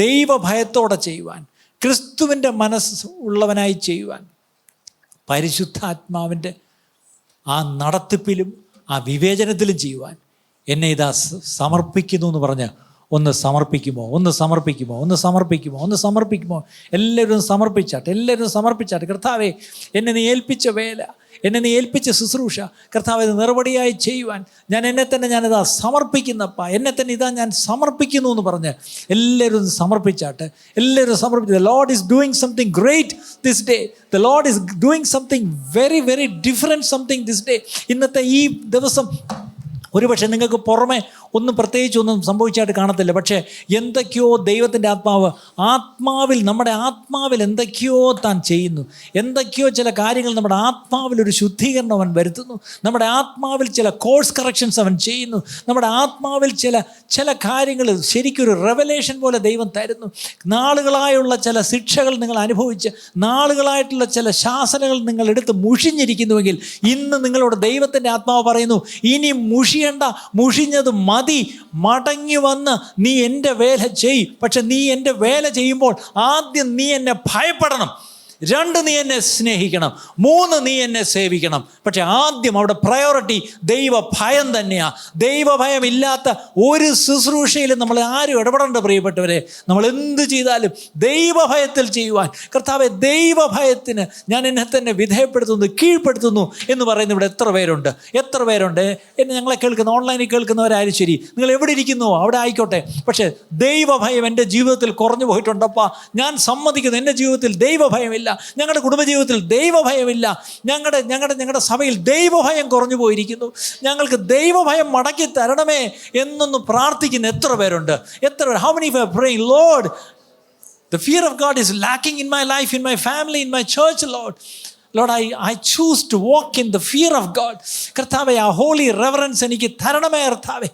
Speaker 2: ദൈവഭയത്തോടെ ചെയ്യുവാൻ, ക്രിസ്തുവിൻ്റെ മനസ്സ് ഉള്ളവനായി ചെയ്യുവാൻ, പരിശുദ്ധാത്മാവിൻ്റെ ആ നടത്തിപ്പിലും ആ വിവേചനത്തിലും ചെയ്യുവാൻ എന്നെ ഇതാ സമർപ്പിക്കുന്നു എന്ന് പറഞ്ഞ് ഒന്ന് സമർപ്പിക്കുമോ? എല്ലാവരും സമർപ്പിച്ചാട്ടെ. കർത്താവേ, എന്നെ നീ ഏൽപ്പിച്ച വേല, എന്നെ നീ ഏൽപ്പിച്ച ശുശ്രൂഷ, കർത്താവേ, ഇത് നിറപടിയായി ചെയ്യുവാൻ ഞാനിതാ സമർപ്പിക്കുന്നപ്പാ, എന്നെ തന്നെ ഇതാ ഞാൻ സമർപ്പിക്കുന്നു എന്ന് പറഞ്ഞ് എല്ലാവരും സമർപ്പിച്ചാട്ടെ. The Lord is doing something great this day. The Lord is doing something very, very different something this day. ഇന്നത്തെ ഈ ദിവസം ഒരുപക്ഷെ നിങ്ങൾക്ക് പുറമെ പ്രത്യേകിച്ചൊന്നും സംഭവിച്ചായിട്ട് കാണത്തില്ല. പക്ഷേ എന്തൊക്കെയോ ദൈവത്തിൻ്റെ നമ്മുടെ ആത്മാവിൽ എന്തൊക്കെയോ താൻ ചെയ്യുന്നു. എന്തൊക്കെയോ ചില കാര്യങ്ങൾ നമ്മുടെ ആത്മാവിൽ ഒരു ശുദ്ധീകരണം അവൻ വരുത്തുന്നു. നമ്മുടെ ആത്മാവിൽ ചില കോഴ്സ് കറക്ഷൻസ് അവൻ ചെയ്യുന്നു. നമ്മുടെ ആത്മാവിൽ ചില കാര്യങ്ങൾ ശരിക്കൊരു റെവലേഷൻ പോലെ ദൈവം തരുന്നു. നാളുകളായുള്ള ചില ശിക്ഷകൾ നിങ്ങൾ അനുഭവിച്ച്, നാളുകളായിട്ടുള്ള ചില ശാസനകൾ നിങ്ങൾ എടുത്ത് മുഷിഞ്ഞിരിക്കുന്നുവെങ്കിൽ ഇന്ന് നിങ്ങളോട് ദൈവത്തിൻ്റെ ആത്മാവ് പറയുന്നു, ഇനി മുഷിയാതെ
Speaker 1: മുഷിയണ്ട, മുഷിഞ്ഞത് മതി. മടങ്ങി വന്ന് നീ എൻ്റെ വേല ചെയ്. പക്ഷെ നീ എൻ്റെ വേല ചെയ്യുമ്പോൾ ആദ്യം നീ എന്നെ ഭയപ്പെടണം. 2, നീ എന്നെ സ്നേഹിക്കണം. 3, നീ എന്നെ സേവിക്കണം. പക്ഷെ ആദ്യം അവിടെ പ്രയോറിറ്റി ദൈവഭയം തന്നെയാണ്. ദൈവഭയം ഇല്ലാത്ത ഒരു ശുശ്രൂഷയിലും നമ്മൾ ആരും ഇടപെടേണ്ട പ്രിയപ്പെട്ടവരെ. നമ്മൾ എന്ത് ചെയ്താലും ദൈവഭയത്തിൽ ചെയ്യുവാൻ. കർത്താവെ, ദൈവഭയത്തിന് ഞാൻ എന്നെ തന്നെ വിധേയപ്പെടുത്തുന്നു, കീഴ്പ്പെടുത്തുന്നു എന്ന് പറയുന്ന ഇവിടെ എത്ര പേരുണ്ട്? എന്നെ ഞങ്ങളെ കേൾക്കുന്ന, ഓൺലൈനിൽ കേൾക്കുന്നവരായാലും ശരി, നിങ്ങൾ എവിടെ ഇരിക്കുന്നുവോ അവിടെ ആയിക്കോട്ടെ. പക്ഷേ ദൈവഭയം എൻ്റെ ജീവിതത്തിൽ കുറഞ്ഞു പോയിട്ടുണ്ടപ്പാ. ഞാൻ സമ്മതിക്കുന്നു, എൻ്റെ ജീവിതത്തിൽ ദൈവഭയമില്ല, ഞങ്ങളുടെ കുടുംബജീവിതത്തിൽ ദൈവഭയമില്ല, ഞങ്ങളുടെ സഭയിൽ ദൈവഭയം കുറഞ്ഞു പോയിരിക്കുന്നു, ഞങ്ങൾക്ക് ദൈവഭയം മടക്കി തരണമേ എന്നൊന്ന് പ്രാർത്ഥിക്കുന്ന എത്ര പേരുണ്ട്? How many are praying, Lord, the fear of God is lacking in my life, in my family, in my church, Lord, I choose to walk in the fear of God. കർത്താവേ, ആ ഹോളി റെവറൻസ് എനിക്ക് തരണമേ കർത്താവേ.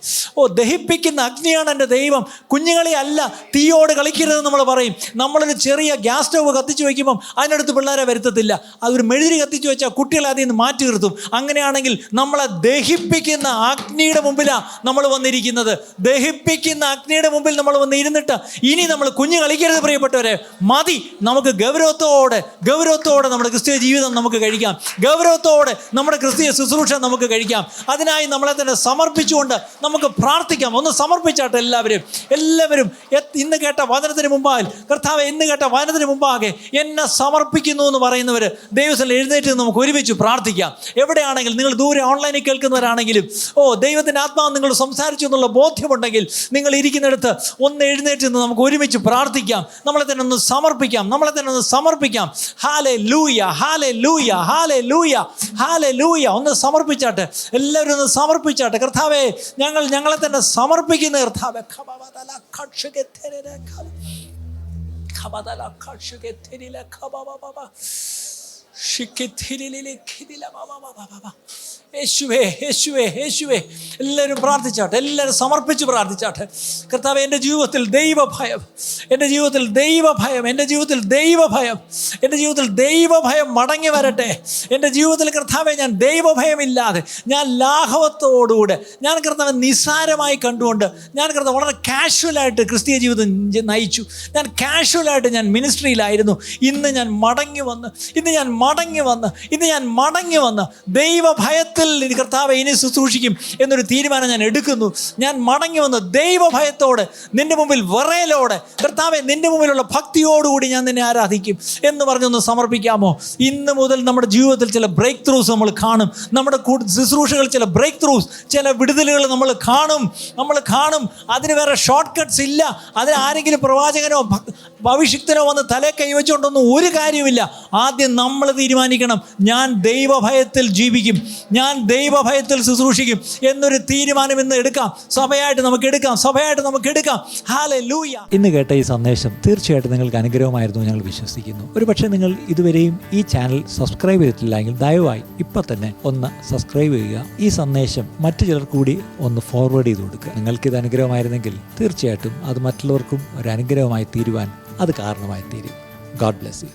Speaker 1: ദഹിപ്പിക്കുന്ന അഗ്നിയാണ് എൻ്റെ ദൈവം. കുഞ്ഞുങ്ങളെ അല്ല, തീയോട് കളിക്കരുതെന്ന് നമ്മൾ പറയും. നമ്മളൊരു ചെറിയ ഗ്യാസ് സ്റ്റവ് കത്തിച്ച് വയ്ക്കുമ്പം അതിനടുത്ത് പിള്ളേരെ വരുത്തത്തില്ല. അതൊരു മെഴുതിരി കത്തിച്ച് വെച്ചാൽ കുട്ടികളെ അതിൽ നിന്ന് മാറ്റി നിർത്തും. അങ്ങനെയാണെങ്കിൽ നമ്മളെ ദഹിപ്പിക്കുന്ന അഗ്നിയുടെ മുമ്പിലാണ് നമ്മൾ വന്നിരിക്കുന്നത്. ദഹിപ്പിക്കുന്ന അഗ്നിയുടെ മുമ്പിൽ നമ്മൾ വന്നിരുന്നിട്ട് ഇനി നമ്മൾ കുഞ്ഞു കളിക്കരുത് പ്രിയപ്പെട്ടവരെ. മതി, നമുക്ക് ഗൗരവത്തോടെ നമ്മുടെ ക്രിസ്തീയ ജീവിതം നമുക്ക് കഴിക്കാം. ഗൗരവത്തോടെ നമ്മുടെ ക്രിസ്തീയ ശുശ്രൂഷ നമുക്ക് കഴിക്കാം. അതിനായി നമ്മളെ തന്നെ സമർപ്പിച്ചുകൊണ്ട് നമുക്ക് പ്രാർത്ഥിക്കാം. ഒന്ന് സമർപ്പിച്ചാട്ടെ എല്ലാവരും. ഇന്ന് കേട്ട വചനത്തിന് മുമ്പാകെ, കർത്താവെ, ഇന്ന് കേട്ട വചനത്തിന് മുമ്പാകെ എന്നെ സമർപ്പിക്കുന്നു എന്ന് പറയുന്നവർ ദൈവത്തിൽ എഴുന്നേറ്റ് നമുക്ക് ഒരുമിച്ച് പ്രാർത്ഥിക്കാം. എവിടെയാണെങ്കിലും, നിങ്ങൾ ദൂരെ ഓൺലൈനിൽ കേൾക്കുന്നവരാണെങ്കിലും, ദൈവത്തിൻ്റെ ആത്മാവ് നിങ്ങൾ സംസാരിച്ചു എന്നുള്ള ബോധ്യമുണ്ടെങ്കിൽ നിങ്ങൾ ഇരിക്കുന്നിടത്ത് ഒന്ന് എഴുന്നേറ്റ് നിന്ന് നമുക്ക് ഒരുമിച്ച് പ്രാർത്ഥിക്കാം. നമ്മളെ തന്നെ ഒന്ന് സമർപ്പിക്കാം. Hallelujah, hallelujah, hallelujah, hallelujah. ഒന്ന് സമർപ്പിച്ചാട്ടെ, എല്ലാവരും ഒന്ന് സമർപ്പിച്ചാട്ടെ. കർത്താവേ, ഞങ്ങളെ തന്നെ സമർപ്പിക്കുന്ന കർത്താവേ. യേശുവേ, എല്ലാവരും പ്രാർത്ഥിച്ചാട്ടെ, എല്ലാവരും സമർപ്പിച്ച് പ്രാർത്ഥിച്ചാട്ടെ. കർത്താവേ, എൻ്റെ ജീവിതത്തിൽ ദൈവഭയം മടങ്ങി വരട്ടെ. എൻ്റെ ജീവിതത്തിൽ കർത്താവേ, ഞാൻ ദൈവഭയമില്ലാതെ, ഞാൻ ലാഘവത്തോടുകൂടെ, ഞാൻ കർത്താവെ നിസ്സാരമായി കണ്ടുകൊണ്ട്, ഞാൻ കർത്താവ് വളരെ കാഷ്വലായിട്ട് ക്രിസ്തീയ ജീവിതം നയിച്ചു. ഞാൻ കാഷ്വലായിട്ട് മിനിസ്ട്രിയിലായിരുന്നു. ഇന്ന് ഞാൻ മടങ്ങി വന്ന് ദൈവഭയത്തിൽ കർത്താവെ ഇനി ശുശ്രൂഷിക്കും എന്നൊരു തീരുമാനം ഞാൻ എടുക്കുന്നു. ഞാൻ മടങ്ങി വന്ന് ദൈവഭയത്തോടെ, നിന്റെ മുമ്പിൽ വിറയലോടെ, കർത്താവെ, നിന്റെ മുമ്പിലുള്ള ഭക്തിയോടുകൂടി ഞാൻ നിന്നെ ആരാധിക്കും എന്ന് പറഞ്ഞൊന്ന് സമർപ്പിക്കാമോ? ഇന്ന് മുതൽ നമ്മുടെ ജീവിതത്തിൽ ചില ബ്രേക്ക് ത്രൂസ് നമ്മൾ കാണും. നമ്മുടെ ശുശ്രൂഷകൾ ചില ബ്രേക്ക് ത്രൂസ്, ചില വിടുതലുകൾ നമ്മൾ കാണും. അതിന് വേറെ ഷോർട്ട് കട്ട്സ് ഇല്ല. അതിന് ആരെങ്കിലും പ്രവാചകനോ ഭവിഷ്യക്തനോ വന്ന് തലേ കൈവച്ചുകൊണ്ടൊന്നും ഒരു കാര്യമില്ല. ആദ്യം നമ്മൾ തീരുമാനിക്കണം, ഞാൻ ദൈവഭയത്തിൽ ജീവിക്കും, ഞാൻ ദൈവഭയത്തിൽ ശുശ്രൂഷിക്കും എന്നൊരു തീരുമാനം ഇന്ന് എടുക്കാം. സഭയായിട്ട് നമുക്ക് എടുക്കാം. ഹല്ലേലൂയ.
Speaker 2: ഇന്ന് കേട്ട ഈ സന്ദേശം തീർച്ചയായിട്ടും നിങ്ങൾക്ക് അനുഗ്രഹമായിരുന്നു ഞങ്ങൾ വിശ്വസിക്കുന്നു. ഒരുപക്ഷെ നിങ്ങൾ ഇതുവരെയും ഈ ചാനൽ സബ്സ്ക്രൈബ് ചെയ്തിട്ടില്ലെങ്കിൽ ദയവായി ഇപ്പം തന്നെ ഒന്ന് സബ്സ്ക്രൈബ് ചെയ്യുക. ഈ സന്ദേശം മറ്റു ചിലർ കൂടി ഒന്ന് ഫോർവേഡ് ചെയ്ത് കൊടുക്കുക. നിങ്ങൾക്കിത് അനുഗ്രഹമായിരുന്നെങ്കിൽ തീർച്ചയായിട്ടും അത് മറ്റുള്ളവർക്കും ഒരു അനുഗ്രഹമായി തീരുവാൻ അത് കാരണമായി തീരും. God bless you.